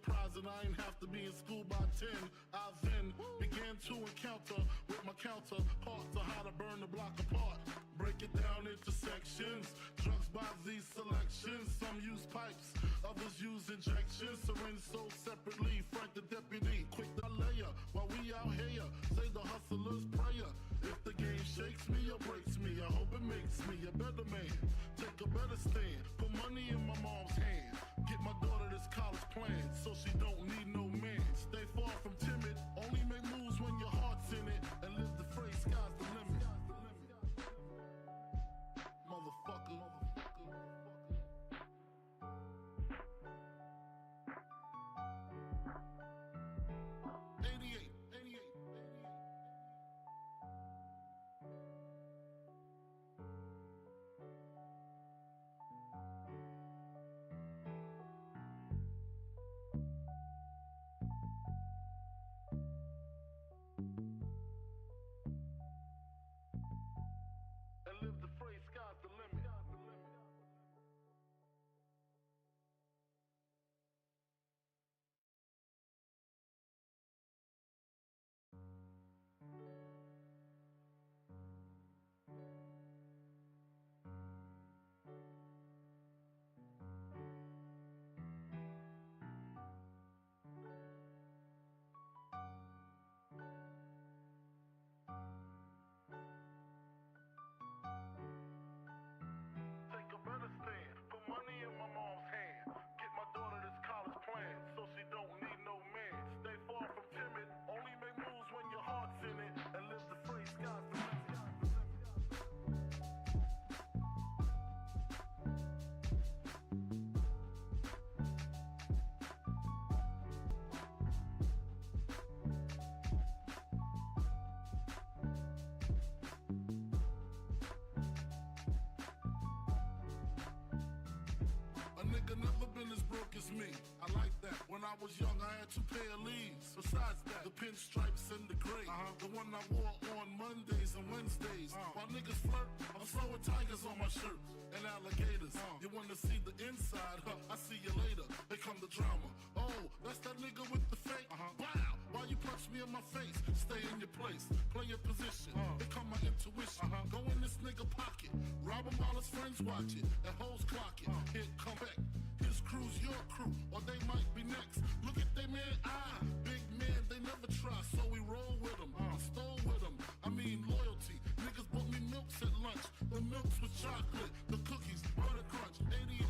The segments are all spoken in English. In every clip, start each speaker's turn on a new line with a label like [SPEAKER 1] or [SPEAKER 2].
[SPEAKER 1] enterprising, I ain't have to be in school by 10. I then began to encounter with my counterparts of how to burn the block apart. Break it down into sections, drugs by these selections. Some use pipes, others use injections. Syringe sold separately, Frank the deputy, quick to lay ya while we out here. Say the hustler's prayer. If the game shakes me or breaks me, I hope it makes me a better man. Take a better stand, put money in my mom's hand. Get my daughter this college plan, so she don't need no man. Stay far from timid, only make moves when your heart's in it. And live the phrase, sky's the limit. Motherfucker. 88. And live the phrase, sky's the limit. Take a better stand, put money in my mom's hand. Get my daughter this college plan, so she don't need no man. Stay far from timid, only make moves when your heart's in it. And live the phrase, sky's the limit. A nigga never been as broke as me. I like that. When I was young, I had 2 pair of leaves. Besides that, the pinstripes and the gray. The one I wore on Mondays and Wednesdays. While niggas flirt, I'm throwing tigers on my shirt and alligators. You wanna see the inside? I see you later. They come the drama. Oh, that's that nigga with the fake. Wow, why you punch me in my face? Stay in your place, play your position. They come my intuition. Go in this nigga pocket, rob him while his friends watch it. And hoes clock it. Here, come back. His crew's your crew, or they might be next. Look at they man, big man, they never try, so we roll with them. I stole with them, I mean loyalty. Niggas bought me milks at lunch. The milks with chocolate, the cookies, butter crunch, 88.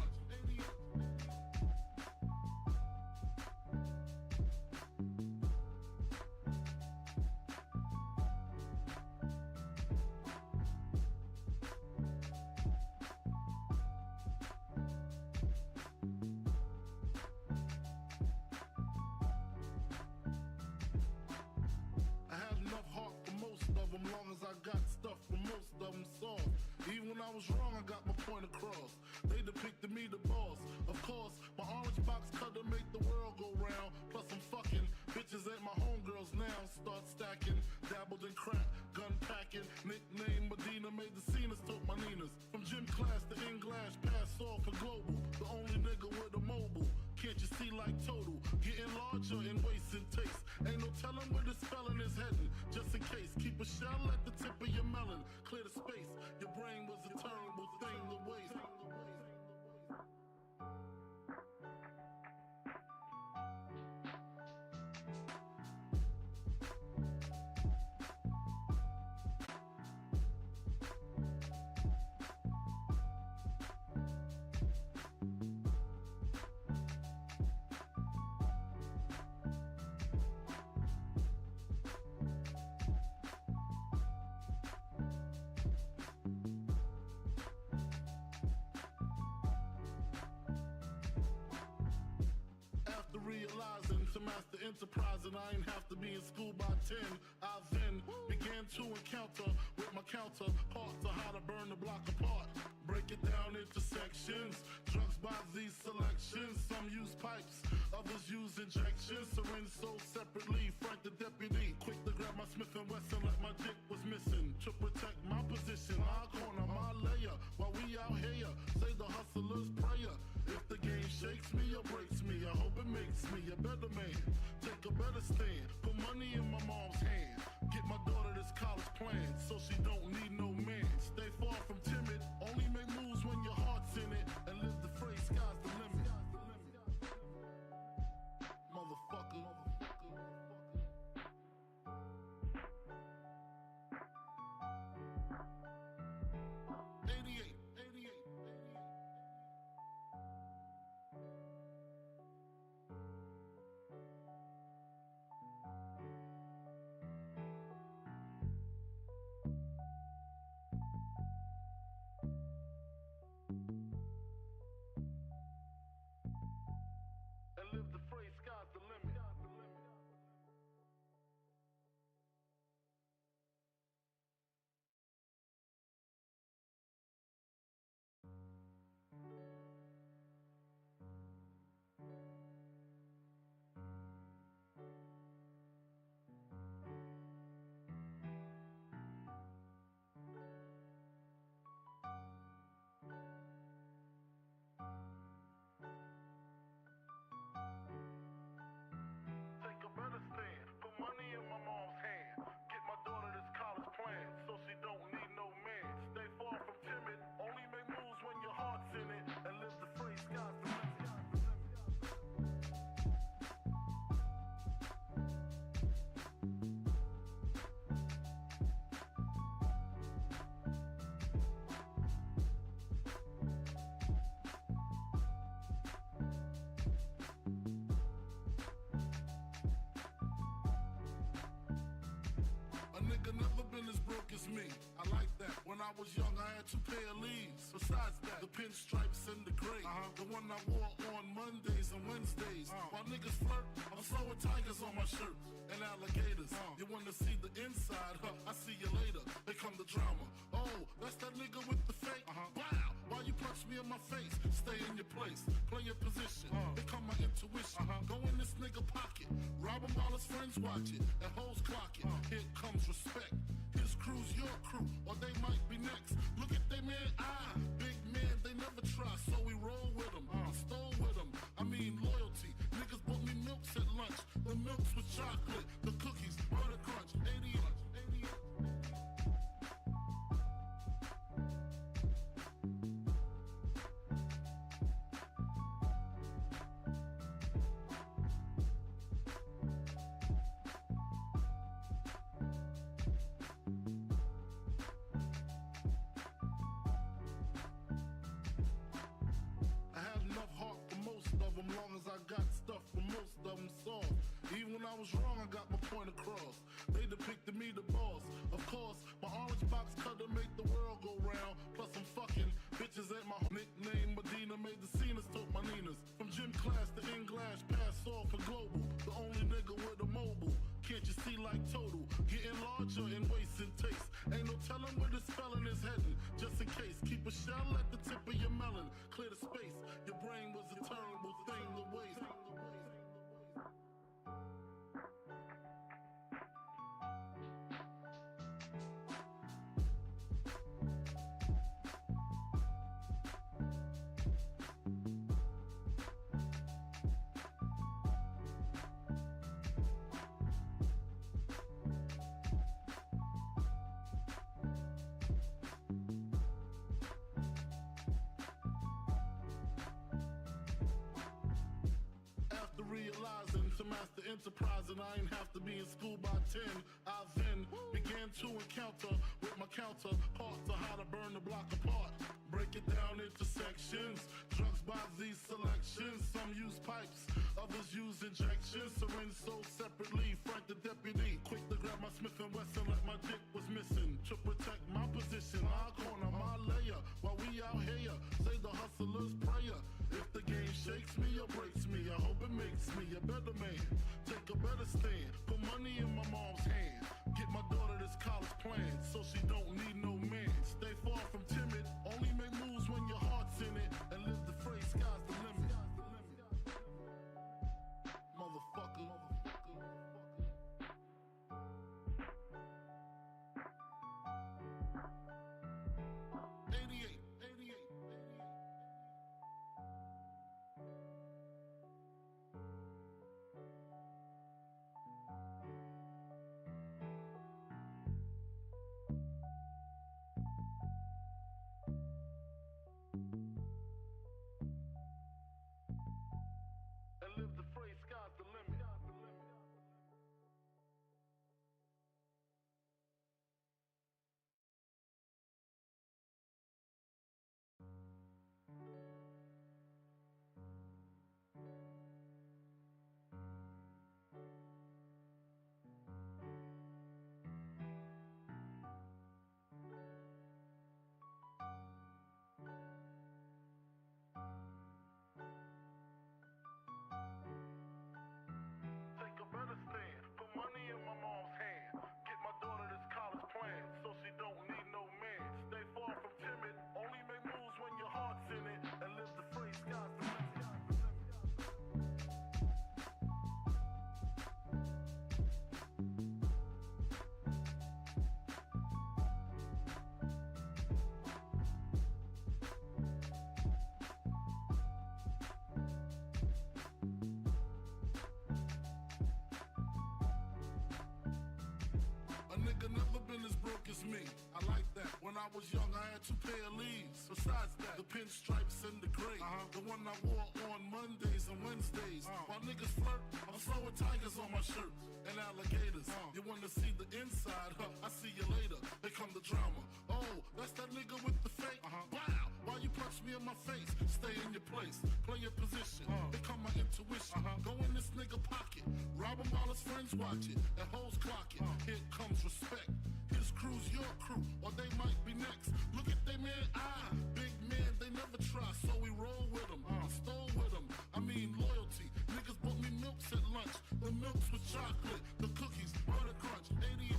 [SPEAKER 1] Long as I got stuff for most of them soft. Even when I was wrong, I got my point across. They depicted me the boss. Of course, my orange box cutter make the world go round. Plus I'm fucking bitches ain't my homegirls now. Start stacking, dabbled in crack, gun packing. Nickname Medina, made the scenes, took my Ninas. From gym class to English, pass off for global. The only nigga with a mobile. Can't you see like total? Getting larger in waist and taste. Ain't no telling where this spelling is heading. Just in case, keep a shell at the tip of your melon. Clear the space. Your brain was a terrible thing to waste. Realizing to master enterprising, I ain't have to be in school by 10. I then began to encounter with my counterparts of how to burn the block apart. Break it down into sections, drugs by these selections. Some use pipes, others use injections. Syringe sold separately, Frank the deputy, quick to grab my Smith & Wesson like my dick was missing. To protect my position, my corner, my layer, while we out here. Say the hustler's prayer. If the game shakes me or breaks me, I hope it makes me a better man. Take a better stand, put money in my mom's hand. Get my daughter this college plan, so she don't need no man. Stay far from timid, only make moves when your heart's in it. And live the phrase, sky's the limit. Motherfucker. 88. And live the phrase, sky's the limit. Take a better stand, put money in my mom's hand. Get my daughter this college plan, so she don't need no man. Stay far from timid, only make moves when your heart's in it. And live the phrase, sky's the limit. A nigga never been as broke as me. I like that. When I was young, I had 2 pair of leaves. Besides that, the pinstripes and the gray. The one I wore on Mondays and Wednesdays. While niggas flirt, I'm sewing tigers on my shirt and alligators. You wanna see the inside? Huh? I see you later. Here come the drama. Oh, that's that nigga with the fake. Wow, why you punch me in my face? Stay in your place, play your position. Here come my intuition. Go in this nigga pocket, rob him while his friends watch it, and hoes clock it. Here comes respect. His crew's your crew, or they might be next. Look at they man, big man, they never try, so we roll with them, stole with them. I mean loyalty. Niggas bought me milks at lunch. The milks with chocolate, the cookies, butter crunch, 80. I had enough heart for most of them, long as I got stuff for most of them soft. Even when I was wrong, I got my point across. They depicted me the boss. Of course, my orange box cutter make the world go round. Plus I'm fucking bitches at my nickname Medina. Made the scenes, took my Ninas. From gym class to English, pass off for global. The only nigga with a mobile. Can't you see like total? Getting larger in waist and taste. Ain't no telling where the spelling is heading. Just in case, keep a shell at the tip of your melon. Clear the space. Your brain was a terrible thing to waste. After realizing to master enterprise and I ain't have to be in school by 10, I then began to encounter with my counterparts on how to burn the block apart. Break it down into sections, drugs by these selections. Some use pipes, others use injections. Syringe sold separately, Frank the deputy, quick to grab my Smith & Wesson like my dick was missing. To protect my position, my corner, my layer, while we out here, say the hustler's prayer. If the game shakes me or breaks me, I hope it makes me a better man. Take a better stand, put money in my mom's hand. Get my daughter this college plan, so she don't need no man. Stay far from timid, only make moves when your heart's in it. And live the phrase, sky's the limit. Motherfucker. 88. me. I like that. When I was young, I had 2 pair of leaves. Besides that, the pinstripes and the gray. The one I wore on Mondays and Wednesdays. While niggas flirt, I'm flowing tigers on my shirt and alligators. You wanna see the inside? I see you later. Here come the drama. Oh, that's that nigga with the fake. Wow, why you punch me in my face? Stay in your place, play your position. Here come my intuition. Go in this nigga pocket, rob him while his friends watch it, and hoes clock it. Here comes respect. His crew's your crew, or they might be next. Look at they man, big man, they never try, so we roll with them. I stole with them, I mean loyalty. Niggas bought me milks at lunch, the milks with chocolate, the cookies, butter crunch, 80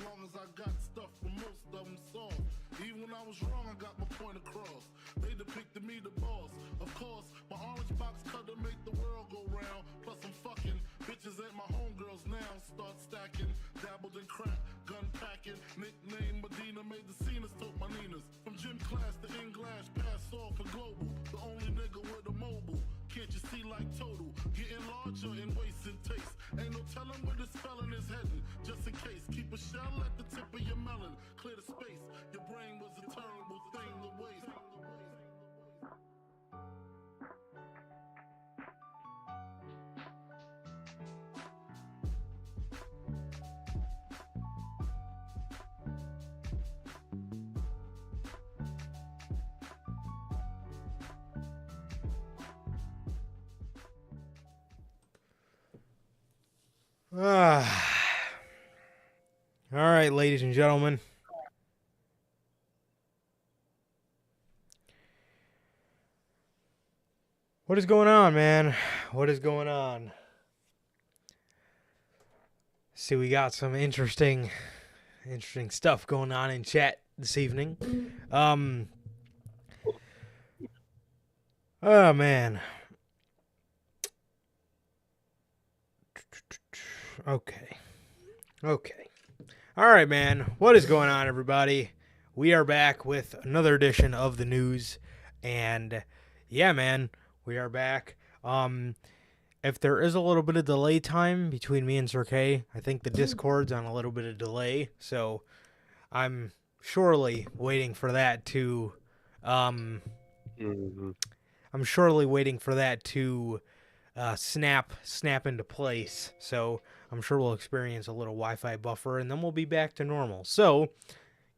[SPEAKER 1] long as I got stuff for most of them soft. Even when I was wrong, I got my point across. They depicted me the boss. Of course, my orange box cutter make the world go round. Plus I'm fucking bitches ain't my homegirls now. Start stacking, dabbled in crack, gun packing. Nickname Medina, made the scenes, took my Ninas. From gym class to English, pass off for global. The only nigga with a mobile. Can't you see like total? Getting larger in waist and taste. Ain't no telling where this felon is heading. Just in case, keep a shell at the tip of your melon. Clear the space. Your brain was a terrible thing to waste.
[SPEAKER 2] All right, ladies and gentlemen. What is going on, man? What is going on? See, we got some interesting stuff going on in chat this evening. Oh, man. Okay. All right, man. What is going on, everybody? We are back with another edition of the news. And, yeah, man, we are back. If there is a little bit of delay time between me and Sir K, I think the Discord's on a little bit of delay. So, I'm surely waiting for that to... I'm surely waiting for that to snap into place. So I'm sure we'll experience a little Wi-Fi buffer, and then we'll be back to normal. So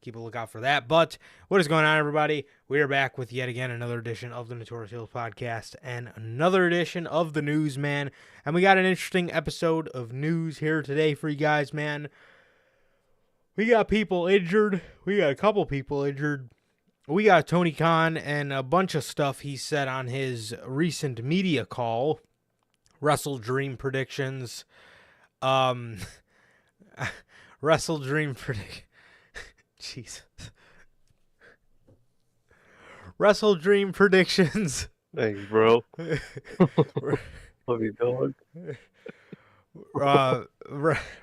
[SPEAKER 2] keep a lookout for that. But what is going on, everybody? We are back with yet again another edition of the Notorious podcast and another edition of the news, man. And we got an interesting episode of news here today for you guys, man. We got people injured. We got a couple people injured. We got Tony Khan and a bunch of stuff he said on his recent media call. WrestleDream predictions. WrestleDream predict. Jesus. WrestleDream predictions.
[SPEAKER 3] Thanks, bro. Love you, dog.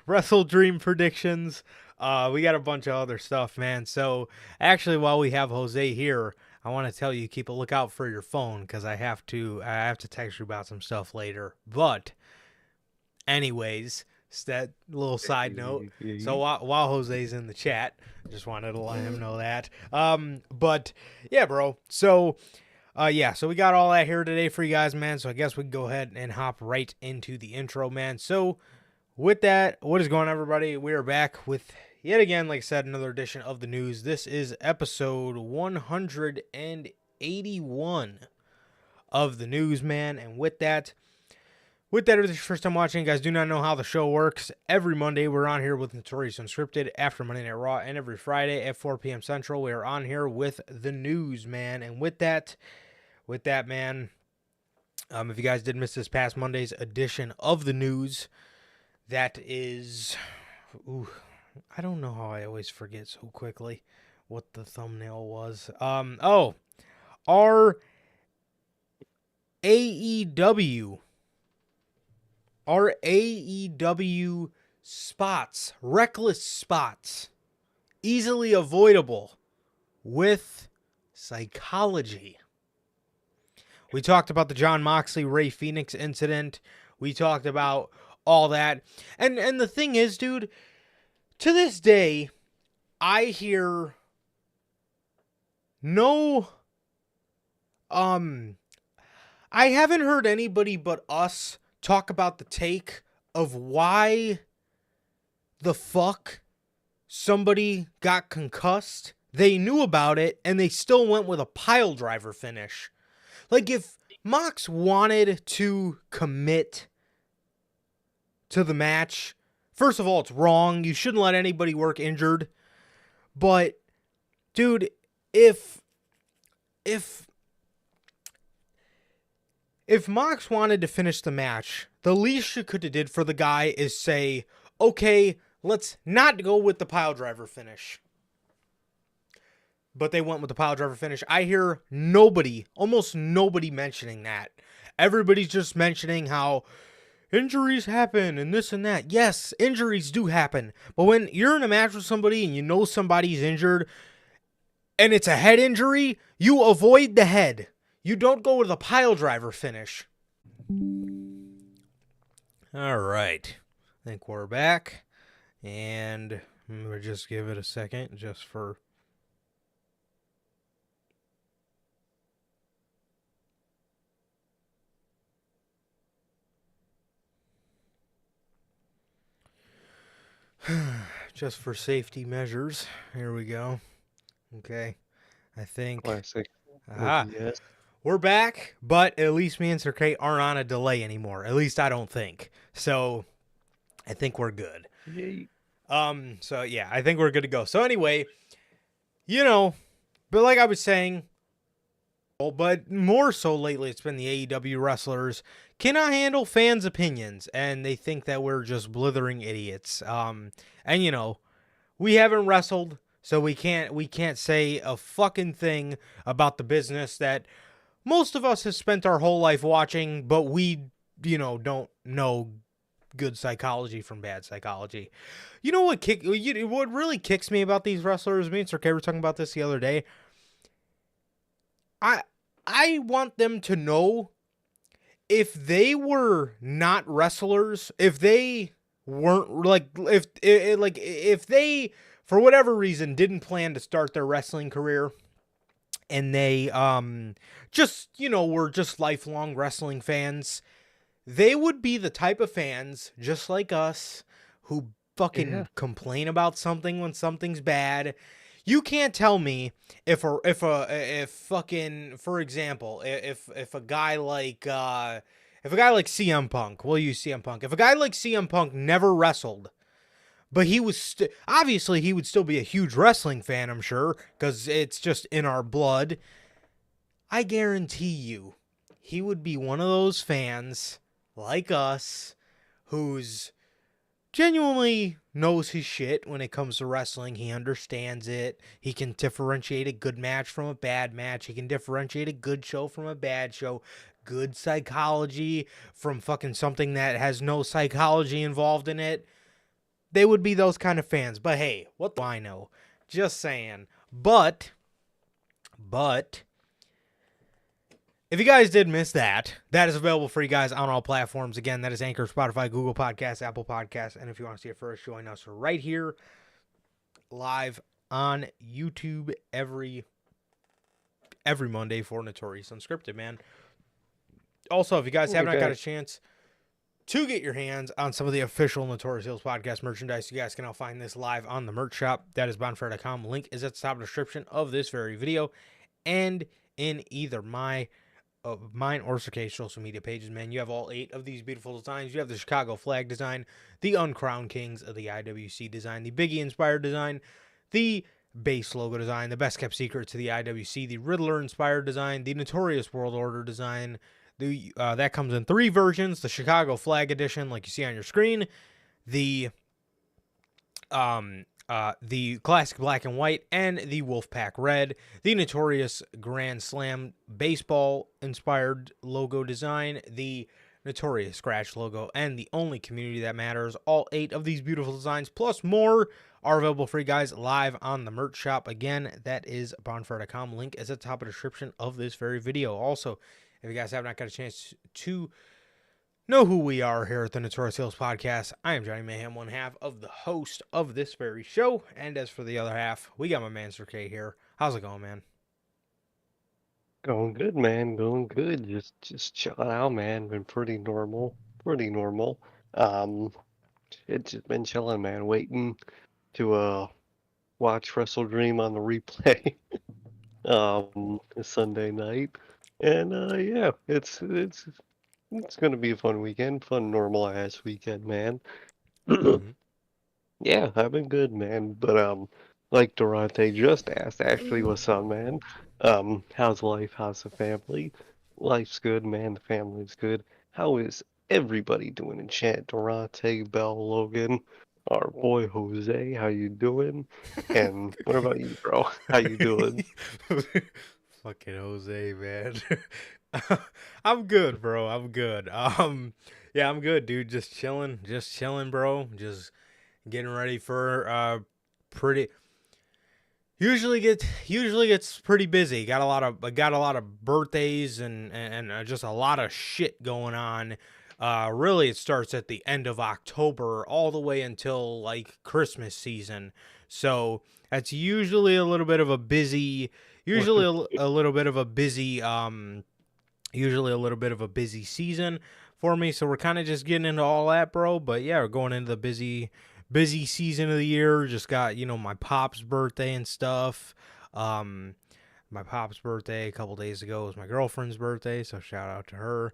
[SPEAKER 2] WrestleDream predictions. We got a bunch of other stuff, man. So, actually, while we have Jose here, I want to tell you, keep a lookout for your phone, because I have to text you about some stuff later. But, anyways, it's that little side note. So, while Jose's in the chat, I just wanted to let him know that. But, yeah, bro. So, so we got all that here today for you guys, man. So, I guess we can go ahead and hop right into the intro, man. So, with that, what is going on, everybody? We are back with, yet again, like I said, another edition of the news. This is episode 181 of the news, man. And with that, if this is your first time watching, you guys do not know how the show works. Every Monday, we're on here with Notorious Unscripted after Monday Night Raw. And every Friday at 4 p.m. Central, we are on here with the news, man. And with that, man, if you guys did miss this past Monday's edition of the news, that is, I don't know how I always forget so quickly what the thumbnail was. AEW. Are AEW spots, reckless spots, easily avoidable with psychology? We talked about the Jon Moxley Ray Phoenix incident. We talked about all that. And the thing is, dude, to this day, I hear no I haven't heard anybody but us talk about the take of why the fuck somebody got concussed. They knew about it and they still went with a pile driver finish. Like, if Mox wanted to commit to the match, first of all, it's wrong. You shouldn't let anybody work injured. But, dude, if Mox wanted to finish the match, the least you could have did for the guy is say, okay, let's not go with the pile driver finish. But they went with the pile driver finish. I hear almost nobody mentioning that. Everybody's just mentioning how injuries happen and this and that. Yes, injuries do happen. But when you're in a match with somebody and you know somebody's injured and it's a head injury, you avoid the head. You don't go with a pile driver finish. All right. I think we're back. And we'll just give it a second just for... just for safety measures. Here we go. Okay. I think...
[SPEAKER 3] Classic.
[SPEAKER 2] Yes. We're back, but at least me and Sir Kate aren't on a delay anymore. At least I don't think. So, I think we're good.
[SPEAKER 3] Yay.
[SPEAKER 2] So yeah, I think we're good to go. So anyway, but like I was saying, but more so lately, it's been the AEW wrestlers cannot handle fans' opinions, and they think that we're just blithering idiots. And we haven't wrestled, so we can't say a fucking thing about the business that most of us have spent our whole life watching, but we, don't know good psychology from bad psychology. You know what what really kicks me about these wrestlers? Me and Sir K were talking about this the other day. I want them to know, if they were not wrestlers, if they weren't if they for whatever reason didn't plan to start their wrestling career, and they were just lifelong wrestling fans, they would be the type of fans just like us who fucking complain about something when something's bad. You can't tell me if fucking, for example, if a guy like CM Punk, we'll use CM Punk. If a guy like CM Punk never wrestled, but he was obviously he would still be a huge wrestling fan, I'm sure, because it's just in our blood. I guarantee you, he would be one of those fans like us who's genuinely knows his shit when it comes to wrestling. He understands it. He can differentiate a good match from a bad match. He can differentiate a good show from a bad show. Good psychology from fucking something that has no psychology involved in it. They would be those kind of fans. But hey, what do I know? Just saying. But if you guys did miss that, that is available for you guys on all platforms. Again, that is Anchor, Spotify, Google Podcasts, Apple Podcasts. And if you want to see it first, join us right here live on YouTube every Monday for Notorious Unscripted, man. Also, if you guys have not got a chance to get your hands on some of the official Notorious Hills Podcast merchandise, you guys can now find this live on the merch shop. That is bonfire.com. Link is at the top of the description of this very video and in either mine or Sir K's social media pages, man. You have all 8 of these beautiful designs. You have the Chicago flag design, the Uncrowned Kings of the IWC design, the Biggie inspired design, the base logo design, the best kept secret to the IWC, the Riddler inspired design, the Notorious World Order design. That comes in 3 versions: the Chicago flag edition, like you see on your screen, the the classic black and white, and the Wolfpack red, the Notorious Grand Slam baseball inspired logo design, the Notorious scratch logo, and the only community that matters. All 8 of these beautiful designs plus more are available for you guys live on the merch shop. Again, that is bonfire.com. Link is at the top of the description of this very video. Also, if you guys have not got a chance to know who we are here at the Notorious Hills Podcast, I am Johnny Mayhem, one half of the host of this very show. And as for the other half, we got my man Sir K here. How's it going, man?
[SPEAKER 3] Going good, man. Going good. Just chilling out, man. Been pretty normal. Pretty normal. Um, it's just been chilling, man. Waiting to watch WrestleDream on the replay Sunday night. And yeah, it's gonna be a fun weekend. Fun normal ass weekend, man.
[SPEAKER 2] Mhm.
[SPEAKER 3] Yeah, I've been good, man. But like Durante just asked, actually, what's up, man? How's life? How's the family? Life's good, man. The family's good. How is everybody doing in chat? Durante, Bell, Logan, our boy Jose, how you doing? And what about you, bro? How you doing?
[SPEAKER 2] Fucking Jose, man. I'm good, bro. I'm good. Yeah, I'm good, dude. Just chilling, bro. Just getting ready for pretty. Usually gets pretty busy. Got a lot of birthdays and just a lot of shit going on. Really, it starts at the end of October all the way until like Christmas season. So that's usually a little bit of a busy. Usually a little bit of a busy. Usually a little bit of a busy season for me. So we're kind of just getting into all that, bro. But yeah, we're going into the busy season of the year. Just got, my pop's birthday and stuff. My pop's birthday a couple days ago was my girlfriend's birthday, so shout out to her.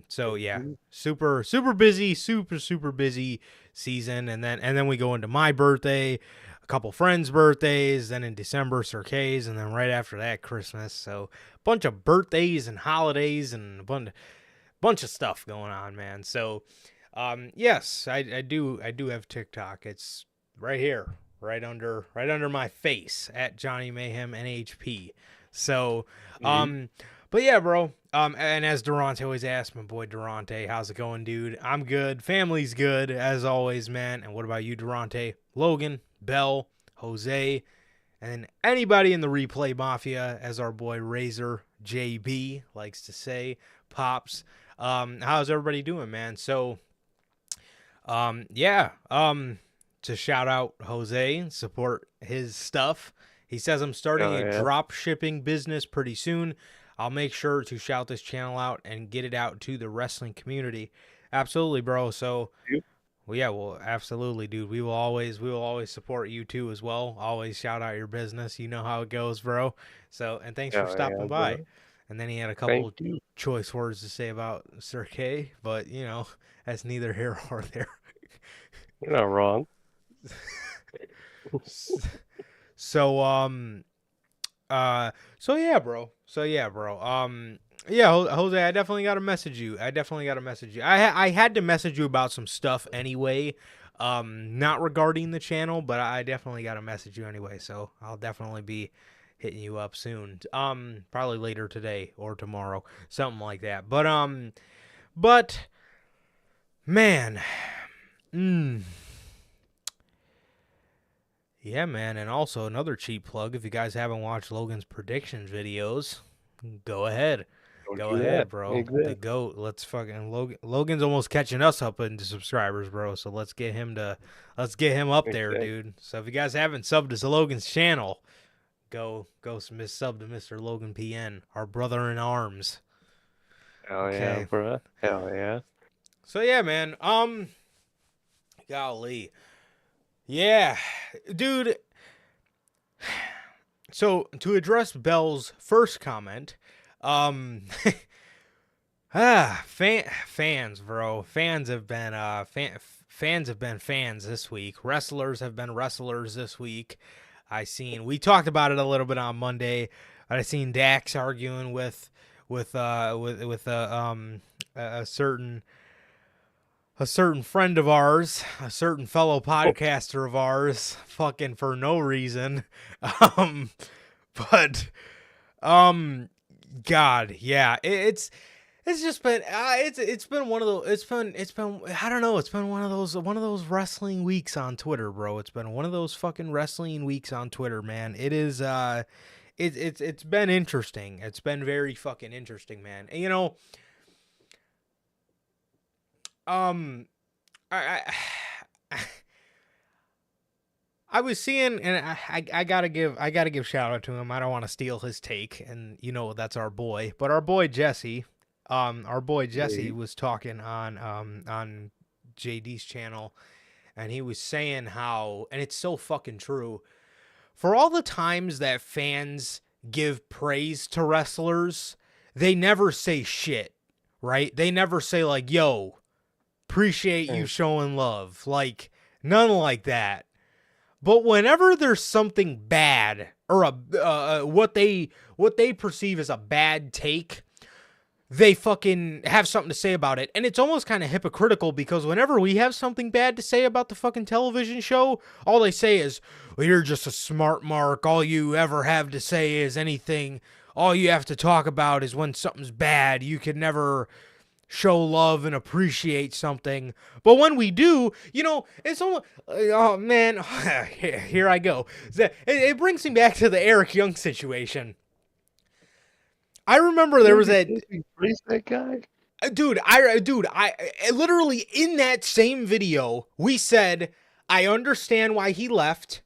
[SPEAKER 2] So yeah, super busy, super busy season, and then we go into my birthday, a couple friends' birthdays, then in December Sir K's, and then right after that Christmas. So bunch of birthdays and holidays and a bunch of stuff going on, man. So yes, I do have TikTok. It's right here, right under my face at Johnny Mayhem NHP. So, but yeah, bro. And as Durante always asks, my boy Durante, how's it going, dude? I'm good. Family's good as always, man. And what about you, Durante? Logan, Bell, Jose, and anybody in the replay mafia, as our boy Razor JB likes to say, Pops. How's everybody doing, man? So, yeah, to shout out Jose and support his stuff. He says, I'm starting a drop shipping business pretty soon. I'll make sure to shout this channel out and get it out to the wrestling community. Absolutely, bro. So, well, yeah, well, absolutely, dude. We will always support you too as well. Always shout out your business. You know how it goes, bro. So, and thanks for stopping by. Bro. And then he had a couple choice words to say about Sir K, but that's neither here nor there.
[SPEAKER 3] You're not wrong.
[SPEAKER 2] So yeah, bro. Yeah, Jose, I definitely got to message you. I had to message you about some stuff anyway. Not regarding the channel, but I definitely got to message you anyway. So I'll definitely be hitting you up soon. Probably later today or tomorrow, something like that. But man, yeah, man. And also another cheap plug. If you guys haven't watched Logan's predictions videos, go ahead. Go ahead, bro.
[SPEAKER 3] Exactly.
[SPEAKER 2] The GOAT. Let's fucking Logan's almost catching us up into subscribers, bro. So let's get him up there, dude. So if you guys haven't subbed to Logan's channel, go sub to Mr. Logan PN, our brother in arms.
[SPEAKER 3] Hell yeah, bro. Hell yeah.
[SPEAKER 2] So yeah, man. Golly. Yeah, dude. So to address Bell's first comment, fans, bro. Fans have been fans this week. Wrestlers have been wrestlers this week. We talked about it a little bit on Monday, but I seen Dax arguing with a certain a certain friend of ours, a certain fellow podcaster of ours, fucking for no reason. Um, but God, yeah, it's just been it's been one of those it's been I don't know, it's been one of those wrestling weeks on Twitter, bro. It's been one of those fucking wrestling weeks on Twitter, man. It is it's been interesting. It's been very fucking interesting, man. And, um I I was seeing, and I gotta give shout out to him. I don't want to steal his take, and that's our boy, but our boy Jesse
[SPEAKER 3] Right.
[SPEAKER 2] was talking on JD's channel, and he was saying how, and it's so fucking true. For all the times that fans give praise to wrestlers, they never say shit, right? They never say like, "Yo, appreciate you
[SPEAKER 3] Right.
[SPEAKER 2] showing love," like none like that. But whenever there's something bad or what they perceive as a bad take, they fucking have something to say about it. And it's almost kind of hypocritical because whenever we have something bad to say about the fucking television show, all they say is, "Well, you're just a smart mark. All you ever have to say is anything. All you have to talk about is when something's bad. You can never show love and appreciate something." But when we do, it's almost, oh man, here I go. It brings me back to the Eric Young situation. I remember there was that
[SPEAKER 3] Did we praise that guy?
[SPEAKER 2] dude. I literally in that same video we said, I understand why he left.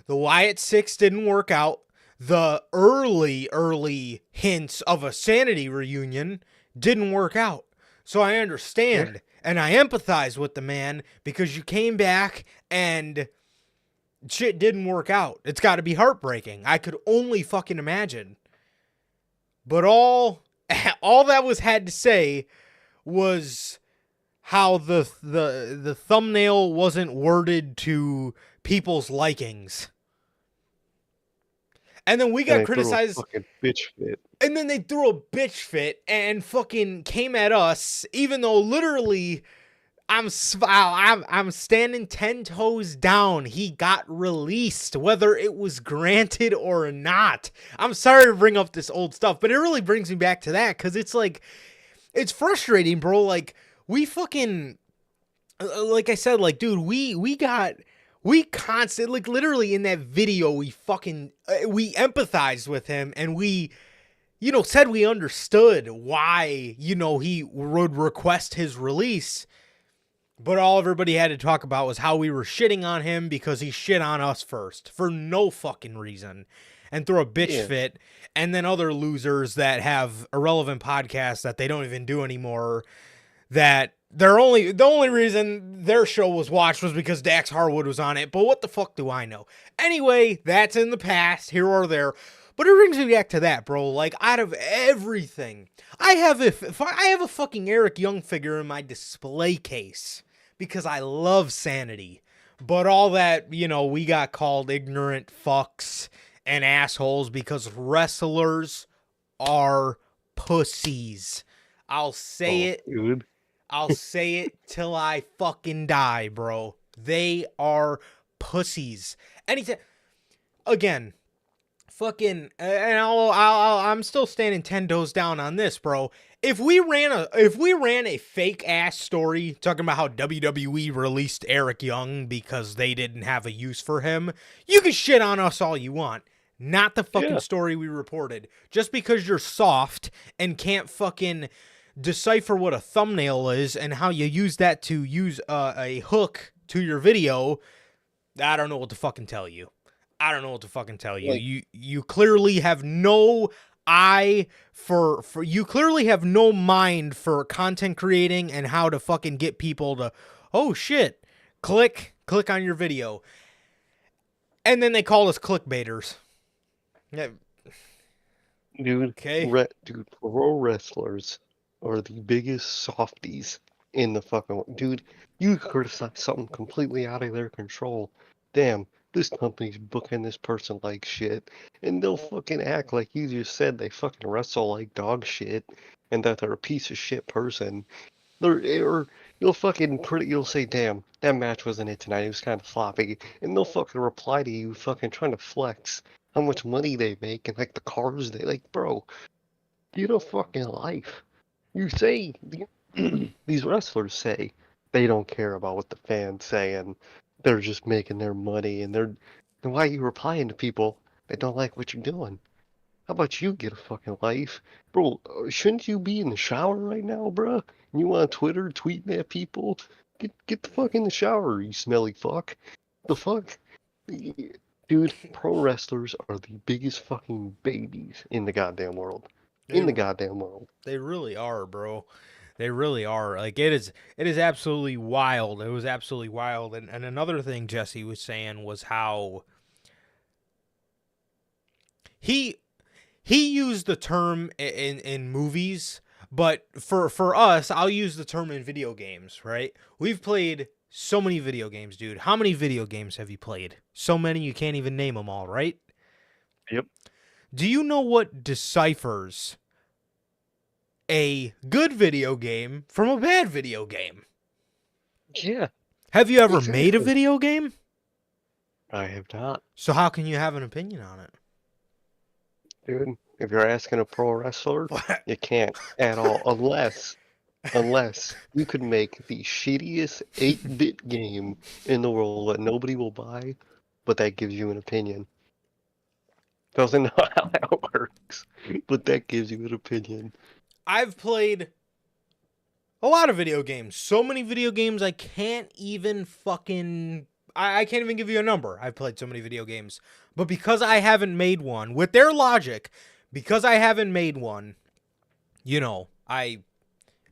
[SPEAKER 2] The Wyatt Six didn't work out. The early hints of a Sanity reunion didn't work out. So I understand and I empathize with the man because you came back and shit didn't work out. It's got to be heartbreaking. I could only fucking imagine. But all that was had to say was how the thumbnail wasn't worded to people's likings. And then we got
[SPEAKER 3] And they threw a
[SPEAKER 2] criticized.
[SPEAKER 3] fucking bitch fit.
[SPEAKER 2] And then they threw a bitch fit and fucking came at us, even though literally I'm standing 10 toes down. He got released, whether it was granted or not. I'm sorry to bring up this old stuff, but it really brings me back to that because it's like, it's frustrating, bro. Like, we fucking, like I said, like, dude, we constantly, like, literally in that video, we empathized with him and we, said we understood why, he would request his release. But all everybody had to talk about was how we were shitting on him because he shit on us first for no fucking reason and throw a bitch fit. And then other losers that have irrelevant podcasts that they don't even do anymore, that the only reason their show was watched was because Dax Harwood was on it. But what the fuck do I know? Anyway, that's in the past, here or there. But it brings me back to that, bro. Like, out of everything, I have a fucking Eric Young figure in my display case because I love Sanity. But all that, we got called ignorant fucks and assholes because wrestlers are pussies. I'll say it.
[SPEAKER 3] Dude.
[SPEAKER 2] I'll say it till I fucking die, bro. They are pussies. Anytime, again, fucking, and I'm still standing 10 toes down on this, bro. If we ran a fake ass story talking about how WWE released Eric Young because they didn't have a use for him, you can shit on us all you want. Not the fucking story we reported. Just because you're soft and can't fucking decipher what a thumbnail is and how you use that to use a hook to your video, I don't know what to fucking tell you. Like, you clearly have no eye for you clearly have no mind for content creating and how to fucking get people to, oh shit, click on your video. And then they call us clickbaiters. Yeah.
[SPEAKER 3] Dude,
[SPEAKER 2] Okay.
[SPEAKER 3] dude, pro wrestlers are the biggest softies in the fucking... Dude, you criticize something completely out of their control. Damn, this company's booking this person like shit. And they'll fucking act like you just said they fucking wrestle like dog shit and that they're a piece of shit person. Or You'll say, damn, that match wasn't it tonight. It was kind of sloppy. And they'll fucking reply to you fucking trying to flex how much money they make and like the cars they like, bro, get a fucking life. You say, these wrestlers say they don't care about what the fans say and they're just making their money and then why are you replying to people that don't like what you're doing? How about you get a fucking life? Bro, shouldn't you be in the shower right now, bruh? You on Twitter tweeting at people? Get the fuck in the shower, you smelly fuck. The fuck? Dude, pro wrestlers are the biggest fucking babies in the goddamn world.
[SPEAKER 2] They
[SPEAKER 3] In the goddamn world.
[SPEAKER 2] they really are, bro. They really are. Like it is absolutely wild. It was absolutely wild. And another thing Jesse was saying was how he he used the term in movies, but for us, I'll use the term in video games, right? We've played so many video games, dude. How many video games have you played? So many you can't even name them all, right?
[SPEAKER 3] Yep.
[SPEAKER 2] Do you know what deciphers a good video game from a bad video game?
[SPEAKER 3] Yeah,
[SPEAKER 2] Have you ever made a
[SPEAKER 3] exactly.
[SPEAKER 2] video game?
[SPEAKER 3] I have not,
[SPEAKER 2] So how can you have an opinion on it?
[SPEAKER 3] dude. If you're asking a pro wrestler,
[SPEAKER 2] What?
[SPEAKER 3] you can't at all, unless you could make the shittiest 8-bit game in the world that nobody will buy, but that gives you an opinion. Doesn't know how that works, but that gives you an opinion.
[SPEAKER 2] I've played a lot of video games. So many video games I can't even fucking I can't even give you a number. I've played so many video games. But because I haven't made one, with their logic, because I haven't made one, you know, I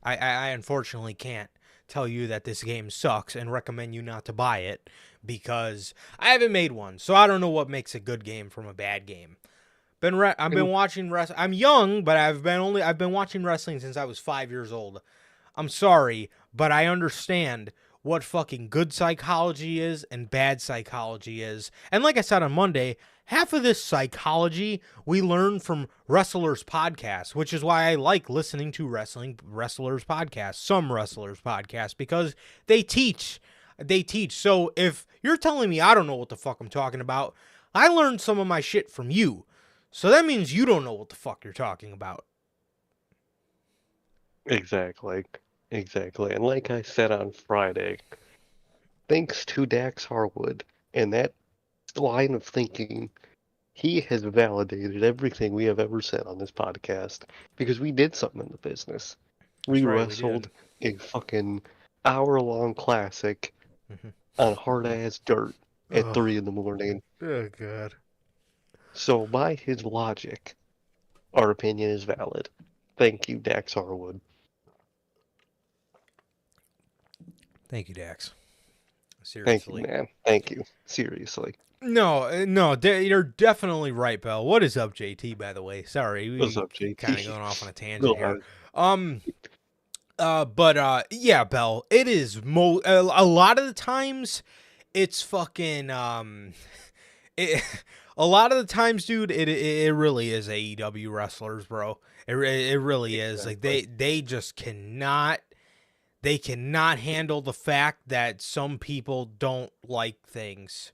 [SPEAKER 2] unfortunately can't tell you that this game sucks and recommend you not to buy it because I haven't made one. So I don't know what makes a good game from a bad game. I've been
[SPEAKER 3] And
[SPEAKER 2] watching wrestling. I'm young, but I've been watching wrestling since I was 5 years old. I'm sorry, but I understand what fucking good psychology is and bad psychology is. And like I said on Monday, half of this psychology we learn from wrestlers podcasts, which is why I like listening to wrestlers podcasts, some wrestlers podcasts, because they teach. They teach. So if you're telling me I don't know what the fuck I'm talking about, I learned some of my shit from you. So that means you don't know what the fuck you're talking about.
[SPEAKER 3] exactly, exactly. And like I said on Friday, thanks to Dax Harwood and that line of thinking, he has validated everything we have ever said on this podcast because we did something in the business.
[SPEAKER 2] That's
[SPEAKER 3] We
[SPEAKER 2] right, we did.
[SPEAKER 3] wrestled a fucking hour-long classic on hard-ass dirt at
[SPEAKER 2] Oh,
[SPEAKER 3] 3 in the morning.
[SPEAKER 2] oh god.
[SPEAKER 3] So by his logic, our opinion is valid. Thank you, Dax Harwood.
[SPEAKER 2] Thank you, Dax.
[SPEAKER 3] Thank you,
[SPEAKER 2] Seriously.
[SPEAKER 3] man. Thank you. Seriously.
[SPEAKER 2] No, you're definitely right, Bell. What is up, JT? By the way, sorry,
[SPEAKER 3] What's
[SPEAKER 2] we
[SPEAKER 3] up,
[SPEAKER 2] kind of
[SPEAKER 3] JT?
[SPEAKER 2] going off on a tangent
[SPEAKER 3] Go
[SPEAKER 2] here.
[SPEAKER 3] on.
[SPEAKER 2] Um, yeah, Bell. It is a lot of the times, it's fucking it. A lot of the times, dude, it really is AEW wrestlers, bro. It really is. Like
[SPEAKER 3] Exactly.
[SPEAKER 2] they just cannot handle the fact that some people don't like things.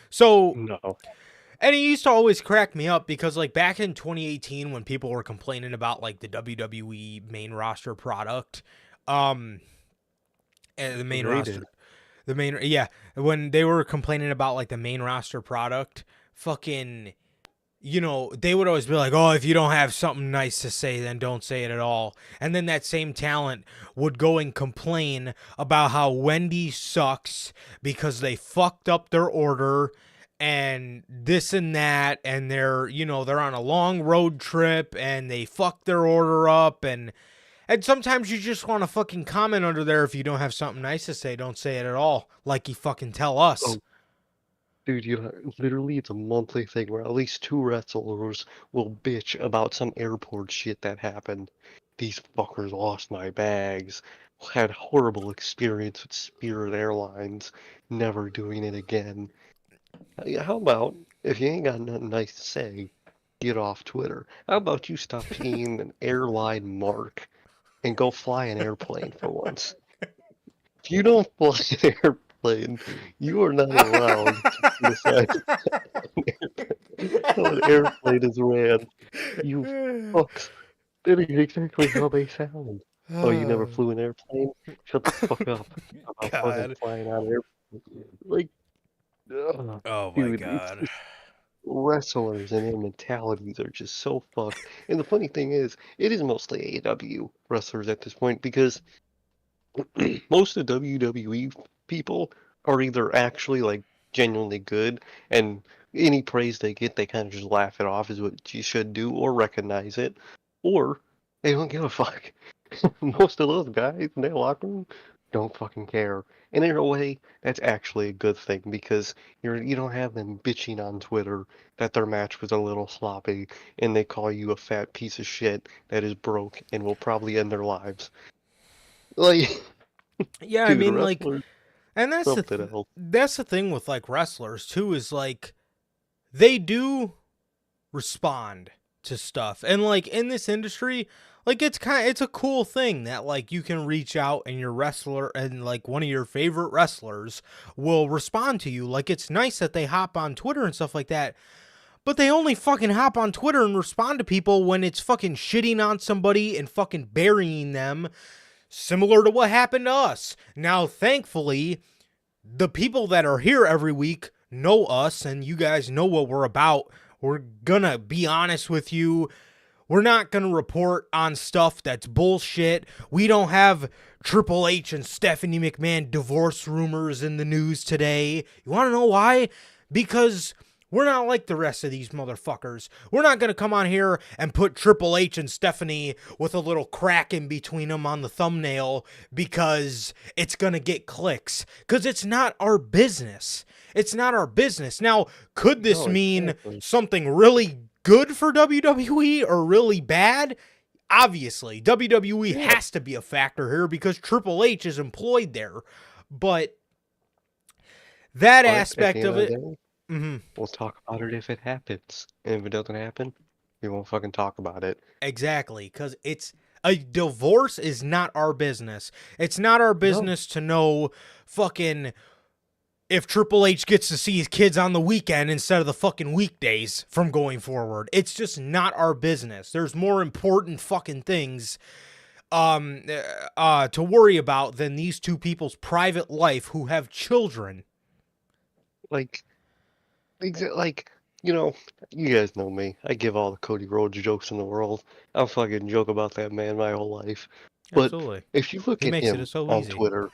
[SPEAKER 2] So,
[SPEAKER 3] No.
[SPEAKER 2] and it used to always crack me up because, like, back in 2018, when people were complaining about, like, the WWE main roster product, um, and
[SPEAKER 3] They did.
[SPEAKER 2] yeah, when they were complaining about, like, the main roster product, fucking, they would always be like, oh, if you don't have something nice to say, then don't say it at all. And then that same talent would go and complain about how Wendy sucks because they fucked up their order and this and that. And they're on a long road trip and they fucked their order up. And sometimes you just want to fucking comment under there. If you don't have something nice to say, don't say it at all. Like you fucking tell us.
[SPEAKER 3] Oh, dude, literally, it's a monthly thing where at least 2 wrestlers will bitch about some airport shit that happened. These fuckers lost my bags. Had horrible experience with Spirit Airlines. Never doing it again. How about if you ain't got nothing nice to say, get off Twitter? How about you stop being an airline mark and go fly an airplane for once? you don't fly an airplane, you are not allowed to criticize how an airplane is ran. You fucks. That is exactly how they sound. Oh, you never flew an airplane? Shut the fuck up about fucking
[SPEAKER 2] God.
[SPEAKER 3] flying on an airplane. Like, ugh,
[SPEAKER 2] Oh my
[SPEAKER 3] dude, it's
[SPEAKER 2] God.
[SPEAKER 3] just wrestlers and their mentalities are just so fucked. And the funny thing is, it is mostly AEW wrestlers at this point because most of WWE people are either actually like genuinely good and any praise they get, they kind of just laugh it off as what you should do or recognize it, or they don't give a fuck. Most of those guys in their locker room don't fucking care. And in a way, that's actually a good thing because you don't have them bitching on Twitter that their match was a little sloppy and they call you a fat piece of shit that is broke and will probably end their lives. Like,
[SPEAKER 2] Yeah, I
[SPEAKER 3] dude,
[SPEAKER 2] mean, like,
[SPEAKER 3] wrestlers
[SPEAKER 2] and
[SPEAKER 3] something else.
[SPEAKER 2] that's the thing with like wrestlers too, is like they do respond to stuff. And like in this industry, like it's a cool thing that like you can reach out and your wrestler and like one of your favorite wrestlers will respond to you. Like it's nice that they hop on Twitter and stuff like that. But they only fucking hop on Twitter and respond to people when it's fucking shitting on somebody and fucking burying them, similar to what happened to us. Now, thankfully, the people that are here every week know us and you guys know what we're about. We're gonna be honest with you. We're not gonna report on stuff that's bullshit. We don't have Triple H and Stephanie McMahon divorce rumors in the news today. You wanna know why? Because we're not like the rest of these motherfuckers. We're not going to come on here and put Triple H and Stephanie with a little crack in between them on the thumbnail because it's going to get clicks. Because it's not our business. It's not our business. Now, could this
[SPEAKER 3] No,
[SPEAKER 2] mean
[SPEAKER 3] exactly.
[SPEAKER 2] something really good for WWE or really bad? Obviously, WWE
[SPEAKER 3] Yeah.
[SPEAKER 2] has to be a factor here because Triple H is employed there. But that
[SPEAKER 3] But at
[SPEAKER 2] aspect
[SPEAKER 3] the end
[SPEAKER 2] of
[SPEAKER 3] of the
[SPEAKER 2] it...
[SPEAKER 3] day,
[SPEAKER 2] Mhm.
[SPEAKER 3] we'll talk about it if it happens. And if it doesn't happen, we won't fucking talk about it.
[SPEAKER 2] Exactly, because it's a divorce is not our business. It's not our
[SPEAKER 3] No.
[SPEAKER 2] business to know fucking if Triple H gets to see his kids on the weekend instead of the fucking weekdays from going forward. It's just not our business. There's more important fucking things to worry about than these two people's private life who have children.
[SPEAKER 3] Like, like, you know, you guys know me. I give all the Cody Rhodes jokes in the world. I'll fucking joke about that man my whole life. But
[SPEAKER 2] Absolutely.
[SPEAKER 3] if you look
[SPEAKER 2] He
[SPEAKER 3] at
[SPEAKER 2] makes it
[SPEAKER 3] him
[SPEAKER 2] so
[SPEAKER 3] on
[SPEAKER 2] easy.
[SPEAKER 3] Twitter,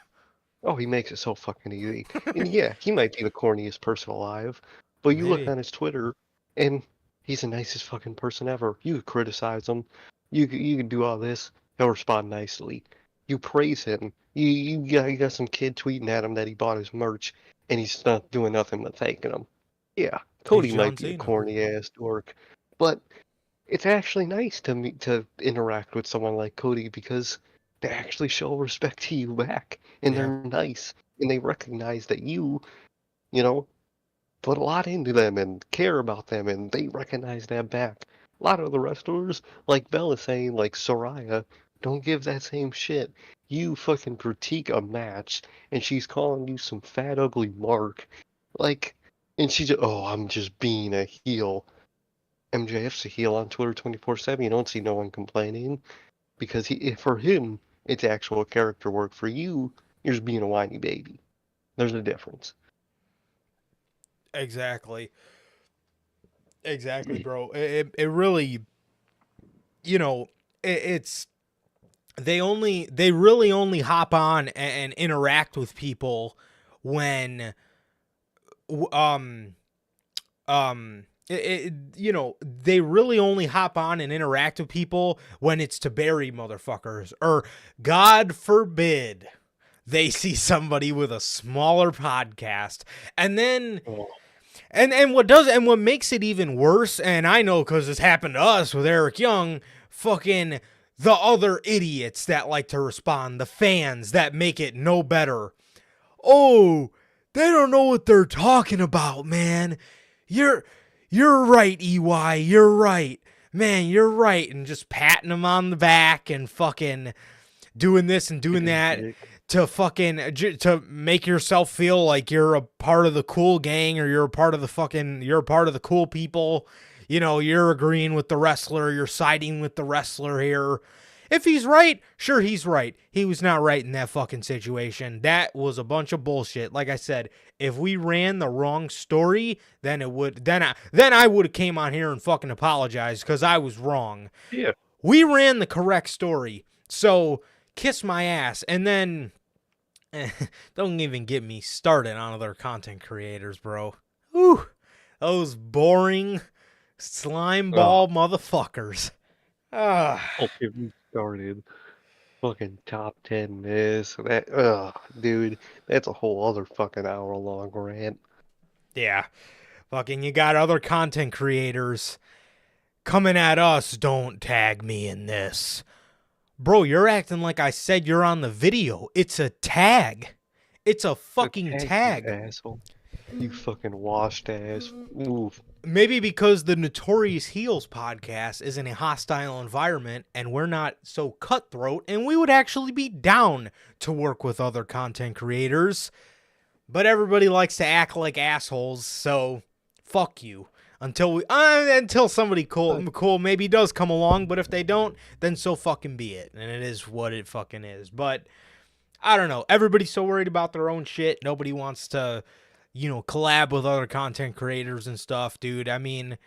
[SPEAKER 3] oh, he makes it so fucking easy. And yeah, he might be the corniest person alive, but you look
[SPEAKER 2] Maybe.
[SPEAKER 3] on his Twitter, and he's the nicest fucking person ever. You could criticize him, you could do all this, he'll respond nicely. You praise him, you got some kid tweeting at him that he bought his merch, and he's not doing nothing but thanking him. Yeah,
[SPEAKER 2] He's
[SPEAKER 3] Cody
[SPEAKER 2] John
[SPEAKER 3] might be a
[SPEAKER 2] Cena.
[SPEAKER 3] corny ass dork, but it's actually nice to me to interact with someone like Cody because they actually show respect to you back and
[SPEAKER 2] Yeah.
[SPEAKER 3] they're nice and they recognize that you know, put a lot into them and care about them and they recognize that back. A lot of the wrestlers, like Bella saying, like Soraya, don't give that same shit. You fucking critique a match and she's calling you some fat ugly mark. Like, and she's, oh, I'm just being a heel. MJF's a heel on Twitter 24/7. You don't see no one complaining because for him, it's actual character work. For you, you're just being a whiny baby. There's a difference.
[SPEAKER 2] Exactly. Exactly, bro. It really, you know, it's they really only hop on and interact with people when um you know, they really only hop on and interact with people when it's to bury motherfuckers, or God forbid they see somebody with a smaller podcast and then
[SPEAKER 3] Oh,
[SPEAKER 2] what makes it even worse, and I know because this happened to us with Eric Young, fucking the other idiots that like to respond, the fans that make it no better. Oh, they don't know what they're talking about, man. You're right, EY. You're right. Man, you're right. And just patting them on the back and fucking doing this and doing
[SPEAKER 3] sucking
[SPEAKER 2] that
[SPEAKER 3] dick.
[SPEAKER 2] to make yourself feel like you're a part of the cool gang, or you're a part of the cool people. You know, you're agreeing with the wrestler, you're siding with the wrestler here. If he's right, sure, he's right. He was not right in that fucking situation. That was a bunch of bullshit. Like I said, if we ran the wrong story, then I would have came on here and fucking apologized because I was wrong.
[SPEAKER 3] Yeah.
[SPEAKER 2] We ran the correct story. So kiss my ass. And then don't even get me started on other content creators, bro. Whew, those boring slime ball motherfuckers.
[SPEAKER 3] Okay, we started fucking top 10 this, that. Dude, that's a whole other fucking hour-long rant.
[SPEAKER 2] Yeah. Fucking, you got other content creators coming at us. Don't tag me in this. Bro, you're acting like I said you're on the video. It's a tag. It's a fucking tag.
[SPEAKER 3] You asshole. You fucking washed ass. Oof.
[SPEAKER 2] Maybe because the Notorious Heels podcast is in a hostile environment and we're not so cutthroat, and we would actually be down to work with other content creators. But everybody likes to act like assholes, so fuck you. Until somebody cool maybe does come along, but if they don't, then so fucking be it. And it is what it fucking is. But I don't know. Everybody's so worried about their own shit. Nobody wants to, collab with other content creators and stuff, dude. I mean,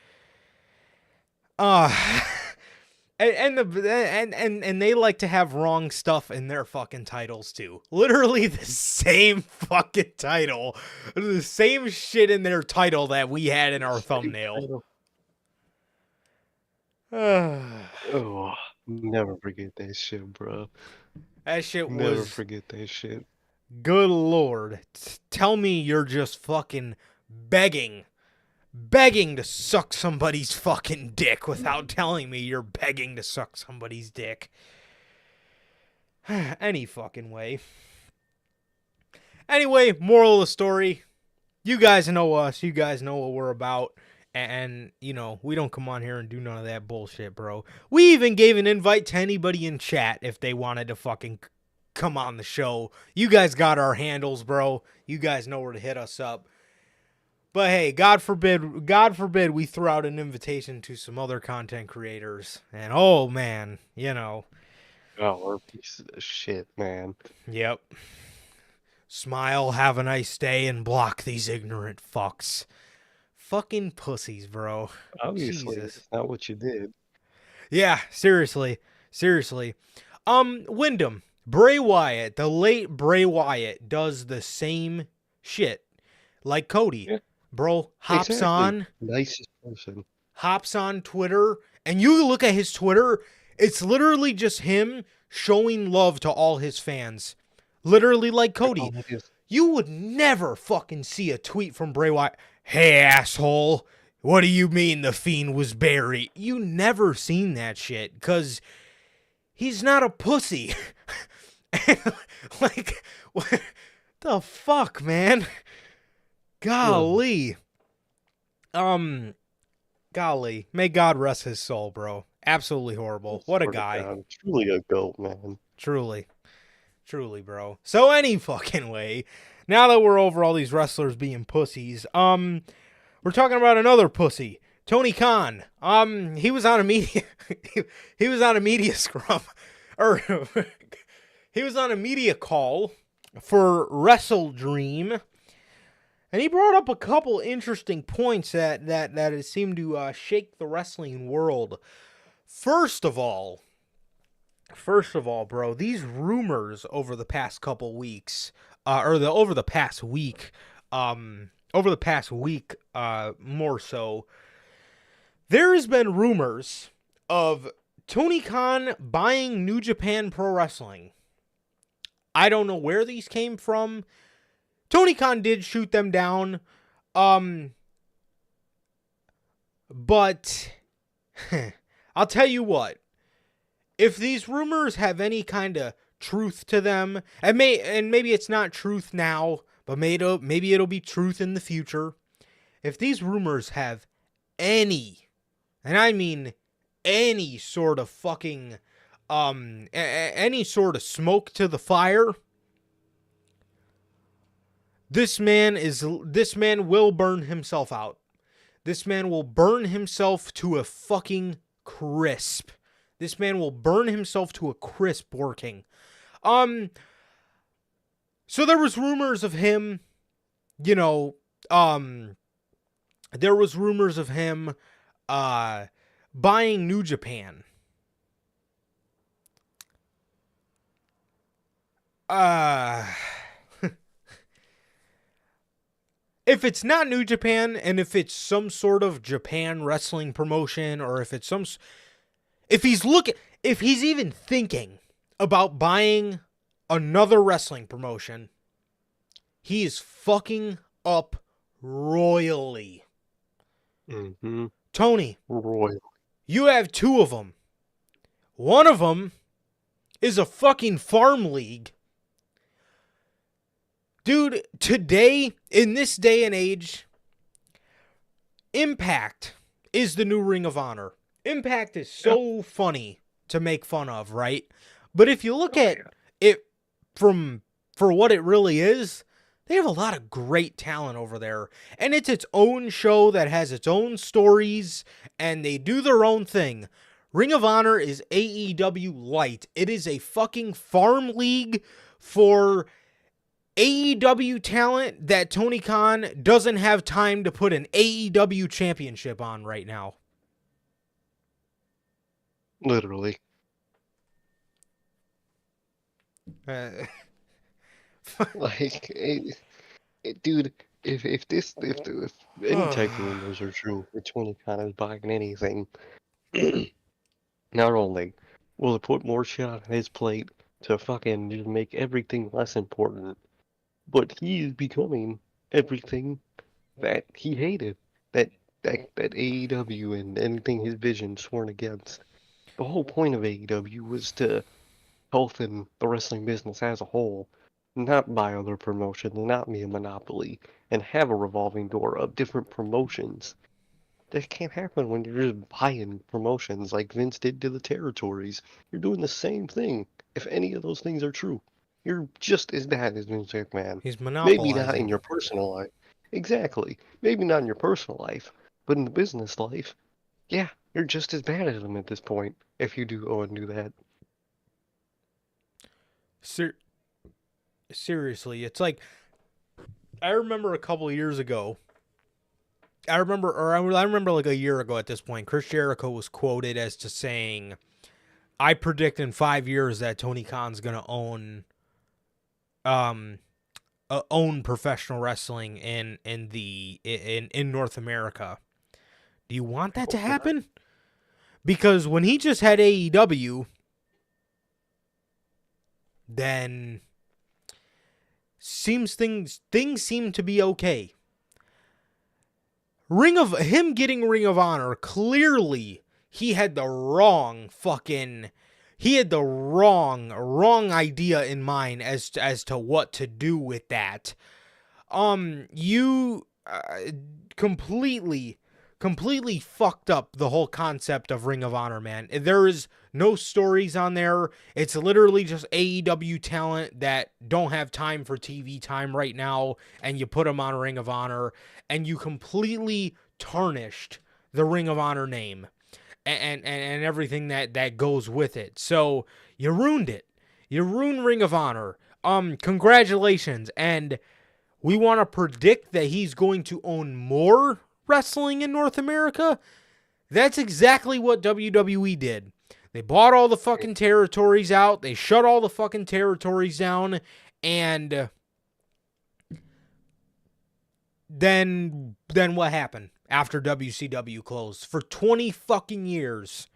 [SPEAKER 2] and they like to have wrong stuff in their fucking titles too. Literally the same fucking title, the same shit in their title that we had in our thumbnail.
[SPEAKER 3] Oh, never forget that shit, bro.
[SPEAKER 2] That shit was...
[SPEAKER 3] Never forget that shit.
[SPEAKER 2] Good Lord. Tell me you're just fucking begging to suck somebody's fucking dick without telling me you're begging to suck somebody's dick. Any fucking way. Anyway, moral of the story. You guys know us. You guys know what we're about. And, we don't come on here and do none of that bullshit, bro. We even gave an invite to anybody in chat if they wanted to fucking come on the show. You guys got our handles, bro. You guys know where to hit us up. But hey, God forbid we throw out an invitation to some other content creators. And oh man,
[SPEAKER 3] Oh, we're pieces of shit, man.
[SPEAKER 2] Yep. Smile, have a nice day, and block these ignorant fucks. Fucking pussies, bro.
[SPEAKER 3] Obviously,
[SPEAKER 2] Jesus.
[SPEAKER 3] It's not what you did.
[SPEAKER 2] Yeah, seriously. Wyndham, Bray Wyatt, the late Bray Wyatt, does the same shit like Cody.
[SPEAKER 3] Yeah.
[SPEAKER 2] Bro hops on.
[SPEAKER 3] Nicest person.
[SPEAKER 2] Hops on Twitter, and you look at his Twitter, it's literally just him showing love to all his fans. Literally like Cody. You would never fucking see a tweet from Bray Wyatt. Hey, asshole. What do you mean the Fiend was buried? You never seen that shit, because he's not a pussy. Like, what the fuck, man? Golly. Golly. May God rest his soul, bro. Absolutely horrible. What a guy.
[SPEAKER 3] God, truly a goat, man.
[SPEAKER 2] Truly, bro. So any fucking way, now that we're over all these wrestlers being pussies, we're talking about another pussy, Tony Khan. He was on a media, he was on a media scrum, or he was on a media call for WrestleDream, and he brought up a couple interesting points that seemed to shake the wrestling world. First of all, bro, these rumors over the past couple weeks, over the past week, more so, there has been rumors of Tony Khan buying New Japan Pro Wrestling. I don't know where these came from. Tony Khan did shoot them down, but I'll tell you what. If these rumors have any kind of truth to them, and maybe it's not truth now, but maybe it'll be truth in the future. If these rumors have any, and I mean any sort of fucking, any sort of smoke to the fire, This man will burn himself out. This man will burn himself to a fucking crisp. This man will burn himself to a crisp working. So there was rumors of him, you know, there was rumors of him buying New Japan. If it's not New Japan, and if it's some sort of Japan wrestling promotion, or if it's if he's even thinking about buying another wrestling promotion, he is fucking up royally.
[SPEAKER 3] Mm-hmm.
[SPEAKER 2] Tony,
[SPEAKER 3] Royal.
[SPEAKER 2] you have two of them. One of them is a fucking farm league. Dude, today, in this day and age, Impact is the new Ring of Honor. Impact is so funny to make fun of, right? But if you look at it for what it really is, they have a lot of great talent over there. And it's its own show that has its own stories, and they do their own thing. Ring of Honor is AEW light. It is a fucking farm league for AEW talent that Tony Khan doesn't have time to put an AEW championship on right now.
[SPEAKER 3] Literally. Like, dude, if any type of rumors are true, if Tony Khan is buying anything, not only will it put more shit on his plate to fucking just make everything less important, but he is becoming everything that he hated, that AEW and anything his vision sworn against. The whole point of AEW was to healthen the wrestling business as a whole, not buy other promotions, not be a monopoly, and have a revolving door of different promotions. That can't happen when you're just buying promotions like Vince did to the territories. You're doing the same thing. If any of those things are true, you're just as bad as Vince McMahon.
[SPEAKER 2] He's
[SPEAKER 3] Maybe not in
[SPEAKER 2] monopolizing.
[SPEAKER 3] your personal life. Exactly. Maybe not in your personal life, but in the business life, yeah, you're just as bad as him at this point if you do go and do that.
[SPEAKER 2] Seriously, it's like, I remember a couple of years ago, I remember like a year ago at this point, Chris Jericho was quoted as to saying, I predict in 5 years that Tony Khan's going to own professional wrestling in North America. Do you want that to happen? Because when he just had AEW, then things seem to be okay. Him getting Ring of Honor, clearly he had the wrong idea in mind as to what to do with that. You completely fucked up the whole concept of Ring of Honor, man. There is no stories on there. It's literally just AEW talent that don't have time for TV time right now, and you put them on Ring of Honor, and you completely tarnished the Ring of Honor name and everything that goes with it. So you ruined it. You ruined Ring of Honor. Congratulations. And we want to predict that he's going to own more wrestling in North America. That's exactly what WWE did. They bought all the fucking territories out. They shut all the fucking territories down. And then what happened after WCW closed? For 20 fucking years.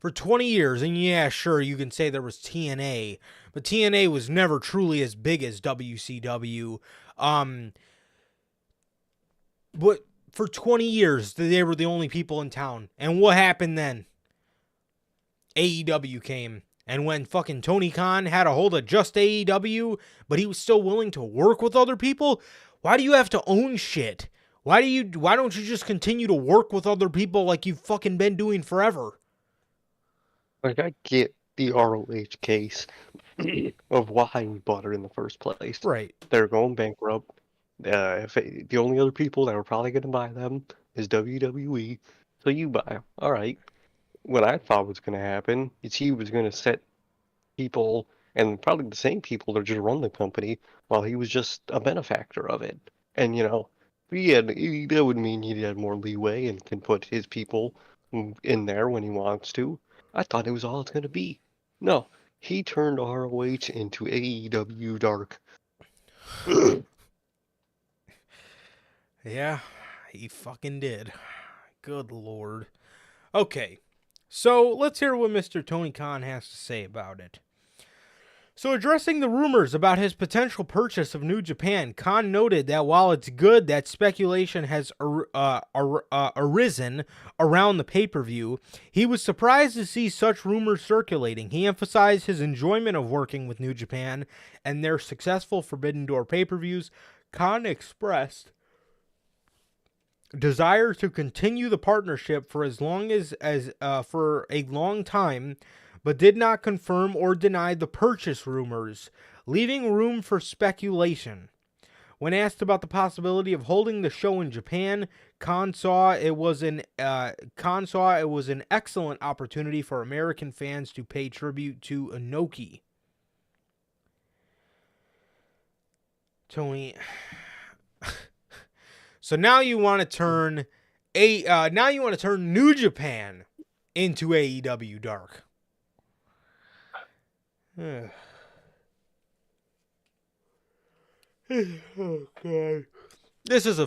[SPEAKER 2] For 20 years. And yeah, sure, you can say there was TNA. But TNA was never truly as big as WCW. But for 20 years, they were the only people in town. And what happened then? AEW came. And when fucking Tony Khan had a hold of just AEW, but he was still willing to work with other people, why do you have to own shit? Why don't you just continue to work with other people like you've fucking been doing forever?
[SPEAKER 3] Like, I get the ROH case of why we bought her in the first place.
[SPEAKER 2] Right.
[SPEAKER 3] They're going bankrupt. If the only other people that are probably going to buy them is WWE, so you buy them. All right. What I thought was going to happen is he was going to set people, and probably the same people that just run the company, while he was just a benefactor of it. And that would mean he had more leeway and can put his people in there when he wants to. I thought it was all it's going to be. No, he turned ROH into AEW Dark.
[SPEAKER 2] Yeah, he fucking did. Good lord. Okay, so let's hear what Mr. Tony Khan has to say about it. So, addressing the rumors about his potential purchase of New Japan, Khan noted that while it's good that speculation has arisen around the pay-per-view, he was surprised to see such rumors circulating. He emphasized his enjoyment of working with New Japan and their successful Forbidden Door pay-per-views. Khan expressed desire to continue the partnership for as long for a long time, but did not confirm or deny the purchase rumors, leaving room for speculation. When asked about the possibility of holding the show in Japan, Khan saw it was an excellent opportunity for American fans to pay tribute to Inoki. Tony, so now you want to turn New Japan into AEW Dark. Oh God. This is a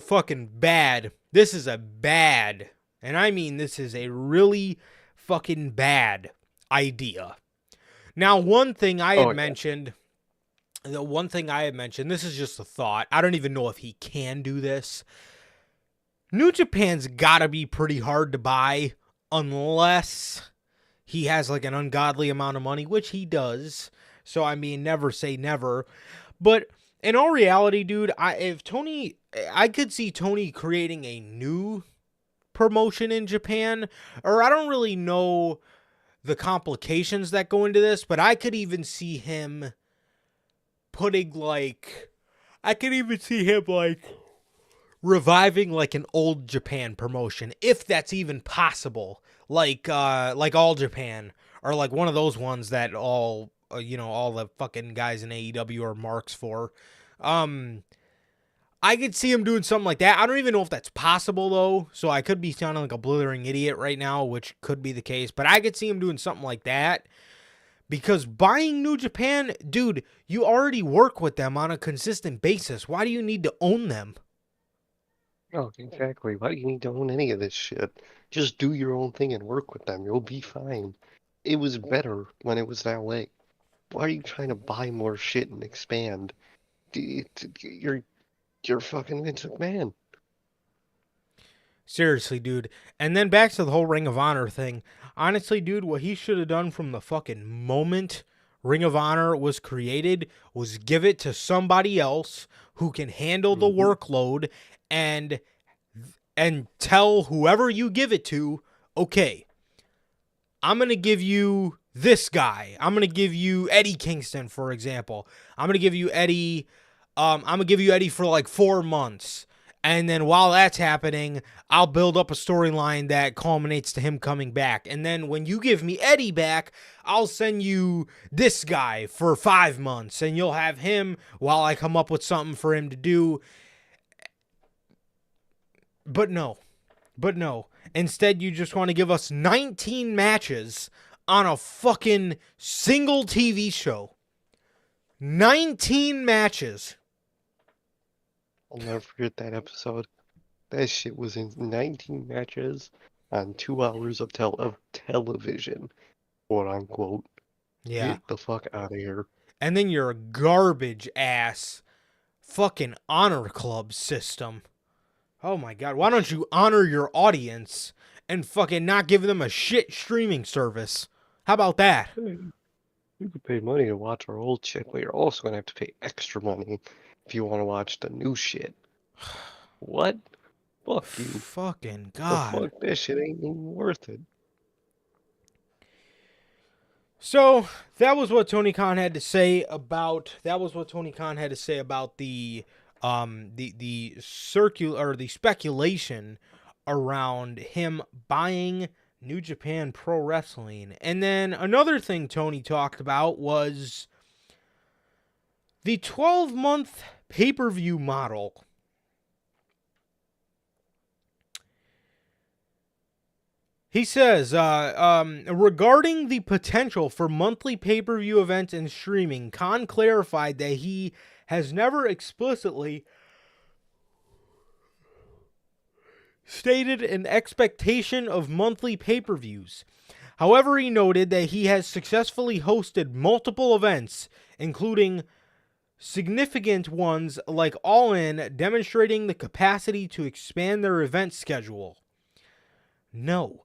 [SPEAKER 2] bad, and I mean this is a really fucking bad idea. Now, one thing I had mentioned, this is just a thought. I don't even know if he can do this. New Japan's gotta be pretty hard to buy unless he has like an ungodly amount of money, which he does. So, I mean, never say never. But in all reality, dude, I could see Tony creating a new promotion in Japan. Or I don't really know the complications that go into this, but I could even see him reviving like an old Japan promotion, if that's even possible. Like All Japan, or like one of those ones that all the fucking guys in AEW are marks for. I could see him doing something like that. I don't even know if that's possible though, so I could be sounding like a blithering idiot right now, which could be the case, but I could see him doing something like that. Because buying New Japan, dude, you already work with them on a consistent basis. Why do you need to own them?
[SPEAKER 3] Oh, exactly. Why do you need to own any of this shit? Just do your own thing and work with them. You'll be fine. It was better when it was that way. Why are you trying to buy more shit and expand? You're fucking Vince McMahon.
[SPEAKER 2] Seriously, dude. And then back to the whole Ring of Honor thing. Honestly, dude, what he should have done from the fucking moment Ring of Honor was created was give it to somebody else who can handle the workload and tell whoever you give it to, okay, I'm going to give you this guy. I'm going to give you Eddie Kingston, for example. I'm going to give you Eddie for like 4 months. And then while that's happening, I'll build up a storyline that culminates to him coming back. And then when you give me Eddie back, I'll send you this guy for 5 months. And you'll have him while I come up with something for him to do. But no. Instead, you just want to give us 19 matches on a fucking single TV show. 19 matches.
[SPEAKER 3] I'll never forget that episode. That shit was in 19 matches on 2 hours of television, quote unquote.
[SPEAKER 2] Yeah.
[SPEAKER 3] Get the fuck out of here.
[SPEAKER 2] And then your garbage ass fucking Honor Club system. Oh my God. Why don't you honor your audience and fucking not give them a shit streaming service? How about that?
[SPEAKER 3] You could pay money to watch our old shit, but you're also going to have to pay extra money if you want to watch the new shit. What? Fuck you.
[SPEAKER 2] Fucking God.
[SPEAKER 3] The fuck, that shit ain't even worth it.
[SPEAKER 2] So that was what Tony Khan had to say about the the speculation around him buying New Japan Pro Wrestling. And then another thing Tony talked about was the 12-month pay-per-view model. He says, regarding the potential for monthly pay-per-view events and streaming, Khan clarified that he has never explicitly stated an expectation of monthly pay-per-views. However, he noted that he has successfully hosted multiple events, including significant ones like All In, demonstrating the capacity to expand their event schedule. No.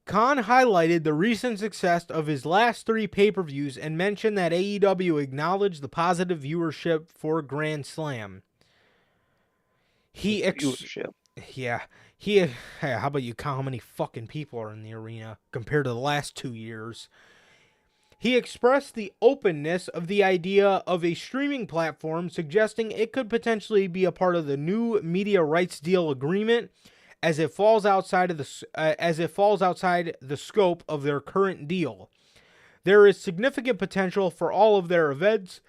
[SPEAKER 2] Khan highlighted the recent success of his last 3 pay-per-views and mentioned that AEW acknowledged the positive viewership for Grand Slam.
[SPEAKER 3] Viewership.
[SPEAKER 2] How about you count how many fucking people are in the arena compared to the last 2 years? He expressed the openness of the idea of a streaming platform, suggesting it could potentially be a part of the new media rights deal agreement as it falls outside the scope of their current deal. There is significant potential for all of their events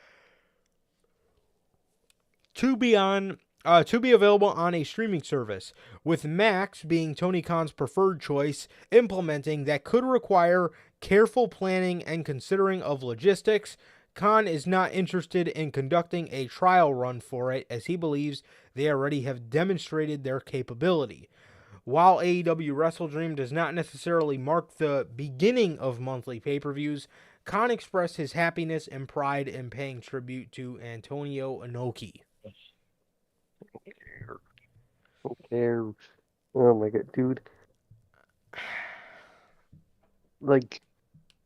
[SPEAKER 2] to be available on a streaming service, with Max being Tony Khan's preferred choice. Implementing that could require careful planning and considering of logistics. Khan is not interested in conducting a trial run for it, as he believes they already have demonstrated their capability. While AEW WrestleDream does not necessarily mark the beginning of monthly pay-per-views, Khan expressed his happiness and pride in paying tribute to Antonio Inoki.
[SPEAKER 3] Who cares? Oh my god, dude. Like,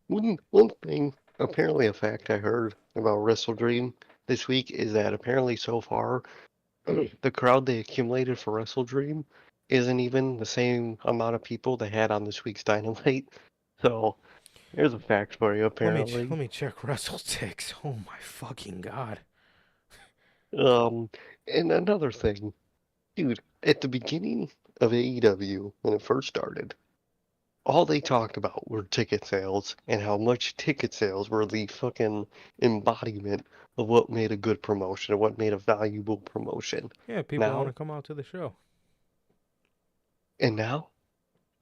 [SPEAKER 3] one thing, apparently a fact I heard about WrestleDream this week is that apparently so far, the crowd they accumulated for WrestleDream isn't even the same amount of people they had on this week's Dynamite. So, here's a fact for you, apparently.
[SPEAKER 2] Let me check WrestleTix. Oh my fucking god.
[SPEAKER 3] And another thing, dude, at the beginning of AEW, when it first started, all they talked about were ticket sales and how much ticket sales were the fucking embodiment of what made a good promotion, or what made a valuable promotion.
[SPEAKER 2] Yeah, people want to come out to the show.
[SPEAKER 3] And now,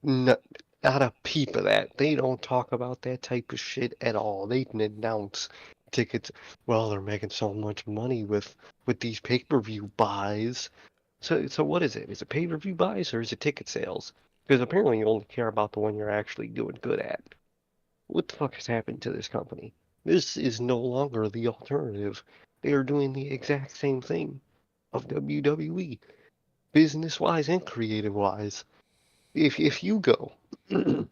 [SPEAKER 3] not a peep of that. They don't talk about that type of shit at all. They can announce tickets. Well, they're making so much money with these pay-per-view buys. So what is it? Is it pay-per-view buys or is it ticket sales? Because apparently you only care about the one you're actually doing good at. What the fuck has happened to this company? This is no longer the alternative. They are doing the exact same thing of WWE, business-wise and creative-wise. If you go to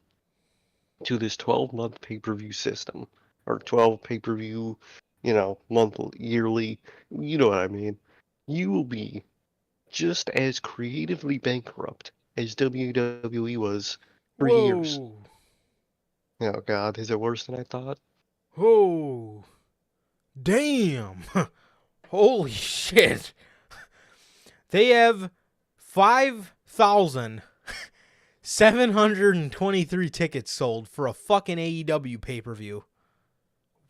[SPEAKER 3] this 12-month pay-per-view system, or 12 pay-per-view, monthly, yearly, you know what I mean, you will be just as creatively bankrupt as WWE was for years. Oh god, is it worse than I thought?
[SPEAKER 2] Oh, damn. Holy shit. They have 5,723 tickets sold for a fucking AEW pay-per-view.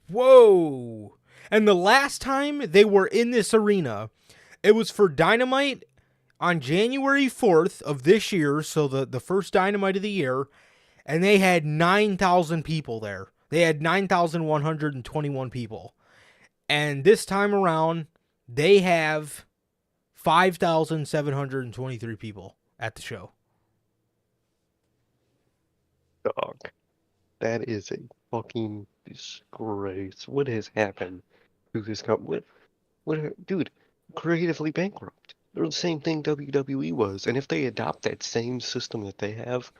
[SPEAKER 2] Whoa. And the last time they were in this arena, it was for Dynamite on January 4th of this year, so the first Dynamite of the year, and they had 9,000 people there. They had 9,121 people. And this time around, they have 5,723 people at the show.
[SPEAKER 3] Dog. That is a fucking disgrace. What has happened to this company? Dude, creatively bankrupt. They're the same thing WWE was. And if they adopt that same system that they have,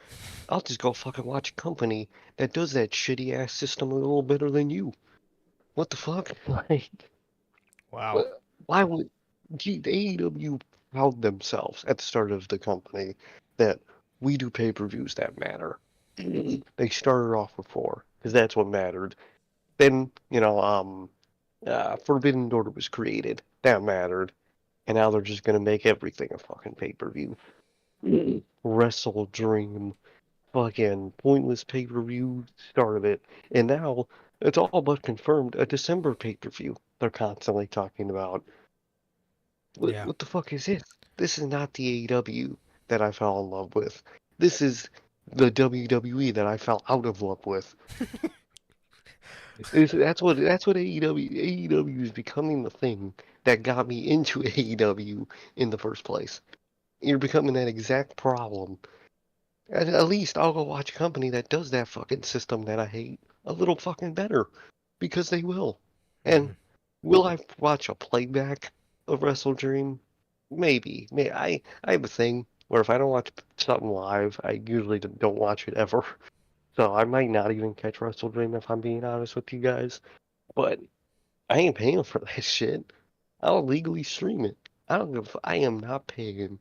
[SPEAKER 3] I'll just go fucking watch a company that does that shitty ass system a little better than you. What the fuck? Like,
[SPEAKER 2] wow.
[SPEAKER 3] Why would AEW proud themselves at the start of the company that we do pay-per-views that matter? They started off with 4 because that's what mattered. Then Forbidden Door was created. That mattered. and now they're just gonna make everything a fucking pay-per-view. WrestleDream, fucking pointless pay-per-view started it, and now it's all but confirmed a December pay-per-view. They're constantly talking about. What
[SPEAKER 2] Yeah.
[SPEAKER 3] what the fuck is this? This is not the AEW that I fell in love with. This is the WWE that I fell out of love with. That's what AEW is becoming the thing that got me into AEW in the first place. You're becoming that exact problem. At least I'll go watch a company that does that fucking system that I hate a little fucking better, because they will. And
[SPEAKER 2] Mm.
[SPEAKER 3] will I watch a playback of WrestleDream? Maybe. I have a thing where if I don't watch something live, I usually don't watch it ever. So I might not even catch WrestleDream if I'm being honest with you guys. But I ain't paying for that shit. I'll legally stream it. I don't give. I am not paying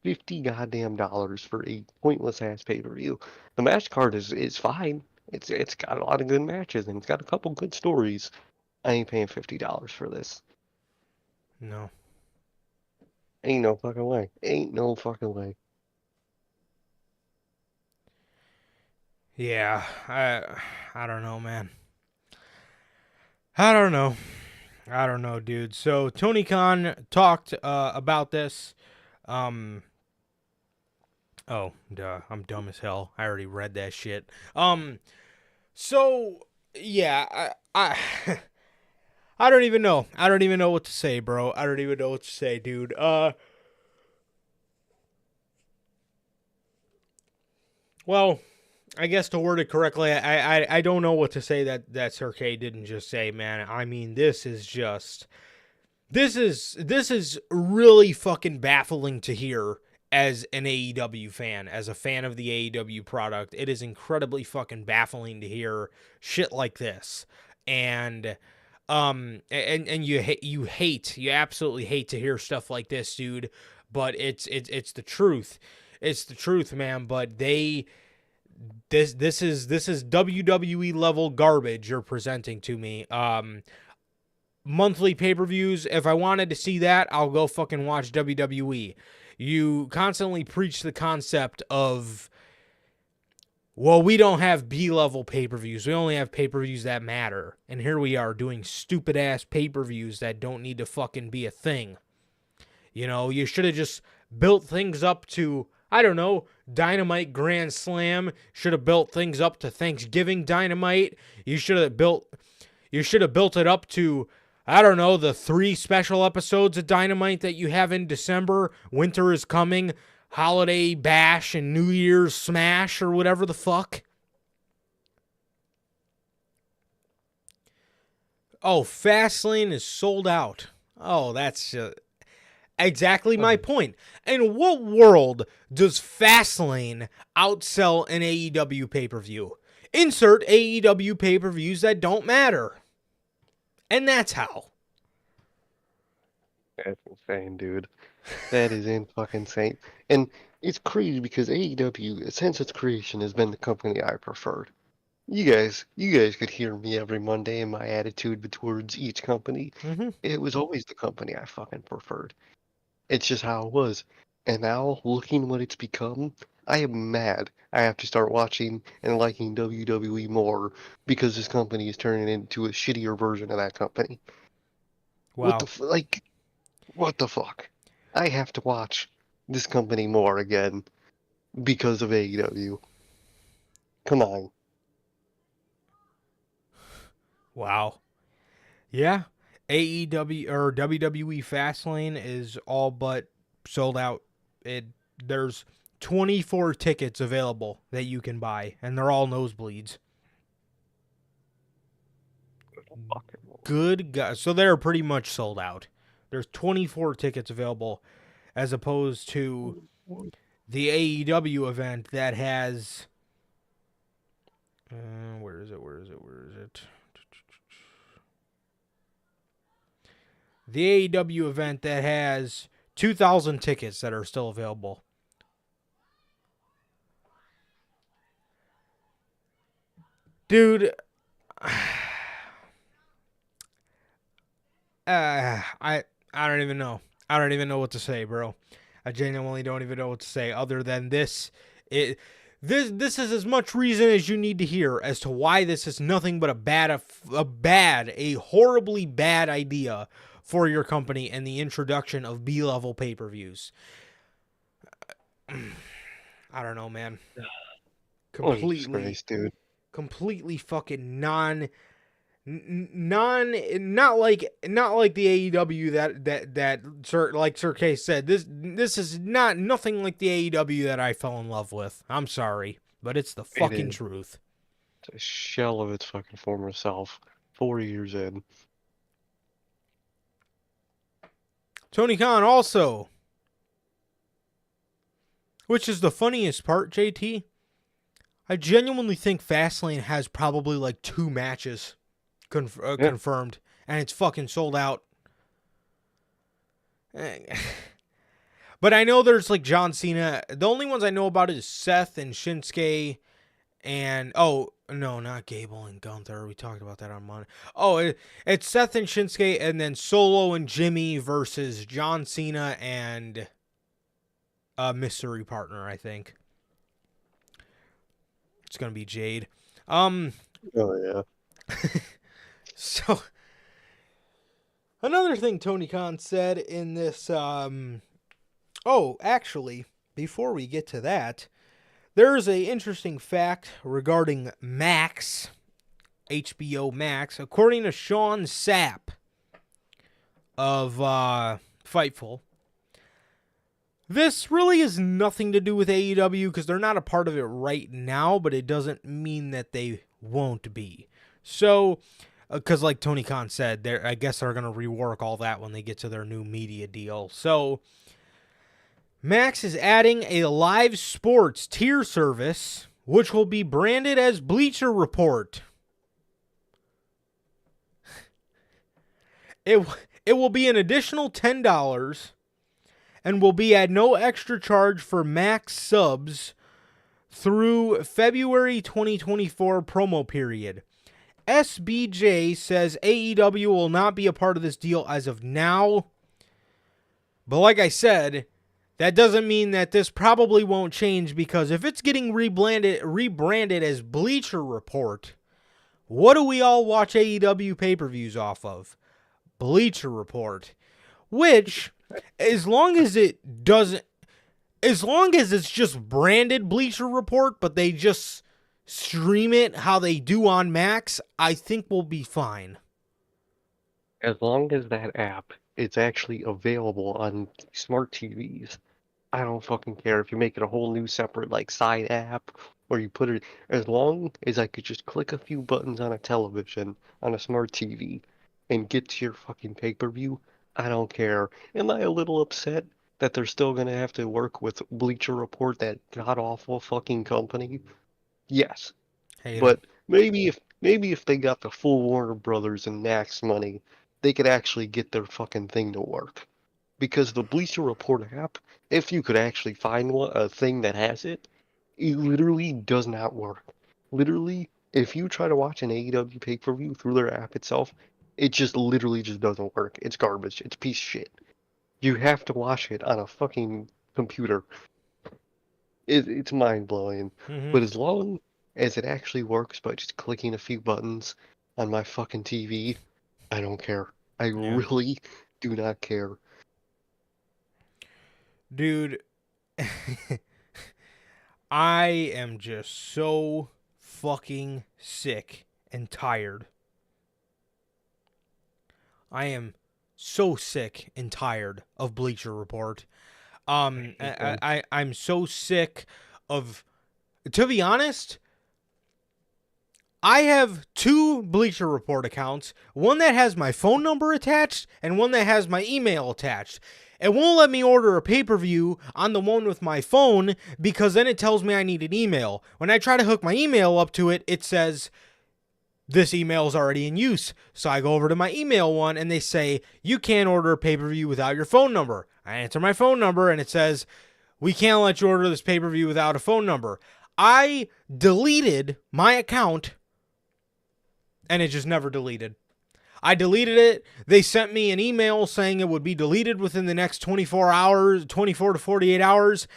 [SPEAKER 3] 50 goddamn dollars for a pointless ass pay per view. The match card is fine. It's got a lot of good matches and it's got a couple good stories. I ain't paying $50 for this.
[SPEAKER 2] No.
[SPEAKER 3] Ain't no fucking way. Ain't no fucking way.
[SPEAKER 2] Yeah. I don't know, man. I don't know. I don't know, dude. So Tony Khan talked about this. Um. Oh, duh. I'm dumb as hell. I already read that shit. So yeah, I don't even know. I don't even know what to say, bro. I don't even know what to say, dude. Well, I guess to word it correctly, I don't know what to say that Sir K didn't just say, man. I mean, this is really fucking baffling to hear as an AEW fan, as a fan of the AEW product. It is incredibly fucking baffling to hear shit like this. And you absolutely hate to hear stuff like this, dude, but it's the truth. It's the truth, man, but this is WWE level garbage you're presenting to me. Monthly pay-per-views, if I wanted to see that, I'll go fucking watch WWE. You constantly preach the concept of, well, we don't have B-level pay-per-views. We only have pay-per-views that matter. And here we are doing stupid-ass pay-per-views that don't need to fucking be a thing. You know, you should have just built things up to, I don't know, Dynamite Grand Slam. Should have built things up to Thanksgiving Dynamite. You should have built it up to, I don't know, the 3 special episodes of Dynamite that you have in December. Winter is Coming, Holiday Bash, and New Year's Smash, or whatever the fuck. Oh, Fastlane is sold out. Oh, that's exactly my point. In what world does Fastlane outsell an AEW pay-per-view? Insert AEW pay-per-views that don't matter. And that's how.
[SPEAKER 3] That's insane, dude. That is in fucking insane. And it's crazy because AEW, since its creation, has been the company I preferred. You guys could hear me every Monday in my attitude towards each company.
[SPEAKER 2] Mm-hmm.
[SPEAKER 3] It was always the company I fucking preferred. It's just how it was. And now, looking what it's become, I am mad. I have to start watching and liking WWE more because this company is turning into a shittier version of that company.
[SPEAKER 2] Wow.
[SPEAKER 3] What the fuck? I have to watch this company more again because of AEW. Come on.
[SPEAKER 2] Wow. Yeah. AEW or WWE Fastlane is all but sold out. There's 24 tickets available that you can buy, and they're all nosebleeds. Good God. So they're pretty much sold out. There's 24 tickets available as opposed to the AEW event that has where is it? The AEW event that has 2,000 tickets that are still available. Dude, I don't even know. I don't even know what to say, bro. I genuinely don't even know what to say other than this. This is as much reason as you need to hear as to why this is nothing but a horribly bad idea for your company and the introduction of B-level pay-per-views. I don't know, man.
[SPEAKER 3] What a disgrace, dude.
[SPEAKER 2] Completely fucking not like the AEW that Sir K said. This is nothing like the AEW that I fell in love with. I'm sorry, but it's the fucking truth.
[SPEAKER 3] It's a shell of its fucking former self. 4 years in.
[SPEAKER 2] Tony Khan also, which is the funniest part, JT. I genuinely think Fastlane has probably like 2 matches confirmed, and it's fucking sold out. But I know there's like John Cena. The only ones I know about is Seth and Shinsuke, and no, not Gable and Gunther. We talked about that on Monday. It's Seth and Shinsuke, and then Solo and Jimmy versus John Cena and a mystery partner, I think. It's gonna be Jade.
[SPEAKER 3] Oh yeah.
[SPEAKER 2] So another thing Tony Khan said in this actually, before we get to that, there's a interesting fact regarding Max, HBO Max. According to Sean Sapp of Fightful, this really has nothing to do with AEW because they're not a part of it right now, but it doesn't mean that they won't be. So, because like Tony Khan said, I guess they're going to rework all that when they get to their new media deal. So, Max is adding a live sports tier service, which will be branded as Bleacher Report. It will be an additional $10 and will be at no extra charge for Max subs through February 2024 promo period. SBJ says AEW will not be a part of this deal as of now. But like I said, that doesn't mean that this probably won't change, because if it's getting rebranded as Bleacher Report, what do we all watch AEW pay-per-views off of? Bleacher Report. Which, as long as it's just branded Bleacher Report, but they just stream it how they do on Max, I think we'll be fine.
[SPEAKER 3] As long as that app is actually available on smart TVs, I don't fucking care if you make it a whole new separate like side app, or you put it, as long as I could just click a few buttons on a television on a smart TV and get to your fucking pay-per-view, I don't care. Am I a little upset that they're still gonna have to work with Bleacher Report, that god-awful fucking company? Yes. But maybe if they got the full Warner Brothers and Max money, they could actually get their fucking thing to work. Because the Bleacher Report app, if you could actually find a thing that has it, it literally does not work. Literally, if you try to watch an AEW pay-per-view through their app itself, it just literally just doesn't work. It's garbage. It's a piece of shit. You have to watch it on a fucking computer. It's mind-blowing.
[SPEAKER 2] Mm-hmm.
[SPEAKER 3] But as long as it actually works by just clicking a few buttons on my fucking TV, I don't care. I really do not care.
[SPEAKER 2] Dude, I am just so fucking sick and tired. I am so sick and tired of Bleacher Report. I'm so sick of, to be honest, I have 2 Bleacher Report accounts, one that has my phone number attached and one that has my email attached. It won't let me order a pay-per-view on the one with my phone because then it tells me I need an email. When I try to hook my email up to it, it says, this email is already in use. So I go over to my email one and they say, you can't order a pay-per-view without your phone number. I answer my phone number and it says, we can't let you order this pay-per-view without a phone number. I deleted my account and it just never deleted. I deleted it. They sent me an email saying it would be deleted within the next 24 hours, 24 to 48 hours.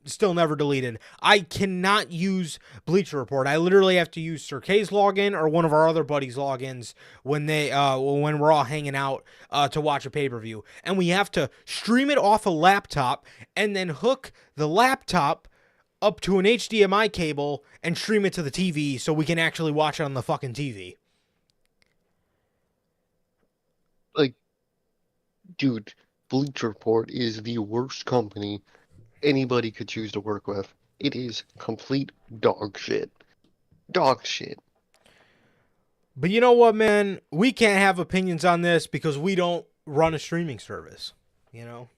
[SPEAKER 2] Still never deleted. I cannot use Bleacher Report. I literally have to use Sir K's login or one of our other buddies' logins when when we're all hanging out to watch a pay-per-view. And we have to stream it off a laptop and then hook the laptop up to an HDMI cable and stream it to the TV so we can actually watch it on the fucking TV.
[SPEAKER 3] Like, dude, Bleacher Report is the worst company anybody could choose to work with. It is complete dog shit. Dog shit.
[SPEAKER 2] But you know what, man? We can't have opinions on this because we don't run a streaming service, you know?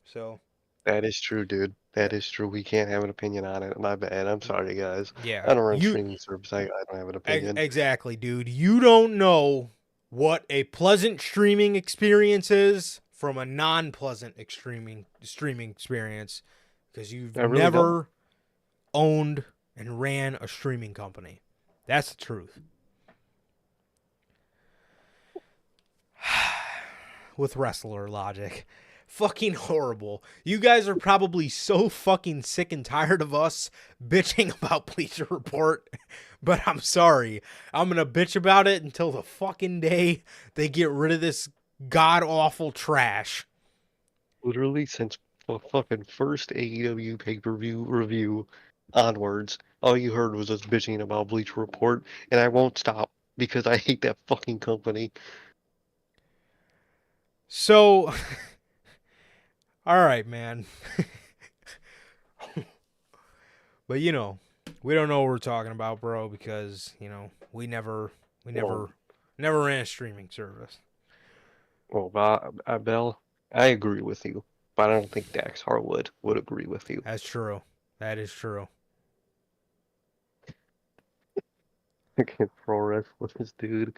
[SPEAKER 2] So.
[SPEAKER 3] That is true, dude. That is true. We can't have an opinion on it. My bad. I'm sorry, guys.
[SPEAKER 2] Yeah.
[SPEAKER 3] I don't run streaming service. I don't have an opinion.
[SPEAKER 2] Exactly, dude. You don't know what a pleasant streaming experience is from a non-pleasant streaming experience because you've never owned and ran a streaming company. That's the truth. With wrestler logic. Fucking horrible. You guys are probably so fucking sick and tired of us bitching about Bleacher Report, but I'm sorry. I'm gonna bitch about it until the fucking day they get rid of this god-awful trash.
[SPEAKER 3] Literally since the fucking first AEW pay-per-view review onwards, all you heard was us bitching about Bleacher Report, and I won't stop because I hate that fucking company.
[SPEAKER 2] So, all right, man. But you know, we don't know what we're talking about, bro, because you know we never ran a streaming service.
[SPEAKER 3] Well, Bell, I agree with you, but I don't think Dax Harwood would agree with you.
[SPEAKER 2] That's true. That is true.
[SPEAKER 3] Pro wrestlers, dude.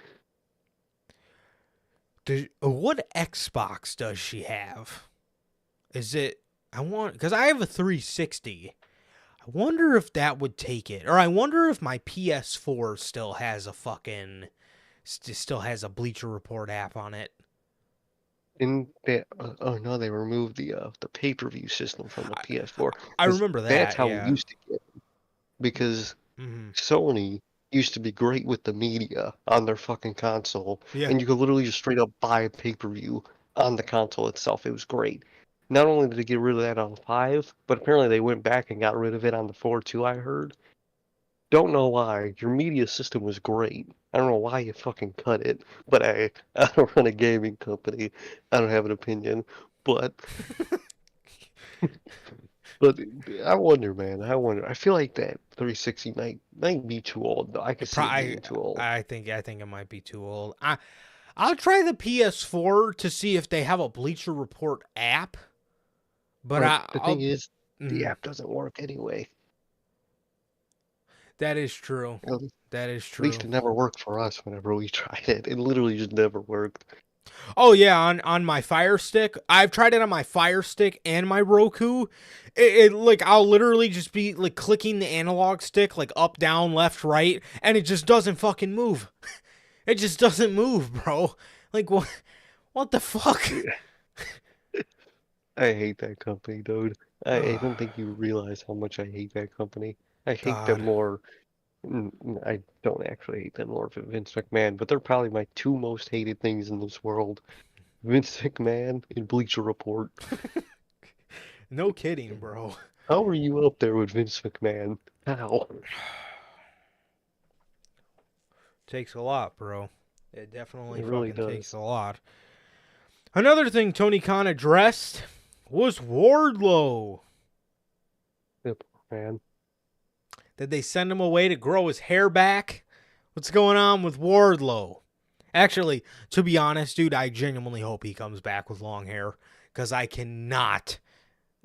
[SPEAKER 2] What Xbox does she have? Is it? Because I have a 360. I wonder if that would take it, or I wonder if my PS4 still has a Bleacher Report app on it.
[SPEAKER 3] And they, oh no, they removed the pay-per-view system from the PS4.
[SPEAKER 2] I remember that.
[SPEAKER 3] That's how
[SPEAKER 2] yeah.
[SPEAKER 3] we used to get it. Because Sony used to be great with the media on their fucking console, and you could literally just straight up buy a pay-per-view on the console itself. It was great. Not only did they get rid of that on the 5, but apparently they went back and got rid of it on the 4 too, I heard. Don't know why. Your media system was great. I don't know why you fucking cut it, but I don't run a gaming company. I don't have an opinion, but but I wonder, man. I wonder. I feel like that 360 might be too old. I could see it being too old.
[SPEAKER 2] I think it might be too old. I'll try the PS4 to see if they have a Bleacher Report app. But
[SPEAKER 3] the thing is, the app doesn't work anyway.
[SPEAKER 2] That is true. That is true.
[SPEAKER 3] At least it never worked for us whenever we tried it. It literally just never worked.
[SPEAKER 2] Oh yeah, on my Fire Stick. I've tried it on my Fire Stick and my Roku. It like I'll literally just be like clicking the analog stick like up, down, left, right, and it just doesn't fucking move. It just doesn't move, bro. Like what the fuck?
[SPEAKER 3] I hate that company, dude. I don't think you realize how much I hate that company. I hate them more. I don't actually hate them more than Vince McMahon, but they're probably my two most hated things in this world. Vince McMahon and Bleacher Report.
[SPEAKER 2] No kidding, bro.
[SPEAKER 3] How are you up there with Vince McMahon? How?
[SPEAKER 2] Takes a lot, bro. It definitely
[SPEAKER 3] really
[SPEAKER 2] fucking
[SPEAKER 3] does.
[SPEAKER 2] takes a lot. Another thing Tony Khan addressed was Wardlow.
[SPEAKER 3] Yep, man.
[SPEAKER 2] Did they send him away to grow his hair back? What's going on with Wardlow? Actually, to be honest, dude, I genuinely hope he comes back with long hair because I cannot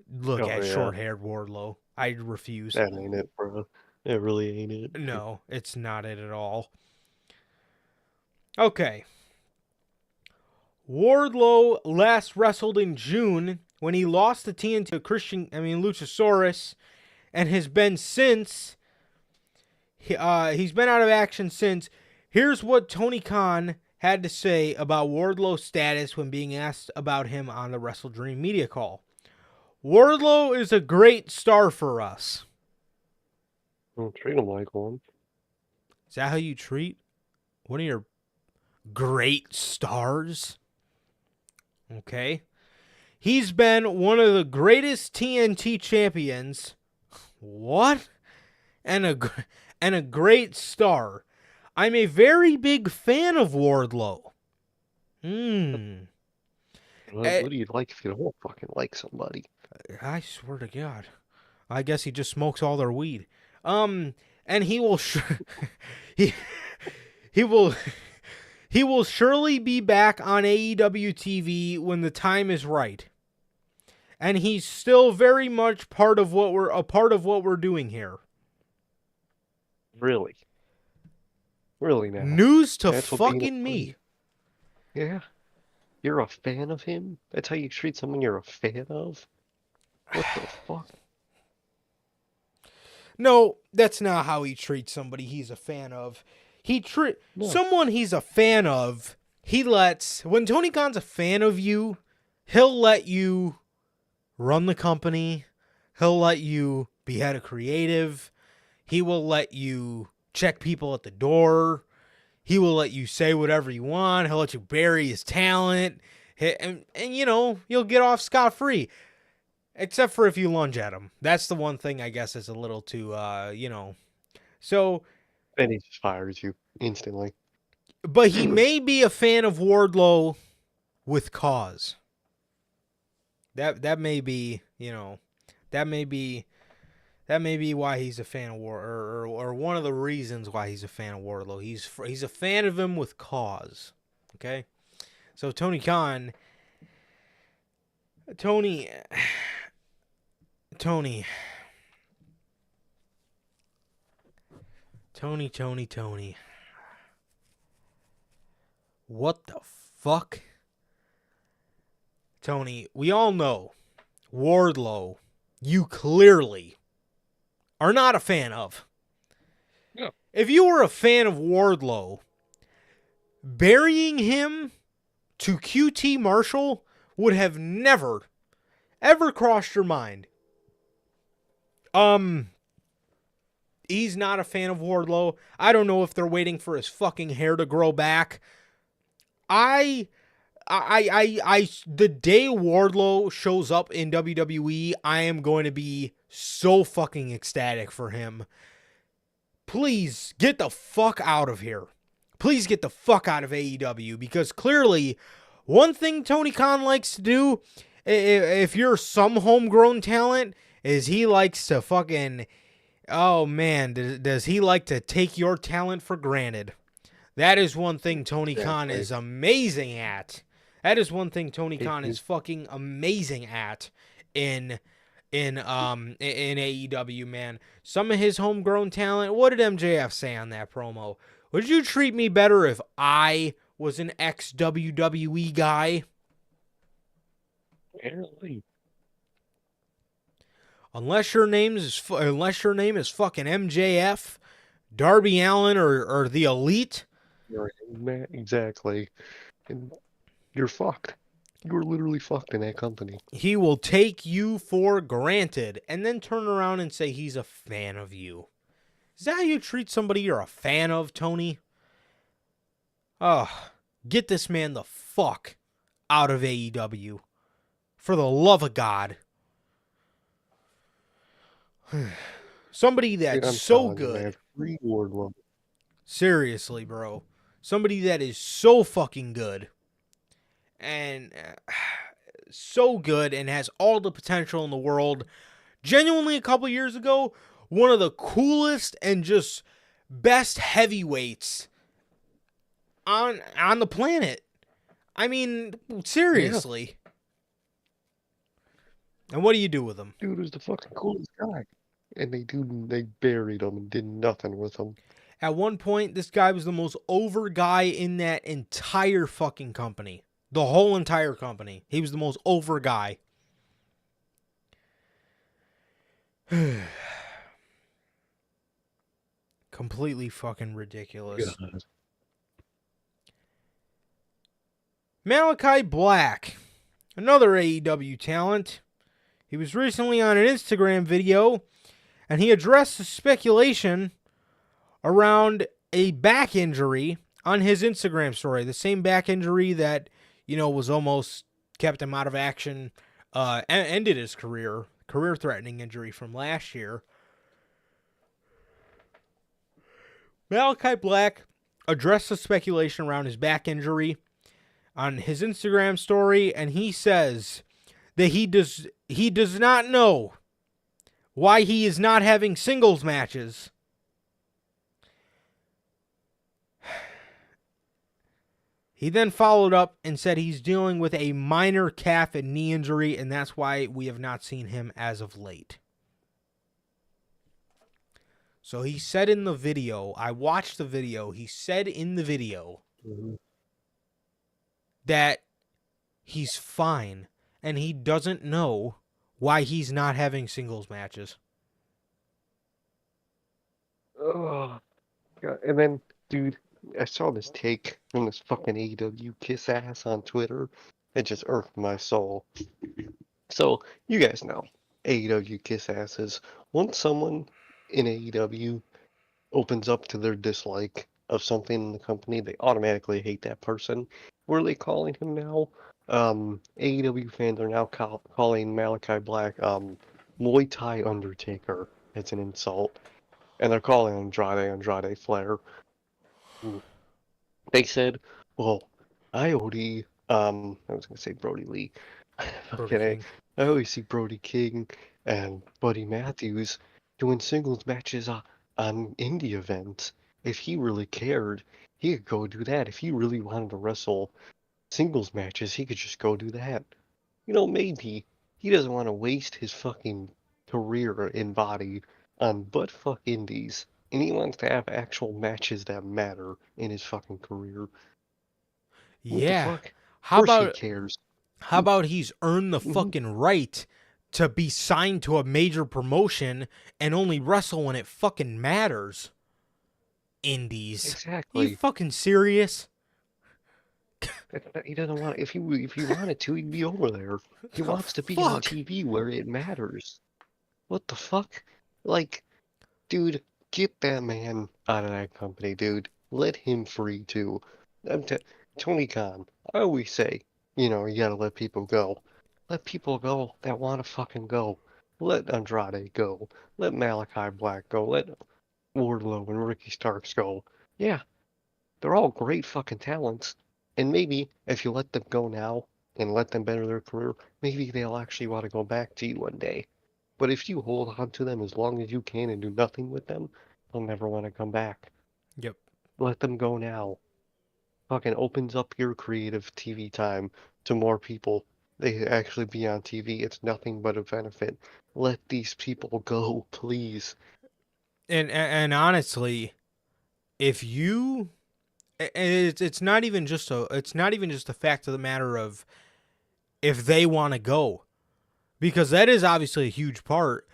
[SPEAKER 2] look at short-haired Wardlow. I refuse.
[SPEAKER 3] That ain't it, bro. It really ain't it.
[SPEAKER 2] No, it's not it at all. Okay. Wardlow last wrestled in June when he lost the TNT to Luchasaurus, and has been since. He's been out of action since. Here's what Tony Khan had to say about Wardlow's status when being asked about him on the WrestleDream media call. Wardlow is a great star for us.
[SPEAKER 3] Don't treat him like one.
[SPEAKER 2] Is that how you treat one of your great stars? Okay. He's been one of the greatest TNT champions. What? And a great star. I'm a very big fan of Wardlow.
[SPEAKER 3] What do you like if you don't fucking like somebody?
[SPEAKER 2] I swear to God. I guess he just smokes all their weed. And he will he he will he will surely be back on AEW TV when the time is right. And he's still very much part of what we're doing here.
[SPEAKER 3] Really? Really now?
[SPEAKER 2] News to
[SPEAKER 3] That's what being a
[SPEAKER 2] fucking me.
[SPEAKER 3] Yeah. You're a fan of him? That's how you treat someone you're a fan of? What the fuck?
[SPEAKER 2] No, that's not how he treats somebody he's a fan of.
[SPEAKER 3] No.
[SPEAKER 2] Someone he's a fan of, when Tony Khan's a fan of you, he'll let you run the company. He'll let you be head of creative. He will let you check people at the door. He will let you say whatever you want. He'll let you bury his talent. And you know, you'll get off scot-free. Except for if you lunge at him. That's the one thing I guess is a little too, So,
[SPEAKER 3] And he just fires you instantly.
[SPEAKER 2] but he may be a fan of Wardlow with cause. That may be, that may be why he's a fan of or one of the reasons why he's a fan of Wardlow. He's a fan of him with cause. Okay? So Tony Khan Tony What the fuck? Tony, we all know Wardlow, you clearly are not a fan of.
[SPEAKER 3] No.
[SPEAKER 2] If you were a fan of Wardlow, burying him to QT Marshall would have never, ever crossed your mind. He's not a fan of Wardlow. I don't know if they're waiting for his fucking hair to grow back. The day Wardlow shows up in WWE, I am going to be so fucking ecstatic for him. Please get the fuck out of here. Please get the fuck out of AEW, because clearly one thing Tony Khan likes to do, if you're some homegrown talent, is he likes to fucking, oh man, does he like to take your talent for granted. That is one thing Tony Khan is amazing at. That is one thing Tony Khan is fucking amazing at in AEW, man. Some of his homegrown talent. What did MJF say on that promo? Would you treat me better if I was an ex-WWE guy?
[SPEAKER 3] Apparently.
[SPEAKER 2] Unless your name is fucking MJF, Darby Allin, or the Elite.
[SPEAKER 3] Exactly. And you're fucked. You're literally fucked in that company.
[SPEAKER 2] He will take you for granted and then turn around and say he's a fan of you. Is that how you treat somebody you're a fan of, Tony? Ugh. Get this man the fuck out of AEW. For the love of God. Somebody that's so good.
[SPEAKER 3] Free Wardlow.
[SPEAKER 2] Seriously, bro. Somebody that is so fucking good. And so good and has all the potential in the world. Genuinely, a couple years ago, one of the coolest and just best heavyweights on the planet. I mean, seriously. Yeah. And what do you do with him?
[SPEAKER 3] Dude was the fucking coolest guy. And they buried him and did nothing with him.
[SPEAKER 2] At one point, this guy was the most over guy in that entire fucking company. The whole entire company. He was the most over guy. Completely fucking ridiculous.
[SPEAKER 3] God.
[SPEAKER 2] Malachi Black, another AEW talent. He was recently on an Instagram video, and he addressed the speculation around a back injury on his Instagram story. The same back injury that, was almost kept him out of action, ended his career-threatening injury from last year. Malachi Black addressed the speculation around his back injury on his Instagram story, and he says that he does not know why he is not having singles matches. He then followed up and said he's dealing with a minor calf and knee injury, and that's why we have not seen him as of late. So he said in the video, I watched the video, he said in the video that he's fine, and he doesn't know why he's not having singles matches.
[SPEAKER 3] Oh, God. And then, dude, I saw this take from this fucking AEW kiss ass on Twitter. It just irked my soul. So, you guys know, AEW kiss asses. Once someone in AEW opens up to their dislike of something in the company, they automatically hate that person. What are they calling him now? AEW fans are now calling Malachi Black Muay Thai Undertaker. It's an insult. And they're calling Andrade Flair. They said, well, I was gonna say Brody Lee.
[SPEAKER 2] Brody
[SPEAKER 3] I always see Brody King and Buddy Matthews doing singles matches on indie events. If he really cared, he could go do that. If he really wanted to wrestle singles matches, he could just go do that. Maybe he doesn't want to waste his fucking career and body on butt-fuck indies, and he wants to have actual matches that matter in his fucking career. What the fuck?
[SPEAKER 2] How
[SPEAKER 3] Of course he
[SPEAKER 2] about
[SPEAKER 3] cares.
[SPEAKER 2] How about he's earned the fucking right to be signed to a major promotion and only wrestle when it fucking matters? Indies.
[SPEAKER 3] Exactly.
[SPEAKER 2] Are you fucking serious?
[SPEAKER 3] He doesn't want. If he wanted to, he'd be over there. He wants to be on TV where it matters. What the fuck? Like, dude, get that man out of that company, dude. Let him free too. Tony Khan, I always say, you gotta let people go. Let people go that want to fucking go. Let Andrade go. Let Malachi Black go. Let Wardlow and Ricky Starks go. Yeah, they're all great fucking talents. And maybe if you let them go now and let them better their career, maybe they'll actually want to go back to you one day. But if you hold on to them as long as you can and do nothing with them, they'll never want to come back.
[SPEAKER 2] Yep.
[SPEAKER 3] Let them go now. Fucking opens up your creative TV time to more people. They actually be on TV. It's nothing but a benefit. Let these people go, please.
[SPEAKER 2] And honestly, if you, it's not even just a fact of the matter of if they want to go, because that is obviously a huge part.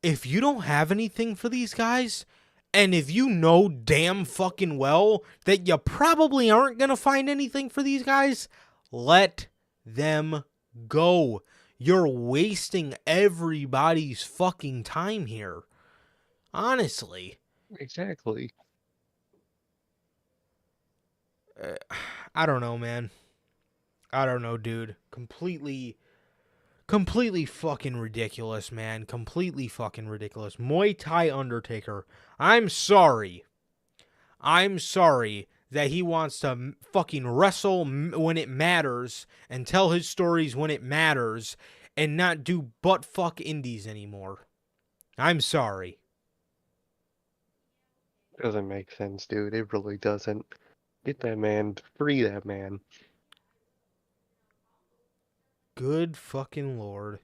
[SPEAKER 2] If you don't have anything for these guys, and if you know damn fucking well that you probably aren't going to find anything for these guys, let them go. You're wasting everybody's fucking time here. Honestly.
[SPEAKER 3] Exactly.
[SPEAKER 2] I don't know, man. I don't know, dude. Completely fucking ridiculous, man. Completely fucking ridiculous. Muay Thai Undertaker. I'm sorry that he wants to fucking wrestle when it matters and tell his stories when it matters and not do butt-fuck indies anymore. I'm sorry.
[SPEAKER 3] Doesn't make sense, dude. It really doesn't. Get that man. Free that man.
[SPEAKER 2] Good fucking Lord.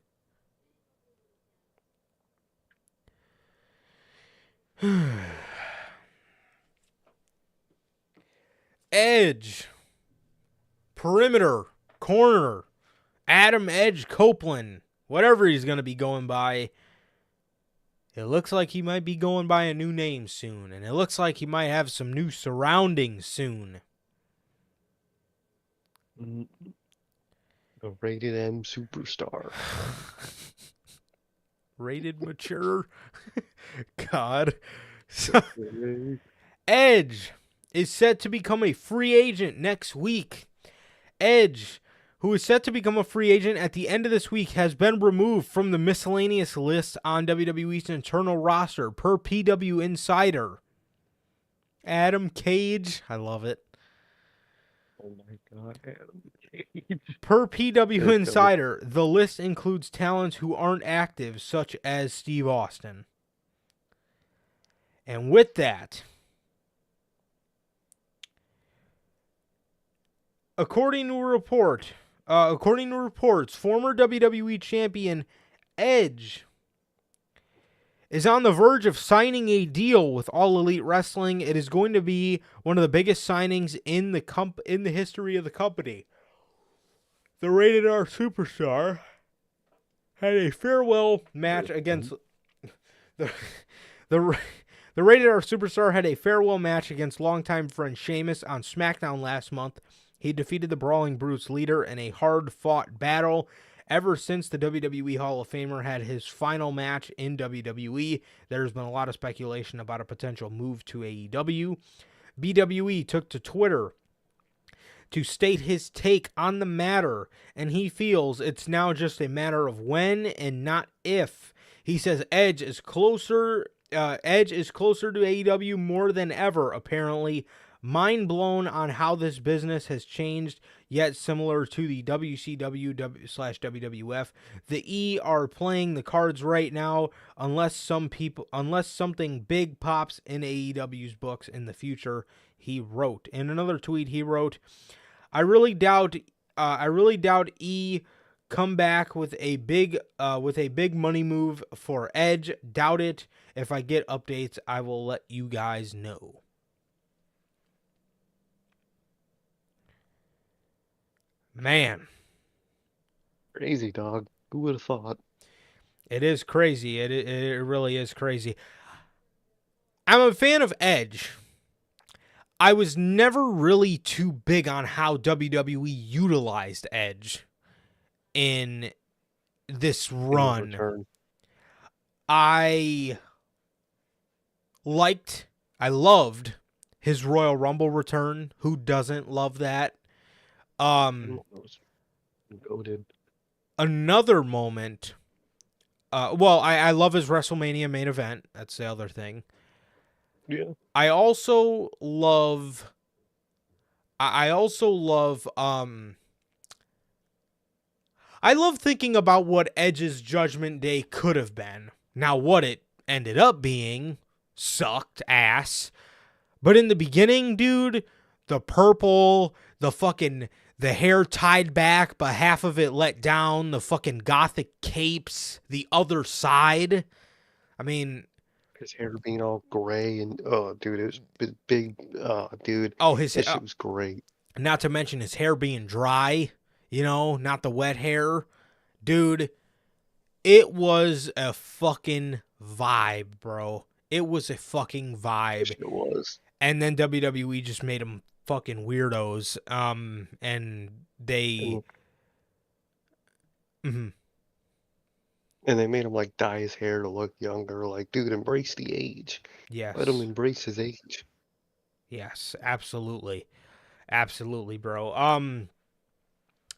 [SPEAKER 2] Edge. Perimeter. Corner. Adam Edge Copeland. Whatever he's going to be going by. It looks like he might be going by a new name soon. And it looks like he might have some new surroundings soon.
[SPEAKER 3] Mm, a rated M superstar.
[SPEAKER 2] Rated mature. God. So,
[SPEAKER 3] Okay.
[SPEAKER 2] Edge is set to become a free agent next week. Edge, who is set to become a free agent at the end of this week, has been removed from the miscellaneous list on WWE's internal roster per PW Insider. Adam Cage, I love it.
[SPEAKER 3] Oh my God, Adam Cage.
[SPEAKER 2] Per PW
[SPEAKER 3] There it goes.
[SPEAKER 2] Insider, the list includes talents who aren't active, such as Steve Austin. And with that, according to reports, former WWE champion Edge is on the verge of signing a deal with All Elite Wrestling. It is going to be one of the biggest signings in the history of the company. The Rated R Superstar had a farewell match against the the the Rated R Superstar had a farewell match against longtime friend Sheamus on SmackDown last month. He defeated the Brawling Brutes leader in a hard-fought battle. Ever since the WWE Hall of Famer had his final match in WWE, there's been a lot of speculation about a potential move to AEW. BWE took to Twitter to state his take on the matter, and he feels it's now just a matter of when and not if. He says Edge is closer to AEW more than ever, apparently. Mind blown on how this business has changed, yet similar to the WCW/WWF. The E are playing the cards right now, unless something big pops in AEW's books in the future, he wrote. In another tweet, he wrote, I really doubt E come back with a big money move for Edge. Doubt it. If I get updates, I will let you guys know. Man,
[SPEAKER 3] Crazy, dog. Who would have thought?
[SPEAKER 2] it is crazy. It really is crazy. I'm a fan of Edge. I was never really too big on how WWE utilized Edge in this run.
[SPEAKER 3] Return.
[SPEAKER 2] I loved his Royal Rumble return. Who doesn't love that?
[SPEAKER 3] Goated.
[SPEAKER 2] Another moment. I love his WrestleMania main event. That's the other thing.
[SPEAKER 3] Yeah.
[SPEAKER 2] I also love. I love thinking about what Edge's Judgment Day could have been. Now, what it ended up being sucked ass. But in the beginning, dude, the purple, the hair tied back, but half of it let down, the fucking gothic capes, the other side. I mean,
[SPEAKER 3] His hair being all gray and dude, it was big. Dude,
[SPEAKER 2] his
[SPEAKER 3] that shit was great.
[SPEAKER 2] Not to mention his hair being dry, not the wet hair. Dude, it was a fucking vibe, bro. It was a fucking vibe.
[SPEAKER 3] It was.
[SPEAKER 2] And then WWE just made them fucking weirdos. And they...
[SPEAKER 3] And they made him like dye his hair to look younger. Like, dude, embrace the age.
[SPEAKER 2] Yes.
[SPEAKER 3] Let him embrace his age.
[SPEAKER 2] Yes, absolutely. Absolutely, bro.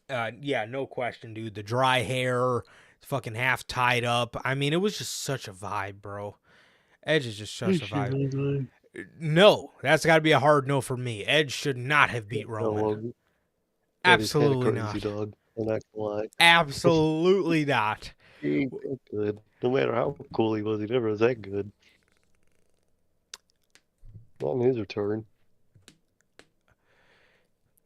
[SPEAKER 2] Yeah, no question, dude. The dry hair, fucking half tied up. I mean, it was just such a vibe, bro. Edge is just such a vibe. No, that's got to be a hard no for me. Edge should not have beat Roman. Absolutely
[SPEAKER 3] crazy
[SPEAKER 2] not.
[SPEAKER 3] Dog. I'm not gonna lie.
[SPEAKER 2] Absolutely not.
[SPEAKER 3] He ain't that good. No matter how cool he was, he never was that good. On his return.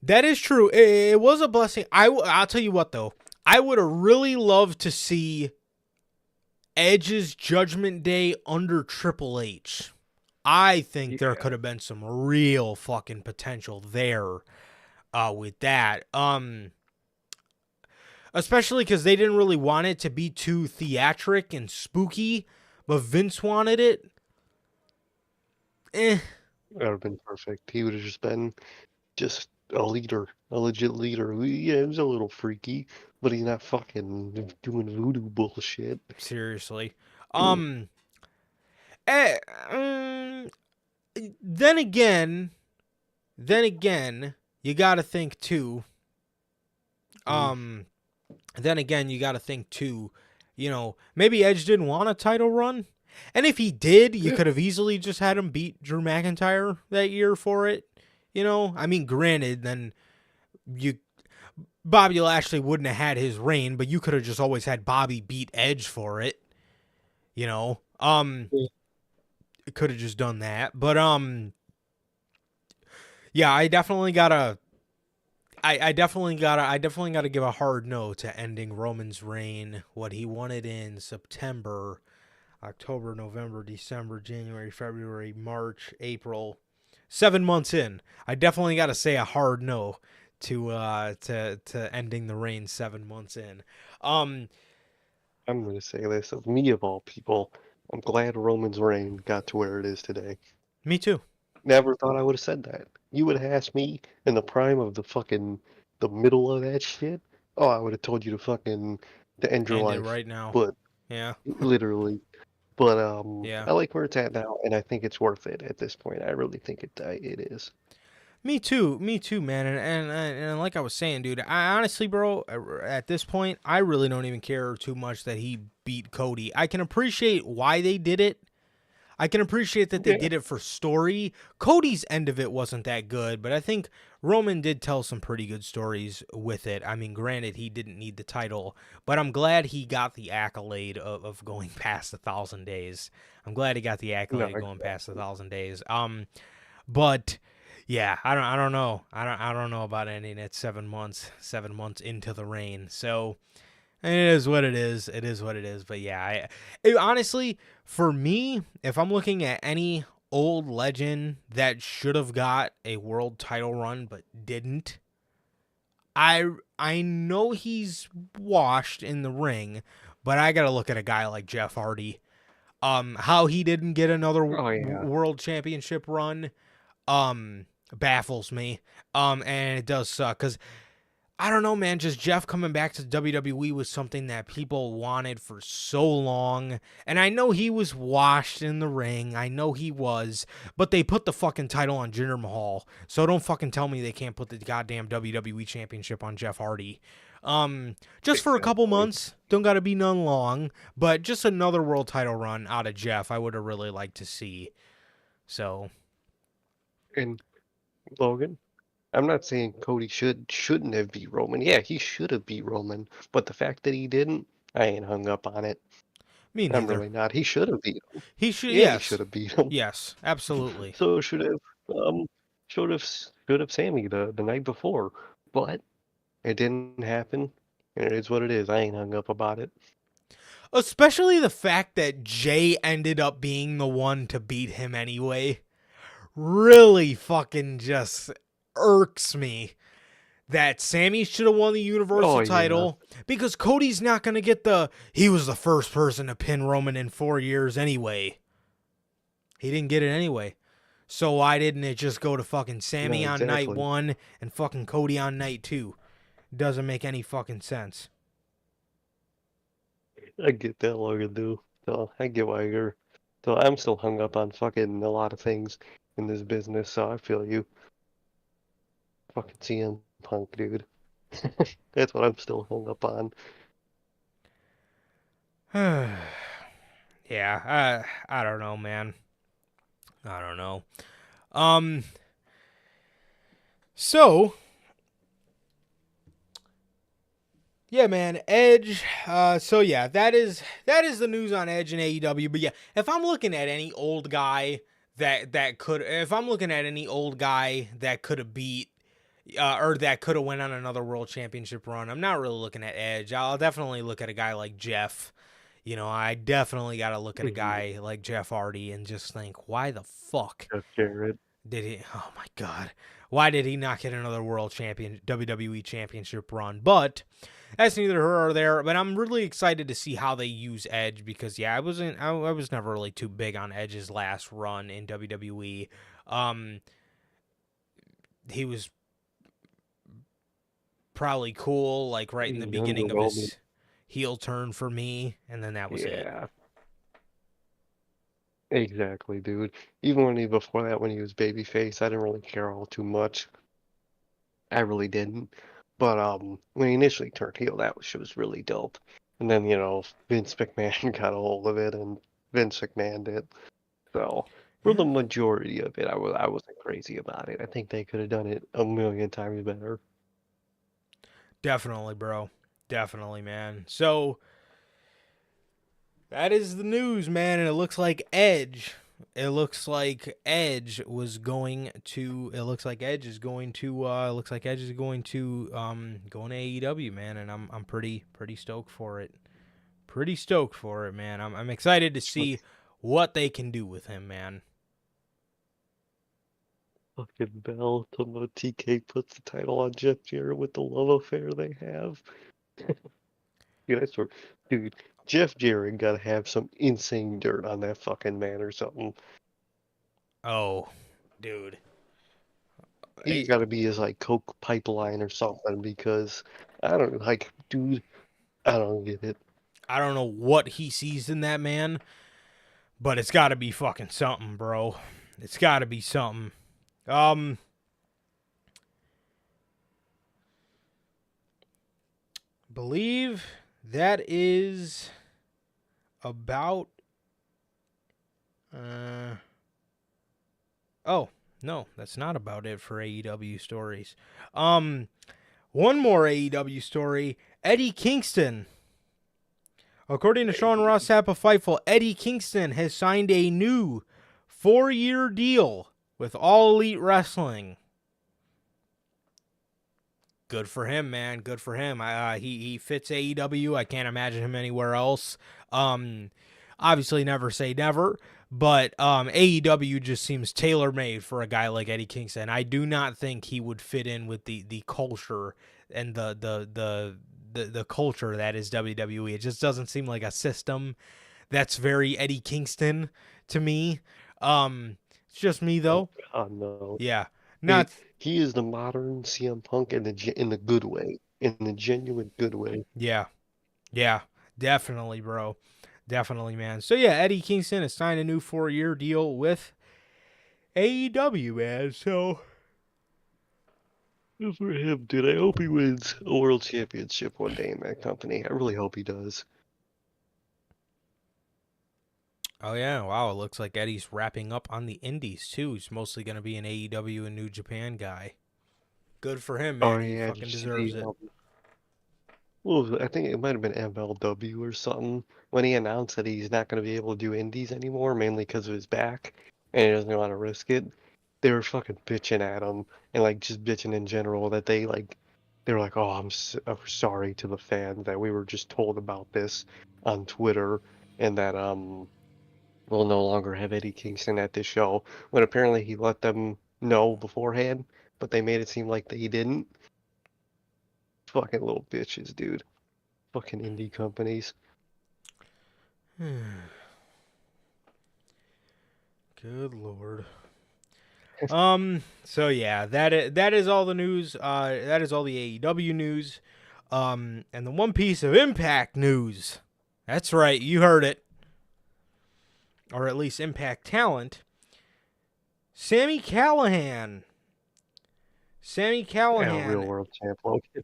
[SPEAKER 2] That is true. It was a blessing. I'll tell you what, though. I would have really loved to see Edge's Judgment Day under Triple H. I think there could have been some real fucking potential there with that. Especially because they didn't really want it to be too theatric and spooky, but Vince wanted it.
[SPEAKER 3] That would have been perfect. He would have just been a leader, a legit leader. Yeah, he was a little freaky, but he's not fucking doing voodoo bullshit.
[SPEAKER 2] Seriously. Um. eh, mm, then again, you got to think too.
[SPEAKER 3] Mhm.
[SPEAKER 2] Um. Then again, you got to think too. You know, maybe Edge didn't want a title run, and if he did, you
[SPEAKER 3] Yeah,
[SPEAKER 2] could have easily just had him beat Drew McIntyre that year for it. You know, I mean, granted, then you Bobby Lashley wouldn't have had his reign, but you could have just always had Bobby beat Edge for it. You know,
[SPEAKER 3] yeah.
[SPEAKER 2] could have just done that. But yeah, I definitely gotta. I definitely gotta give a hard no to ending Roman's reign. What he wanted in September, October, November, December, January, February, March, April, 7 months in. I definitely gotta say a hard no to ending the reign 7 months in. Um,
[SPEAKER 3] I'm gonna say this of me of all people. I'm glad Roman's reign got to where it is today.
[SPEAKER 2] Me too.
[SPEAKER 3] Never thought I would have said that. You would have asked me in the prime of the middle of that shit. Oh, I would have told you to end your
[SPEAKER 2] End it
[SPEAKER 3] life.
[SPEAKER 2] right now.
[SPEAKER 3] But
[SPEAKER 2] Yeah.
[SPEAKER 3] literally. But
[SPEAKER 2] Yeah.
[SPEAKER 3] I like where it's at now, and I think it's worth it at this point. I really think it is.
[SPEAKER 2] Me too. Me too, man. And like I was saying, dude, I honestly, bro, at this point, I really don't even care too much that he beat Cody. I can appreciate why they did it. I can appreciate that they
[SPEAKER 3] Yeah,
[SPEAKER 2] did it for story. Cody's end of it wasn't that good, but I think Roman did tell some pretty good stories with it. I mean, granted, he didn't need the title, but I'm glad he got the accolade of going past 1,000 days. I'm glad he got the
[SPEAKER 3] no,
[SPEAKER 2] accolade going past
[SPEAKER 3] exactly.
[SPEAKER 2] 1,000 days. But yeah, I don't know. I don't know about ending it 7 months, 7 months into the reign. So it is what it is. It is what it is. But yeah, honestly, for me, if I'm looking at any old legend that should have got a world title run but didn't, I know he's washed in the ring, but I gotta look at a guy like Jeff Hardy. How he didn't get another
[SPEAKER 3] Oh yeah,
[SPEAKER 2] world championship run, um, baffles me. And it does suck because I don't know, man. Just Jeff coming back to WWE was something that people wanted for so long. And I know he was washed in the ring. I know he was. But they put the fucking title on Jinder Mahal. So don't fucking tell me they can't put the goddamn WWE Championship on Jeff Hardy. Just for a couple
[SPEAKER 3] exactly.
[SPEAKER 2] months. Don't gotta be none long. But just another world title run out of Jeff, I would have really liked to see. So,
[SPEAKER 3] And Logan, I'm not saying Cody shouldn't have beat Roman. Yeah, he should have beat Roman, but the fact that he didn't, I ain't hung up on it.
[SPEAKER 2] me
[SPEAKER 3] I'm
[SPEAKER 2] neither.
[SPEAKER 3] really not. He should have beat him.
[SPEAKER 2] He should,
[SPEAKER 3] Yeah, he should
[SPEAKER 2] yes.
[SPEAKER 3] have beat him.
[SPEAKER 2] Yes, absolutely.
[SPEAKER 3] So um should have Sammy the night before, but it didn't happen, and it is what it is. I ain't hung up about it.
[SPEAKER 2] Especially the fact that Jay ended up being the one to beat him anyway. Really fucking just irks me that Sammy should have won the
[SPEAKER 3] Oh
[SPEAKER 2] Universal
[SPEAKER 3] yeah,
[SPEAKER 2] title because Cody's not going to get he was the first person to pin Roman in 4 years anyway. He didn't get it anyway. So why didn't it just go to fucking
[SPEAKER 3] no,
[SPEAKER 2] Sammy on night
[SPEAKER 3] exactly.
[SPEAKER 2] 1 and fucking Cody on night 2? Doesn't make any fucking sense.
[SPEAKER 3] I get that, Logan, dude. So I get why you're. So I'm still hung up on fucking a lot of things in this business. So I feel you. Fucking CM Punk, dude. That's what I'm still hung up on.
[SPEAKER 2] Yeah, I don't know, man. I don't know. Um, so yeah, man, Edge. So yeah, that is the news on Edge and AEW. But yeah, if I'm looking at any old guy that could, if I'm looking at any old guy that could have beat, or that could have went on another world championship run, I'm not really looking at Edge. I'll definitely look at a guy like Jeff. You know, I definitely got to look at a
[SPEAKER 3] Mhm.
[SPEAKER 2] guy like Jeff Hardy and just think, why the fuck
[SPEAKER 3] Jeff Jarrett.
[SPEAKER 2] did he? Oh my god, why did he not get another world champion WWE championship run? But that's neither here or there. But I'm really excited to see how they use Edge because yeah, I was never really too big on Edge's last run in WWE. Um, he was probably cool, like right in the beginning of
[SPEAKER 3] Underwhelming.
[SPEAKER 2] his heel turn for me, and then that was it.
[SPEAKER 3] Yeah, exactly, dude. Even before that, when he was babyface, I didn't really care all too much. I really didn't. But when he initially turned heel, shit was really dope. And then, Vince McMahon got a hold of it, and Vince McMahon did. So for the
[SPEAKER 2] Yeah.
[SPEAKER 3] majority of it, I wasn't crazy about it. I think they could have done it a million times better.
[SPEAKER 2] Definitely, bro. Definitely, man. So that is the news, man, and it looks like Edge. It looks like Edge was going to. It looks like Edge is going to. Looks like Edge is going to go in AEW, man, and I'm pretty stoked for it. Pretty stoked for it, man. I'm excited to see what they can do with him, man.
[SPEAKER 3] Fucking Bell, till TK puts the title on Jeff Jarrett with the love affair they have. Dude, I swear, dude, Jeff Jarrett gotta have some insane dirt on that fucking man or something.
[SPEAKER 2] Oh, dude.
[SPEAKER 3] He's gotta be his like coke pipeline or something because I don't like, dude. I don't get it.
[SPEAKER 2] I don't know what he sees in that man, but it's got to be fucking something, bro. It's got to be something. Believe that is about oh, no, that's not about it for AEW stories. One more AEW story, Eddie Kingston. According to Sean Ross Sapp of Fightful, Eddie Kingston has signed a new 4-year deal with All Elite Wrestling. Good for him, man. Good for him. He fits AEW. I can't imagine him anywhere else. Obviously, never say never, but AEW just seems tailor-made for a guy like Eddie Kingston. I do not think he would fit in with the culture and the culture that is WWE. It just doesn't seem like a system that's very Eddie Kingston to me. It's just me though.
[SPEAKER 3] Oh no.
[SPEAKER 2] Yeah, not.
[SPEAKER 3] He is the modern CM Punk in the good way, in the genuine good way.
[SPEAKER 2] Yeah, definitely, bro. Definitely, man. So yeah, Eddie Kingston has signed a new 4-year deal with AEW, man. So
[SPEAKER 3] Good for him, dude. I hope he wins a world championship one day in that company. I really hope he does.
[SPEAKER 2] oh yeah, wow, it looks like Eddie's wrapping up on the indies too. He's mostly gonna be an AEW and New Japan guy. Good for him, man.
[SPEAKER 3] Oh
[SPEAKER 2] He
[SPEAKER 3] yeah,
[SPEAKER 2] fucking deserves it.
[SPEAKER 3] well, I think it might have been MLW or something when he announced that he's not going to be able to do indies anymore, mainly because of his back, and he doesn't want to risk it. They were fucking bitching at him and like just bitching in general that they were like, oh, I'm sorry to the fans that we were just told about this on Twitter and that we'll no longer have Eddie Kingston at this show when apparently he let them know beforehand, but they made it seem like he didn't. Fucking little bitches, dude. Fucking indie companies.
[SPEAKER 2] Good lord. So yeah, that is all the news. That is all the AEW news. And the one piece of Impact news. That's right, you heard it. Or at least Impact talent. Sami Callihan.
[SPEAKER 3] Yeah, real world champ Logan.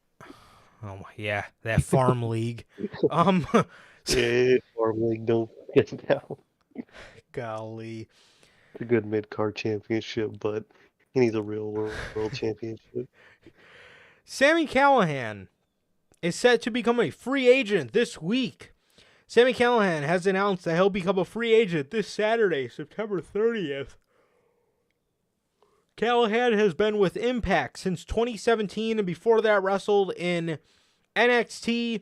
[SPEAKER 2] Oh my, yeah, that farm league.
[SPEAKER 3] Yeah, Farm League, don't get down.
[SPEAKER 2] Golly.
[SPEAKER 3] It's a good mid card championship, but he needs a real world championship.
[SPEAKER 2] Sami Callihan is set to become a free agent this week. Sami Callihan has announced that he'll become a free agent this Saturday, September 30th. Callihan has been with Impact since 2017 and before that wrestled in NXT,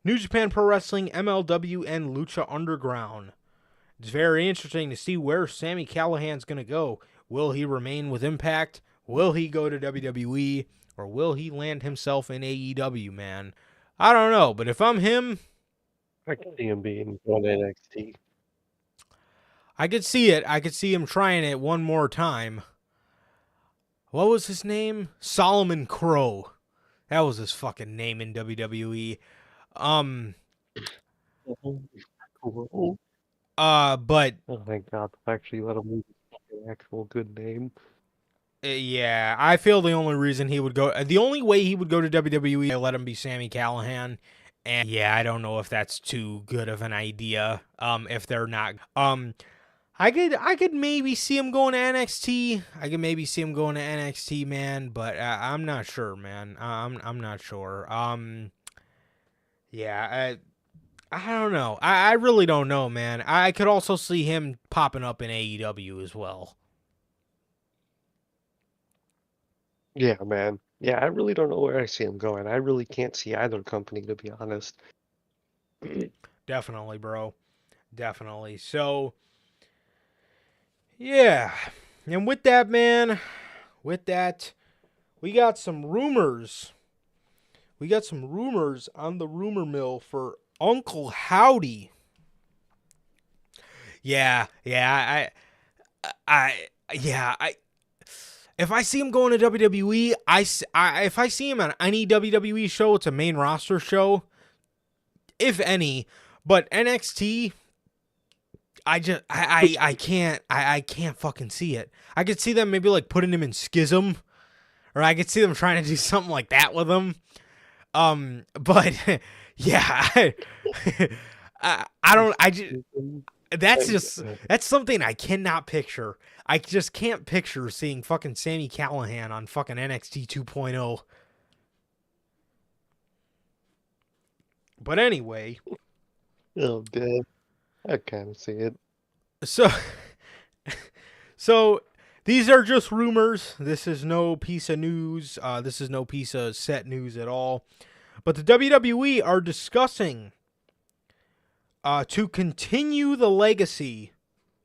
[SPEAKER 2] New Japan Pro Wrestling, MLW, and Lucha Underground. It's very interesting to see where Sami Callihan's going to go. Will he remain with Impact? Will he go to WWE? Or will he land himself in AEW, man? I don't know, but if I'm him,
[SPEAKER 3] I can see him being on NXT.
[SPEAKER 2] I could see it. I could see him trying it one more time. What was his name? Solomon Crow. That was his fucking name in WWE. Um,
[SPEAKER 3] Cool.
[SPEAKER 2] but
[SPEAKER 3] Oh, thank God, they actually let him use his actual good name.
[SPEAKER 2] yeah, I feel the only reason he would go, the only way he would go to WWE, I let him be Sammy Callahan. And yeah, I don't know if that's too good of an idea. If they're not, I could maybe see him going to NXT. I could maybe see him going to NXT, man. But I'm not sure, man. I'm not sure. Yeah, I don't know. I really don't know, man. I could also see him popping up in AEW as well.
[SPEAKER 3] Yeah, man. Yeah, I really don't know where I see him going. I really can't see either company, to be honest.
[SPEAKER 2] Definitely, bro. Definitely. So, yeah. And with that, man, with that, we got some rumors. We got some rumors on the rumor mill for Uncle Howdy. Yeah. If I see him going to WWE, if I see him on any WWE show, it's a main roster show, if any. But NXT, I can't fucking see it. I could see them maybe like putting him in Schism, or I could see them trying to do something like that with him. But yeah, I don't. I just that's something I cannot picture. I just can't picture seeing fucking Sammy Callahan on fucking NXT 2.0. But anyway,
[SPEAKER 3] Oh, damn. I kind of see it.
[SPEAKER 2] so so these are just rumors. This is no piece of news. This is no piece of set news at all. But the WWE are discussing to continue the legacy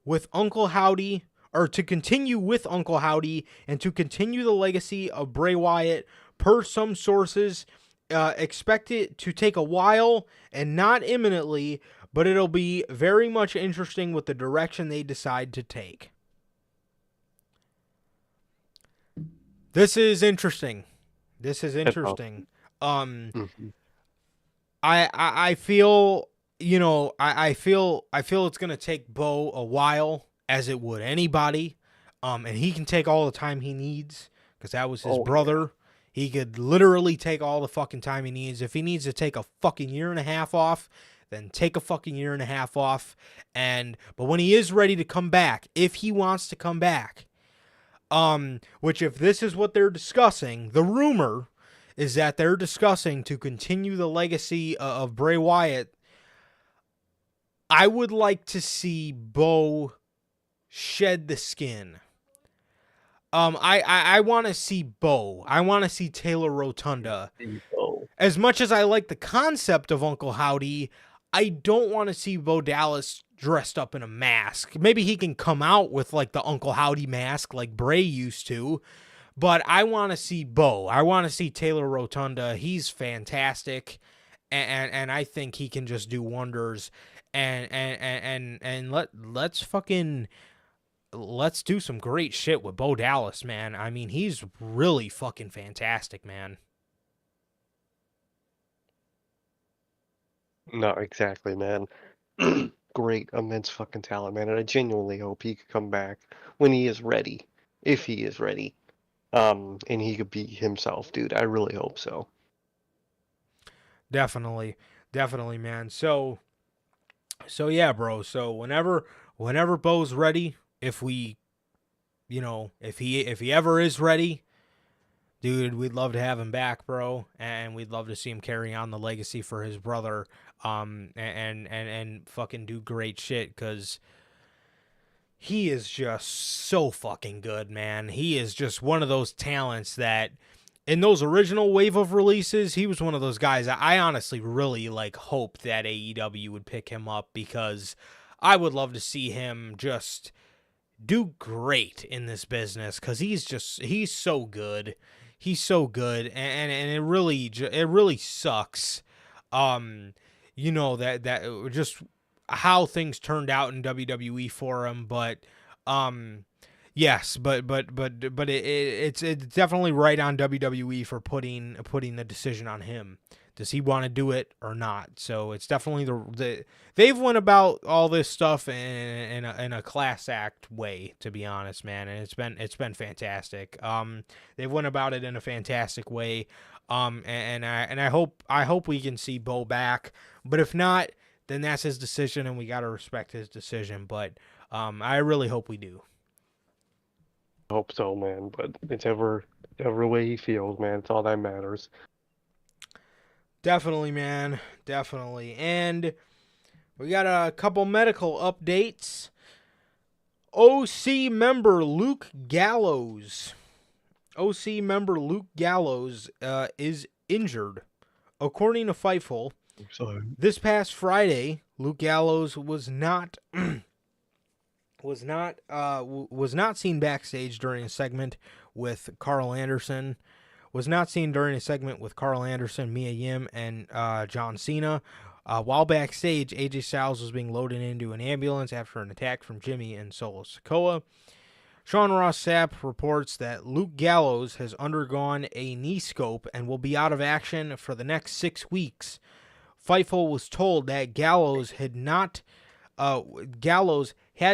[SPEAKER 2] with Uncle Howdy, or to continue with Uncle Howdy, and to continue the legacy of Bray Wyatt. Per some sources, expect it to take a while and not imminently, but it'll be very much interesting with the direction they decide to take. This is interesting. This is interesting.
[SPEAKER 3] Mhm.
[SPEAKER 2] I feel, you know, I feel it's gonna take Bo a while, as it would anybody. And he can take all the time he needs because that was his brother. Yeah. He could literally take all the fucking time he needs. If he needs to take a fucking year and a half off, then take a fucking year and a half off. But when he is ready to come back, if he wants to come back, which if this is what they're discussing, the rumor is that they're discussing to continue the legacy of Bray Wyatt. I would like to see Bo shed the skin. I want to see Bo. I want to see Taylor Rotunda. As much as I like the concept of Uncle Howdy, I don't want to see Bo Dallas dressed up in a mask. Maybe he can come out with like the Uncle Howdy mask like Bray used to. But I want to see Bo. I want to see Taylor Rotunda. He's fantastic, and I think he can just do wonders. And let's do some great shit with Bo Dallas, man. I mean, he's really fucking fantastic, man.
[SPEAKER 3] No, exactly, man. Great, immense fucking talent, man. And I genuinely hope he could come back when he is ready, if he is ready. And he could be himself, dude. I really hope so.
[SPEAKER 2] Definitely, man. So yeah, bro. So whenever Bo's ready, if he ever is ready, dude, we'd love to have him back, bro, and we'd love to see him carry on the legacy for his brother, and fucking do great shit, because he is just so fucking good, man. He is just one of those talents that, in those original wave of releases, he was one of those guys that I honestly really like hoped that AEW would pick him up, because I would love to see him just do great in this business, because he's so good. He's so good, and it really sucks, that just how things turned out in WWE for him. But Yes, but it's definitely right on WWE for putting the decision on him. Does he want to do it or not? So it's definitely they've went about all this stuff in a class act way, to be honest, man, and it's been fantastic. They've went about it in a fantastic way. And I hope we can see Bo back, but if not, then that's his decision, and we gotta respect his decision. But I really hope we do.
[SPEAKER 3] Hope so, man. But it's ever way he feels, man. It's all that matters.
[SPEAKER 2] Definitely, man. Definitely. And we got a couple medical updates. OC member Luke Gallows. OC member Luke Gallows is injured. According to Fightful,
[SPEAKER 3] So
[SPEAKER 2] this past Friday, Luke Gallows was not seen backstage during a segment with Carl Anderson. Was not seen during a segment with Carl Anderson, Mia Yim, and John Cena. While backstage, AJ Styles was being loaded into an ambulance after an attack from Jimmy and Solo Sikoa. Sean Ross Sapp reports that Luke Gallows has undergone a knee scope and will be out of action for the next 6 weeks. Fightful was told that Gallows had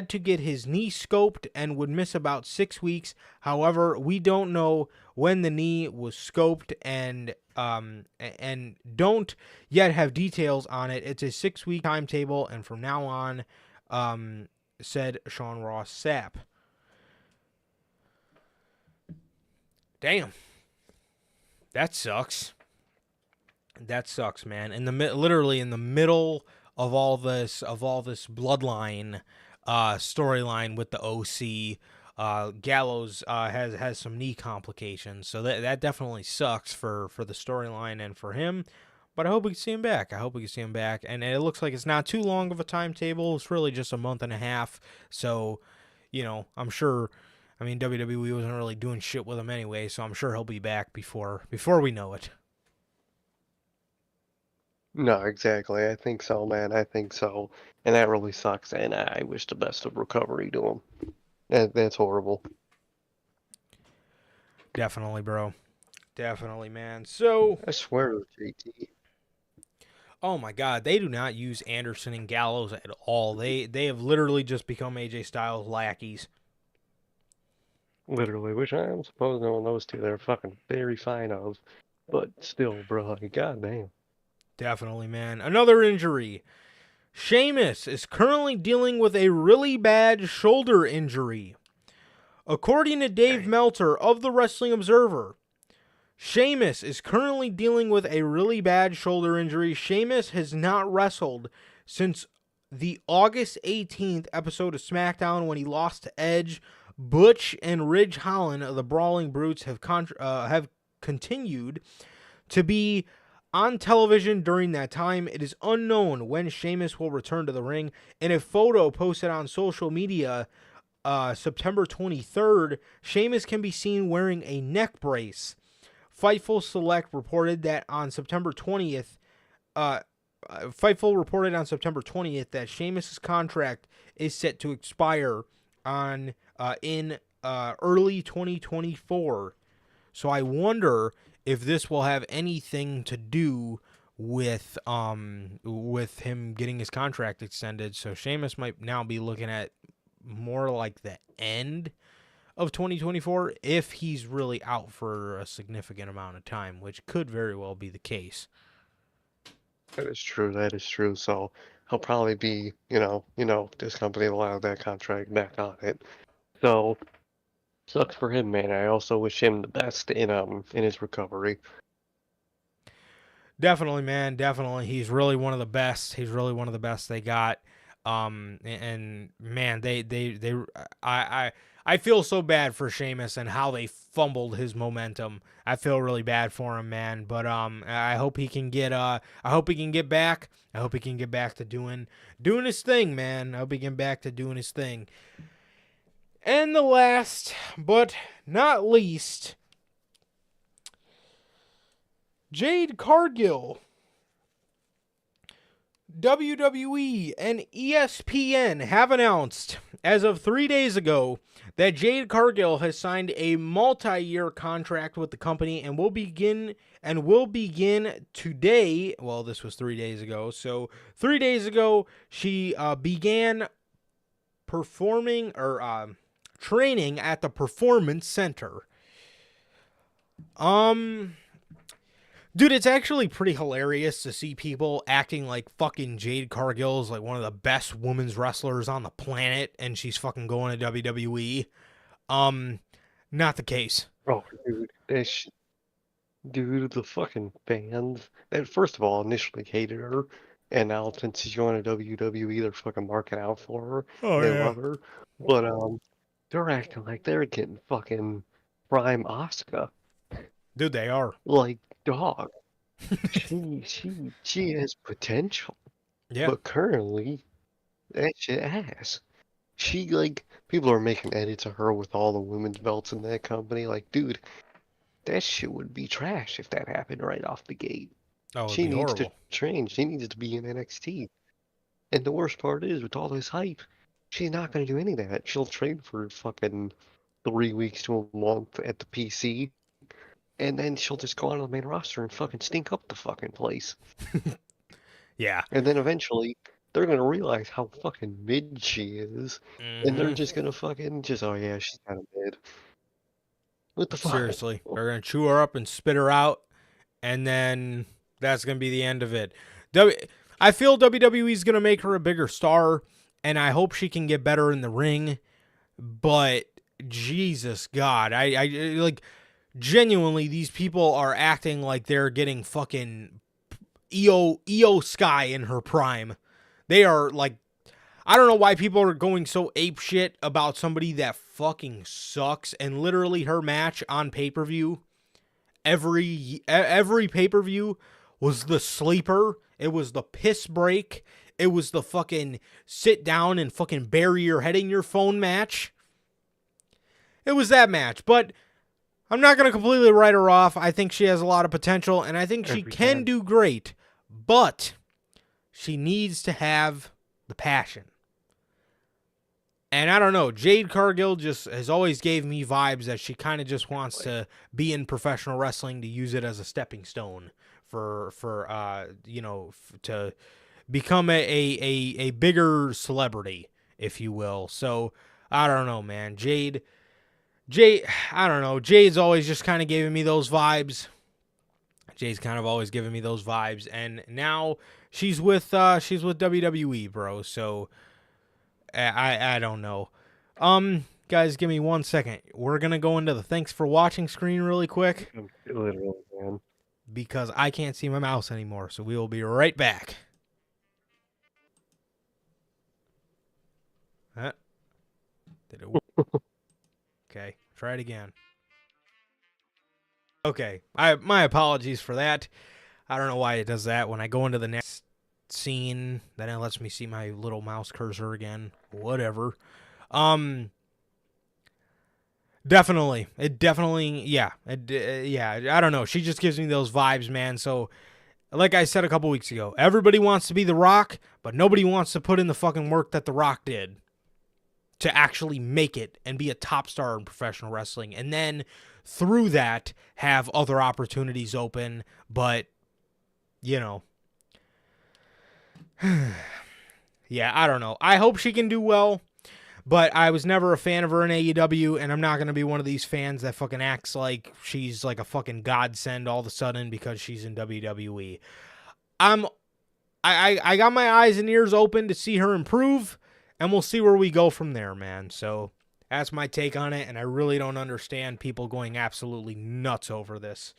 [SPEAKER 2] to get his knee scoped and would miss about 6 weeks. However, we don't know when the knee was scoped and don't yet have details on it. It's a 6-week timetable, and from now on, said Sean Ross Sapp. Damn, that sucks. That sucks, man. Literally in the middle of all this bloodline storyline with the OC, Gallows has some knee complications, so that definitely sucks for the storyline and for him. But I hope we can see him back. And it looks like it's not too long of a timetable. It's really just a month and a half. So, I'm sure. I mean, WWE wasn't really doing shit with him anyway, so I'm sure he'll be back before we know it.
[SPEAKER 3] no, exactly. I think so, man. I think so. And that really sucks. And I wish the best of recovery to him. That's horrible.
[SPEAKER 2] Definitely, bro. Definitely, man. So,
[SPEAKER 3] I swear, JT.
[SPEAKER 2] oh my God, they do not use Anderson and Gallows at all. They have literally just become AJ Styles lackeys.
[SPEAKER 3] Literally, which I'm supposed on those two they're fucking very fine of. But still, bro, goddamn.
[SPEAKER 2] Definitely, man. Another injury. Sheamus is currently dealing with a really bad shoulder injury. According to Dave Meltzer of the Wrestling Observer, Sheamus is currently dealing with a really bad shoulder injury. Sheamus has not wrestled since the August 18th episode of SmackDown when he lost to Edge. Butch and Ridge Holland of the Brawling Brutes have continued to be on television during that time. It is unknown when Sheamus will return to the ring. In a photo posted on social media September 23rd, Sheamus can be seen wearing a neck brace. Fightful Select reported that on September 20th, that Sheamus' contract is set to expire in early 2024. So I wonder if this will have anything to do with him getting his contract extended. So Sheamus might now be looking at more like the end of 2024 if he's really out for a significant amount of time, which could very well be the case.
[SPEAKER 3] That is true. So he'll probably be, this company will have that contract back on it. So sucks for him, man. I also wish him the best in his recovery.
[SPEAKER 2] Definitely, man. Definitely. He's really one of the best. They got. And man, I feel so bad for Sheamus and how they fumbled his momentum. I feel really bad for him, man. But I hope he can get back. I hope he can get back to doing his thing, man. I hope he can get back to doing his thing. And the last but not least, Jade Cargill. WWE and ESPN have announced as of 3 days ago, that Jade Cargill has signed a multi-year contract with the company and will begin today. Well, this was 3 days ago. So 3 days ago, she began performing or training at the Performance Center. Dude, it's actually pretty hilarious to see people acting like fucking Jade Cargill's like one of the best women's wrestlers on the planet, and she's fucking going to WWE. Not the case.
[SPEAKER 3] Oh, dude, dude, the fucking fans. And first of all, initially hated her, and now since she's going to WWE, they're fucking marking out for her.
[SPEAKER 2] Oh,
[SPEAKER 3] They
[SPEAKER 2] yeah.
[SPEAKER 3] love her, but they're acting like they're getting fucking prime Asuka.
[SPEAKER 2] Dude, they are.
[SPEAKER 3] Like, dog. She has potential,
[SPEAKER 2] Yeah.
[SPEAKER 3] but currently that shit ass. She like people are making edits of her with all the women's belts in that company. Like, dude, that shit would be trash if that happened right off the gate.
[SPEAKER 2] Oh, it'd
[SPEAKER 3] She
[SPEAKER 2] be
[SPEAKER 3] needs
[SPEAKER 2] horrible.
[SPEAKER 3] to train. She needs to be in NXT. And the worst part is, with all this hype, she's not going to do any of that. She'll train for fucking 3 weeks to a month at the PC, and then she'll just go on to the main roster and fucking stink up the fucking place.
[SPEAKER 2] Yeah.
[SPEAKER 3] And then eventually, they're going to realize how fucking mid she is, and they're just going to fucking just, oh yeah, she's kind of mid. What the fuck?
[SPEAKER 2] Seriously. They're going to chew her up and spit her out, and then that's going to be the end of it. I feel WWE's going to make her a bigger star, and I hope she can get better in the ring, but Jesus God, I like, genuinely, these people are acting like they're getting fucking Io Sky in her prime. They are like, I don't know why people are going so ape shit about somebody that fucking sucks. And literally her match on pay-per-view, every pay-per-view was the sleeper. It was the piss break. It was the fucking sit down and fucking bury your head in your phone match. It was that match, but I'm not going to completely write her off. I think she has a lot of potential, and I think she can do great, but she needs to have the passion. And I don't know, Jade Cargill just has always gave me vibes that she kind of just wants to be in professional wrestling to use it as a stepping stone for to become a bigger celebrity, if you will. So I don't know, man. Jade, I don't know. Jade's always just kind of giving me those vibes. Jade's kind of always giving me those vibes, and now she's with WWE, bro. So I don't know. Guys, give me 1 second. We're gonna go into the thanks for watching screen really quick
[SPEAKER 3] Literally, man.
[SPEAKER 2] because I can't see my mouse anymore. So we will be right back. Huh? Did it work? Okay, try it again. Okay, my apologies for that. I don't know why it does that. When I go into the next scene, then it lets me see my little mouse cursor again. Whatever. Definitely. Yeah. I don't know. She just gives me those vibes, man. So, like I said a couple weeks ago, everybody wants to be The Rock, but nobody wants to put in the fucking work that The Rock did to actually make it and be a top star in professional wrestling. And then through that, have other opportunities open. But, you know. Yeah, I don't know. I hope she can do well. But I was never a fan of her in AEW, and I'm not going to be one of these fans that fucking acts like she's like a fucking godsend all of a sudden because she's in WWE. I got my eyes and ears open to see her improve, and we'll see where we go from there, man. So that's my take on it, and I really don't understand people going absolutely nuts over this.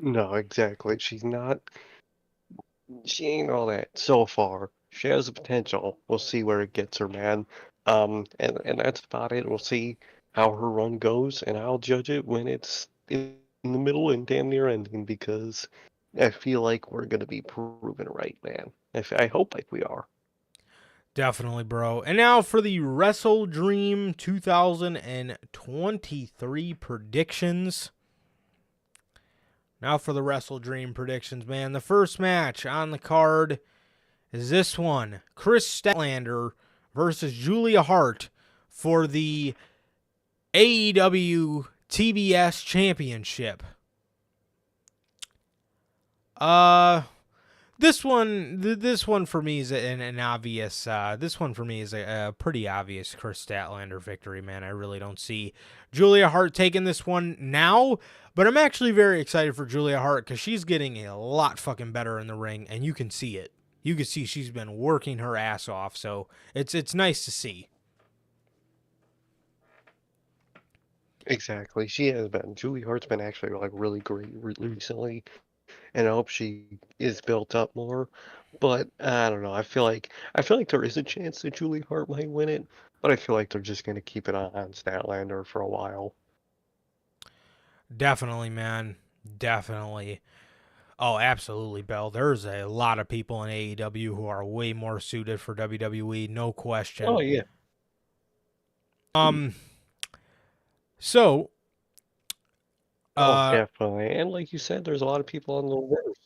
[SPEAKER 3] No, exactly. She ain't all that so far. She has the potential. We'll see where it gets her, man. And that's about it. We'll see how her run goes, and I'll judge it when it's in the middle and damn near ending because I feel like we're gonna be proven right, man. I hope like we are.
[SPEAKER 2] Definitely, bro. And now for the WrestleDream 2023 predictions. Now for the WrestleDream predictions, man. The first match on the card is this one. Chris Statlander versus Julia Hart for the AEW TBS Championship. This one for me is an obvious. This one for me is a pretty obvious Chris Statlander victory, man. I really don't see Julia Hart taking this one now, but I'm actually very excited for Julia Hart because she's getting a lot fucking better in the ring, and you can see it. You can see she's been working her ass off, so it's nice to see.
[SPEAKER 3] Exactly. She has been. Julie Hart's been actually like really great recently, and I hope she is built up more. But I don't know. I feel like there is a chance that Julie Hart might win it, but I feel like they're just gonna keep it on Statlander for a while.
[SPEAKER 2] Definitely, man. Definitely. Oh, absolutely, Bell. There's a lot of people in AEW who are way more suited for WWE, no question.
[SPEAKER 3] Oh yeah.
[SPEAKER 2] Um. So.
[SPEAKER 3] Oh, definitely. And like you said, there's a lot of people on the list.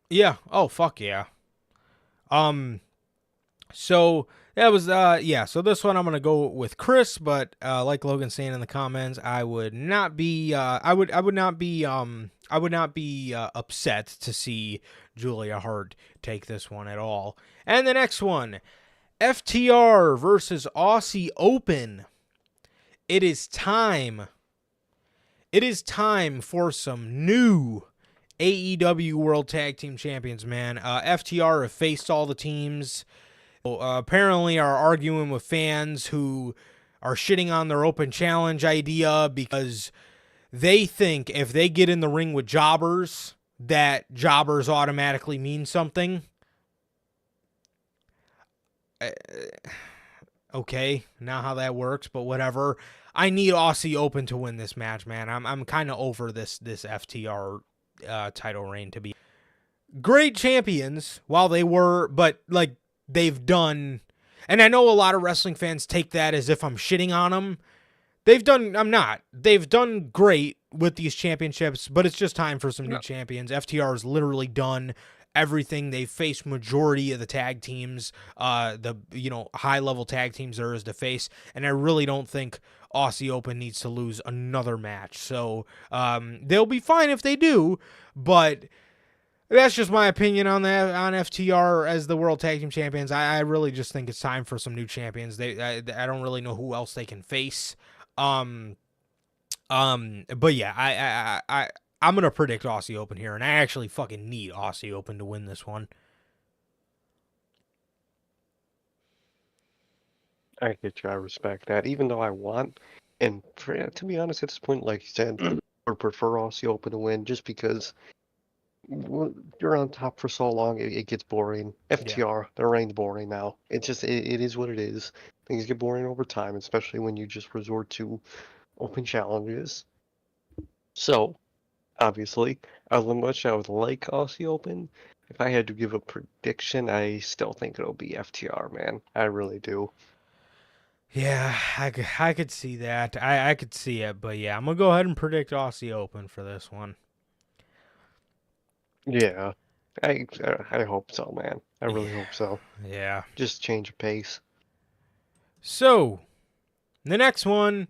[SPEAKER 2] Yeah. Oh, fuck yeah. So that was yeah. So this one I'm gonna go with Chris, but like Logan's saying in the comments, I would not be upset to see Julia Hart take this one at all. And the next one, FTR versus Aussie Open. It is time. It is time for some new AEW World Tag Team Champions, man. FTR have faced all the teams. Apparently are arguing with fans who are shitting on their open challenge idea because they think if they get in the ring with jobbers, that jobbers automatically mean something. Okay, not how that works, but whatever. I need Aussie Open to win this match, man. I'm kind of over this FTR title reign to be great champions while they were, but like they've done, and I know a lot of wrestling fans take that as if I'm shitting on them. I'm not. They've done great with these championships, but it's just time for some new champions. FTR has literally done everything. They've faced majority of the tag teams, the high level tag teams there is to face, and I really don't think Aussie Open needs to lose another match. So they'll be fine if they do, but that's just my opinion on that, on FTR as the World Tag Team Champions. I really just think it's time for some new champions. I don't really know who else they can face. But yeah, I'm gonna predict Aussie Open here, and I actually fucking need Aussie Open to win this one.
[SPEAKER 3] I get you. I respect that. Even though I want, and to be honest, at this point, like you said, I would prefer Aussie Open to win just because you're on top for so long, it gets boring. FTR, their reign's boring now. It is what it is. Things get boring over time, especially when you just resort to open challenges. So, obviously, as much I would like Aussie Open, if I had to give a prediction, I still think it'll be FTR, man. I really do.
[SPEAKER 2] Yeah, I could see that. I could see it, but yeah, I'm gonna go ahead and predict Aussie Open for this one.
[SPEAKER 3] Yeah, I hope so, man. I really hope so.
[SPEAKER 2] Yeah.
[SPEAKER 3] Just change of pace.
[SPEAKER 2] So, the next one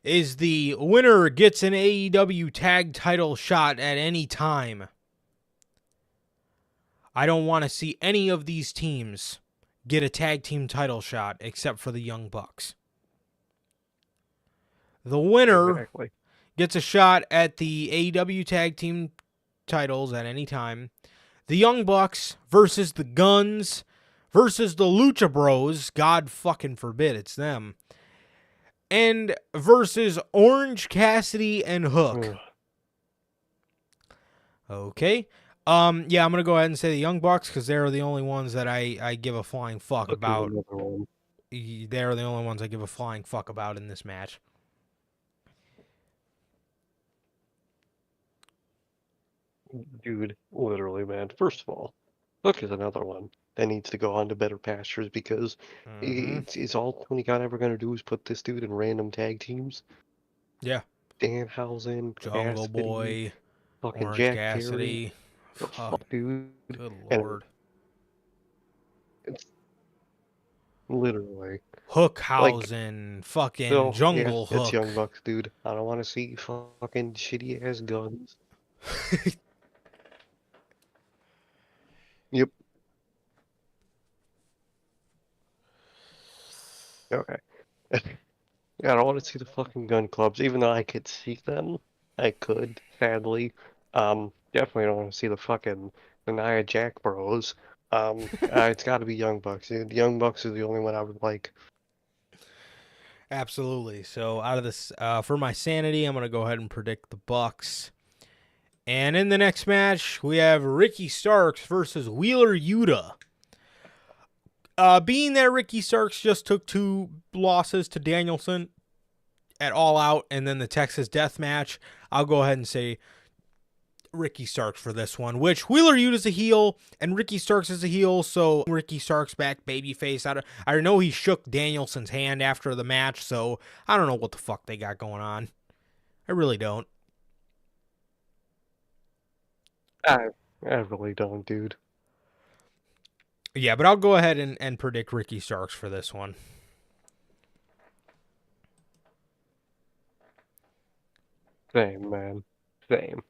[SPEAKER 2] is the winner gets an AEW tag title shot at any time. I don't want to see any of these teams get a tag team title shot except for the Young Bucks. The winner gets a shot at the AEW tag team titles at any time. The Young Bucks versus the Guns versus the Lucha Bros. God fucking forbid it's them. And versus Orange Cassidy and Hook. Okay. Yeah, I'm gonna go ahead and say the Young Bucks because they're the only ones that I give a flying fuck about. They're the only ones I give a flying fuck about in this match.
[SPEAKER 3] Dude, literally, man. First of all, Hook is another one that needs to go on to better pastures because it's all Tony Khan ever going to do is put this dude in random tag teams.
[SPEAKER 2] Yeah.
[SPEAKER 3] Danhausen,
[SPEAKER 2] Jungle
[SPEAKER 3] Cassidy,
[SPEAKER 2] Boy,
[SPEAKER 3] fucking
[SPEAKER 2] Orange
[SPEAKER 3] Jack
[SPEAKER 2] Cassidy.
[SPEAKER 3] Perry. Fuck, dude.
[SPEAKER 2] Good lord.
[SPEAKER 3] literally. Like,
[SPEAKER 2] Hookhausen, fucking
[SPEAKER 3] still, yeah,
[SPEAKER 2] Jungle
[SPEAKER 3] it's
[SPEAKER 2] Hook.
[SPEAKER 3] Young Bucks, dude. I don't want to see fucking shitty ass guns. Yep. Okay. Yeah, I don't want to see the fucking gun clubs, even though I could see them. I could, sadly. Definitely don't want to see the fucking the Nia Jack Bros. It's got to be Young Bucks. The Young Bucks is the only one I would like.
[SPEAKER 2] Absolutely. So out of this, for my sanity, I'm gonna go ahead and predict the Bucks. And in the next match, we have Ricky Starks versus Wheeler Yuta. Being that Ricky Starks just took 2 losses to Danielson at All Out and then the Texas Death Match, I'll go ahead and say Ricky Starks for this one, which Wheeler Yuta's a heel and Ricky Starks is a heel, so Ricky Starks back babyface. I know he shook Danielson's hand after the match, so I don't know what the fuck they got going on. I really don't.
[SPEAKER 3] I, I really don't, dude.
[SPEAKER 2] Yeah, but I'll go ahead and predict Ricky Starks for this one.
[SPEAKER 3] Same, man. Same.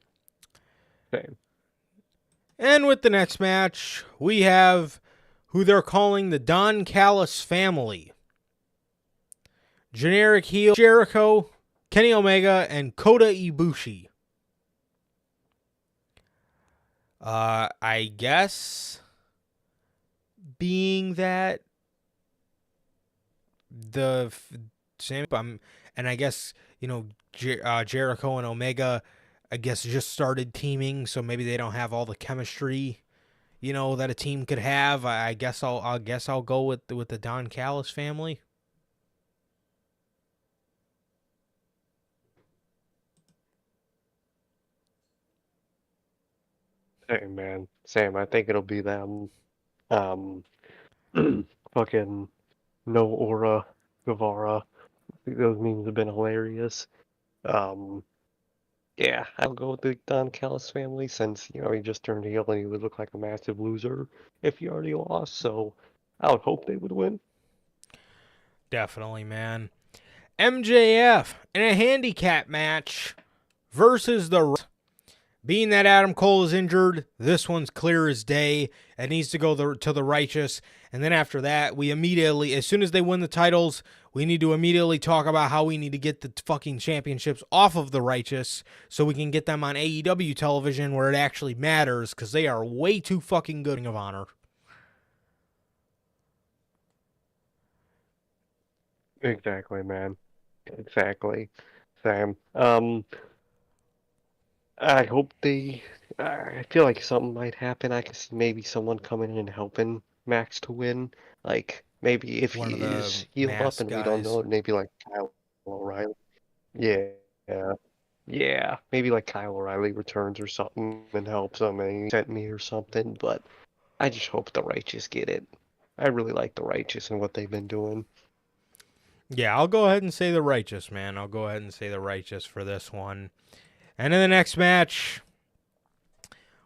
[SPEAKER 3] Same.
[SPEAKER 2] And with the next match, we have who they're calling the Don Callis family. Generic heel Jericho, Kenny Omega, and Kota Ibushi. I guess being that the same, and I guess, you know, Jericho and Omega, I guess, just started teaming, so maybe they don't have all the chemistry, you know, that a team could have. I guess I'll go with the Don Callis family.
[SPEAKER 3] Same, man. Same. I think it'll be them. Um, fucking no Aura Guevara. I think those memes have been hilarious. Um, yeah, I'll go with the Don Callis family since, he just turned heel and he would look like a massive loser if he already lost, so I would hope they would win.
[SPEAKER 2] Definitely, man. MJF in a handicap match versus the... Being that Adam Cole is injured, this one's clear as day. It needs to go to the Righteous. And then after that, we immediately, as soon as they win the titles, we need to immediately talk about how we need to get the fucking championships off of the Righteous so we can get them on AEW television where it actually matters, because they are way too fucking good in Ring of Honor.
[SPEAKER 3] Exactly, man. Exactly. Sam. I hope I feel like something might happen. I could see maybe someone coming in and helping Max to win. Like, maybe if
[SPEAKER 2] One
[SPEAKER 3] he
[SPEAKER 2] of the
[SPEAKER 3] is healed up
[SPEAKER 2] masked
[SPEAKER 3] and we don't
[SPEAKER 2] guys.
[SPEAKER 3] know it, maybe like Kyle O'Reilly. Yeah, yeah, yeah. Maybe like Kyle O'Reilly returns or something and helps him and he sent me or something. But I just hope the Righteous get it. I really like the Righteous and what they've been doing.
[SPEAKER 2] Yeah, I'll go ahead and say the Righteous, man. I'll go ahead and say the Righteous for this one. And in the next match,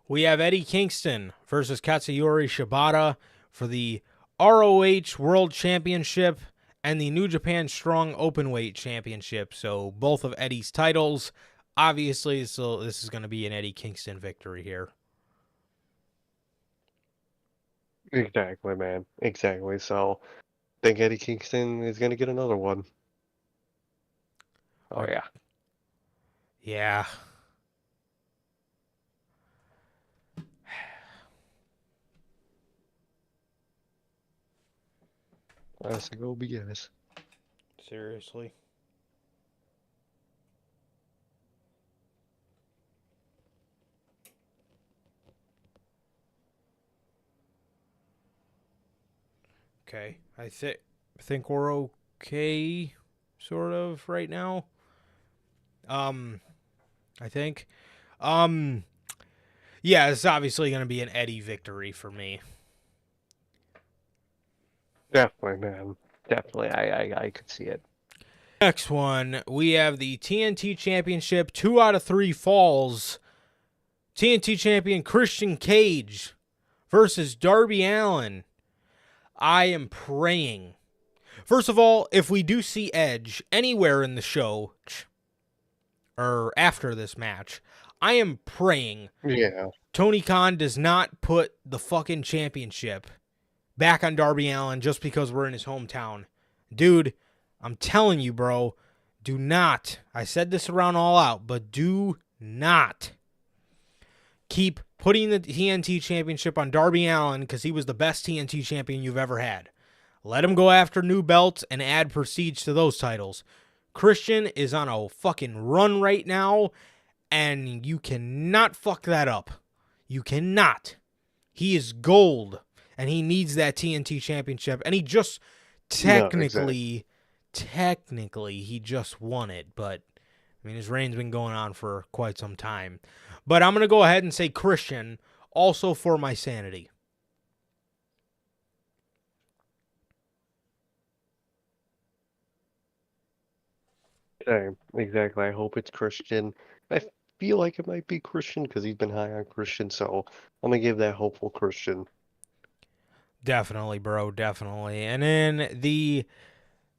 [SPEAKER 2] we have Eddie Kingston versus Katsuyori Shibata for the ROH World Championship and the New Japan Strong Openweight Championship. So both of Eddie's titles, obviously, so this is going to be an Eddie Kingston victory here.
[SPEAKER 3] Exactly, man. Exactly. So, think Eddie Kingston is gonna get another one. Oh yeah.
[SPEAKER 2] Yeah.
[SPEAKER 3] Classic OBS.
[SPEAKER 2] Seriously. Okay. I think we're okay, sort of, right now. I think. Yeah, it's obviously going to be an Eddie victory for me.
[SPEAKER 3] Definitely, man. Definitely. I could see it.
[SPEAKER 2] Next one, we have the TNT Championship, 2 out of 3 falls. TNT Champion Christian Cage versus Darby Allin. I am praying First of all, if we do see Edge anywhere in the show or after this match, I am praying
[SPEAKER 3] Yeah.
[SPEAKER 2] Tony Khan does not put the fucking championship back on Darby Allin just because we're in his hometown. Dude, I'm telling you, bro, do not. I said this around All Out, but do not keep putting the TNT championship on Darby Allin because he was the best TNT champion you've ever had. Let him go after new belts and add prestige to those titles. Christian is on a fucking run right now, and you cannot fuck that up. You cannot. He is gold, and he needs that TNT championship, and he just technically, he just won it, but I mean, his reign's been going on for quite some time. But I'm going to go ahead and say Christian, also for my sanity.
[SPEAKER 3] Same. Exactly. I hope it's Christian. I feel like it might be Christian because he's been high on Christian, so I'm gonna give that hopeful Christian.
[SPEAKER 2] Definitely, bro, definitely. And then the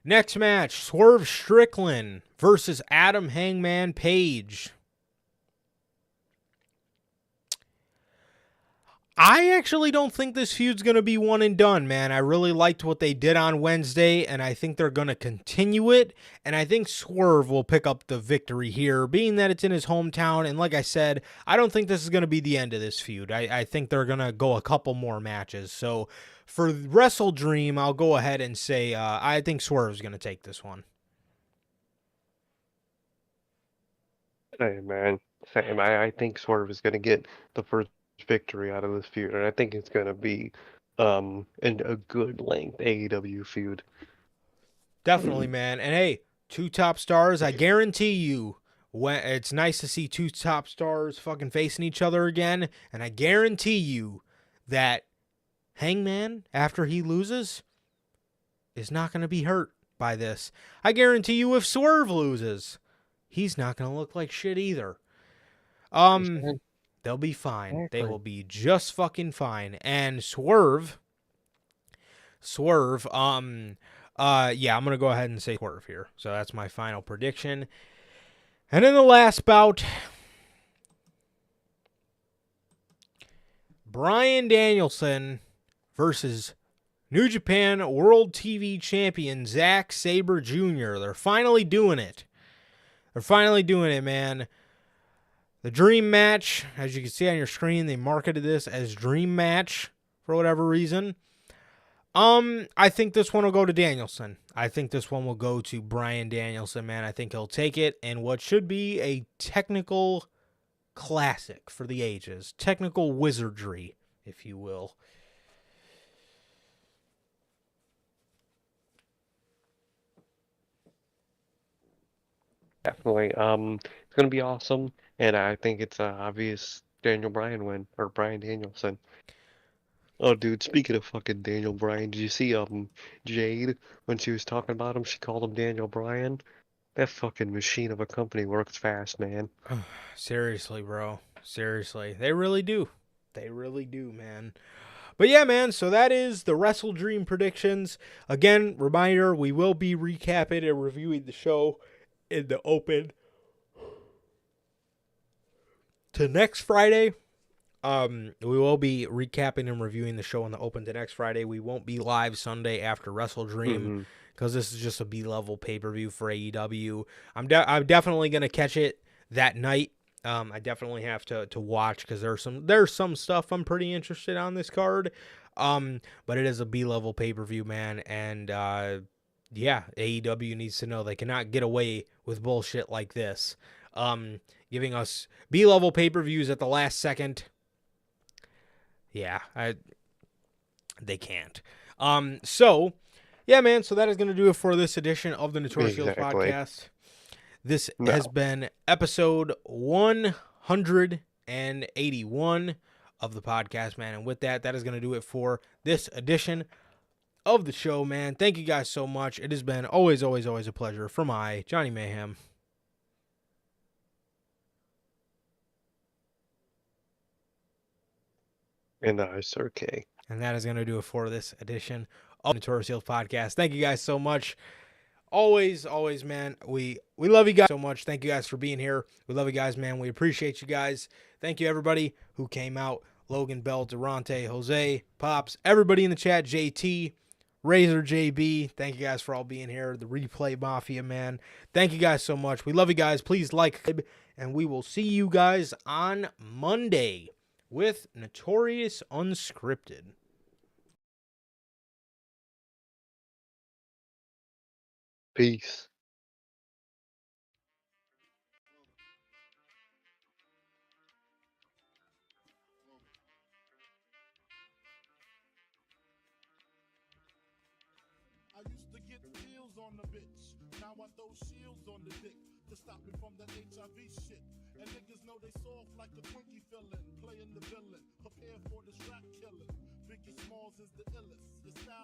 [SPEAKER 2] next match, Swerve Strickland versus Adam Hangman Page. I actually don't think this feud's going to be one and done, man. I really liked what they did on Wednesday, and I think they're going to continue it. And I think Swerve will pick up the victory here, being that it's in his hometown. And like I said, I don't think this is going to be the end of this feud. I think they're going to go a couple more matches. So for WrestleDream, I'll go ahead and say I think Swerve's going to take this one.
[SPEAKER 3] Same, man. Same. I think Swerve is gonna get the first victory out of this feud, and I think it's gonna be in a good length AEW feud.
[SPEAKER 2] Definitely, man. And hey, two top stars, I guarantee you, when it's nice to see two top stars fucking facing each other again, and I guarantee you that Hangman, after he loses, is not going to be hurt by this. I guarantee you if Swerve loses, he's not going to look like shit either. They'll be fine. They will be just fucking fine. And Swerve, yeah, I'm going to go ahead and say Swerve here. So that's my final prediction. And in the last bout, Bryan Danielson versus New Japan World TV Champion Zack Sabre Jr. They're finally doing it. They're finally doing it, man. The Dream Match, as you can see on your screen, they marketed this as Dream Match for whatever reason. I think this one will go to Danielson. I think this one will go to Bryan Danielson, man. I think he'll take it in what should be a technical classic for the ages. Technical wizardry, if you will.
[SPEAKER 3] Definitely. It's gonna be awesome, and I think it's a obvious Daniel Bryan win or Bryan Danielson. Oh, dude, speaking of fucking Daniel Bryan, did you see Jade when she was talking about him? She called him Daniel Bryan. That fucking machine of a company works fast, man.
[SPEAKER 2] Seriously, bro. Seriously. They really do. They really do, man. But yeah, man, so that is the WrestleDream predictions. Again, reminder, we will be recapping and reviewing the show in the open to next Friday. We will be recapping and reviewing the show in the open to next Friday. We won't be live Sunday after WrestleDream because this is just a B-level pay-per-view for AEW. I'm definitely going to catch it that night. I definitely have to watch because there's some stuff I'm pretty interested on this card. But it is a B-level pay-per-view, man, and yeah, AEW needs to know they cannot get away with bullshit like this. Giving us B-level pay-per-views at the last second. Yeah, they can't. So, yeah, man, so that is going to do it for this edition of the Notorious podcast. This has been episode 181 of the podcast, man. And with that, that is going to do it for this edition of the show, man. Thank you guys so much. It has been always a pleasure for my Johnny Mayhem.
[SPEAKER 3] And Sir K.
[SPEAKER 2] And that is going to do it for this edition of Notorious Heels Podcast. Thank you guys so much. Always, man. We love you guys so much. Thank you guys for being here. We love you guys, man. We appreciate you guys. Thank you, everybody who came out. Logan, Bell, Durante, Jose, Pops, everybody in the chat, JT, Razor, JB. Thank you guys for all being here. The Replay Mafia, man. Thank you guys so much. We love you guys. Please like, and we will see you guys on Monday with Notorious Unscripted.
[SPEAKER 3] Peace.
[SPEAKER 1] I used to get deals on the bitch. Now I throw shields on the dick to stop me from that HIV shit. And niggas know they soft like a Twinkie fillin', playing the villain, prepare for this rap killing. Biggie Smalls is the illest. Your style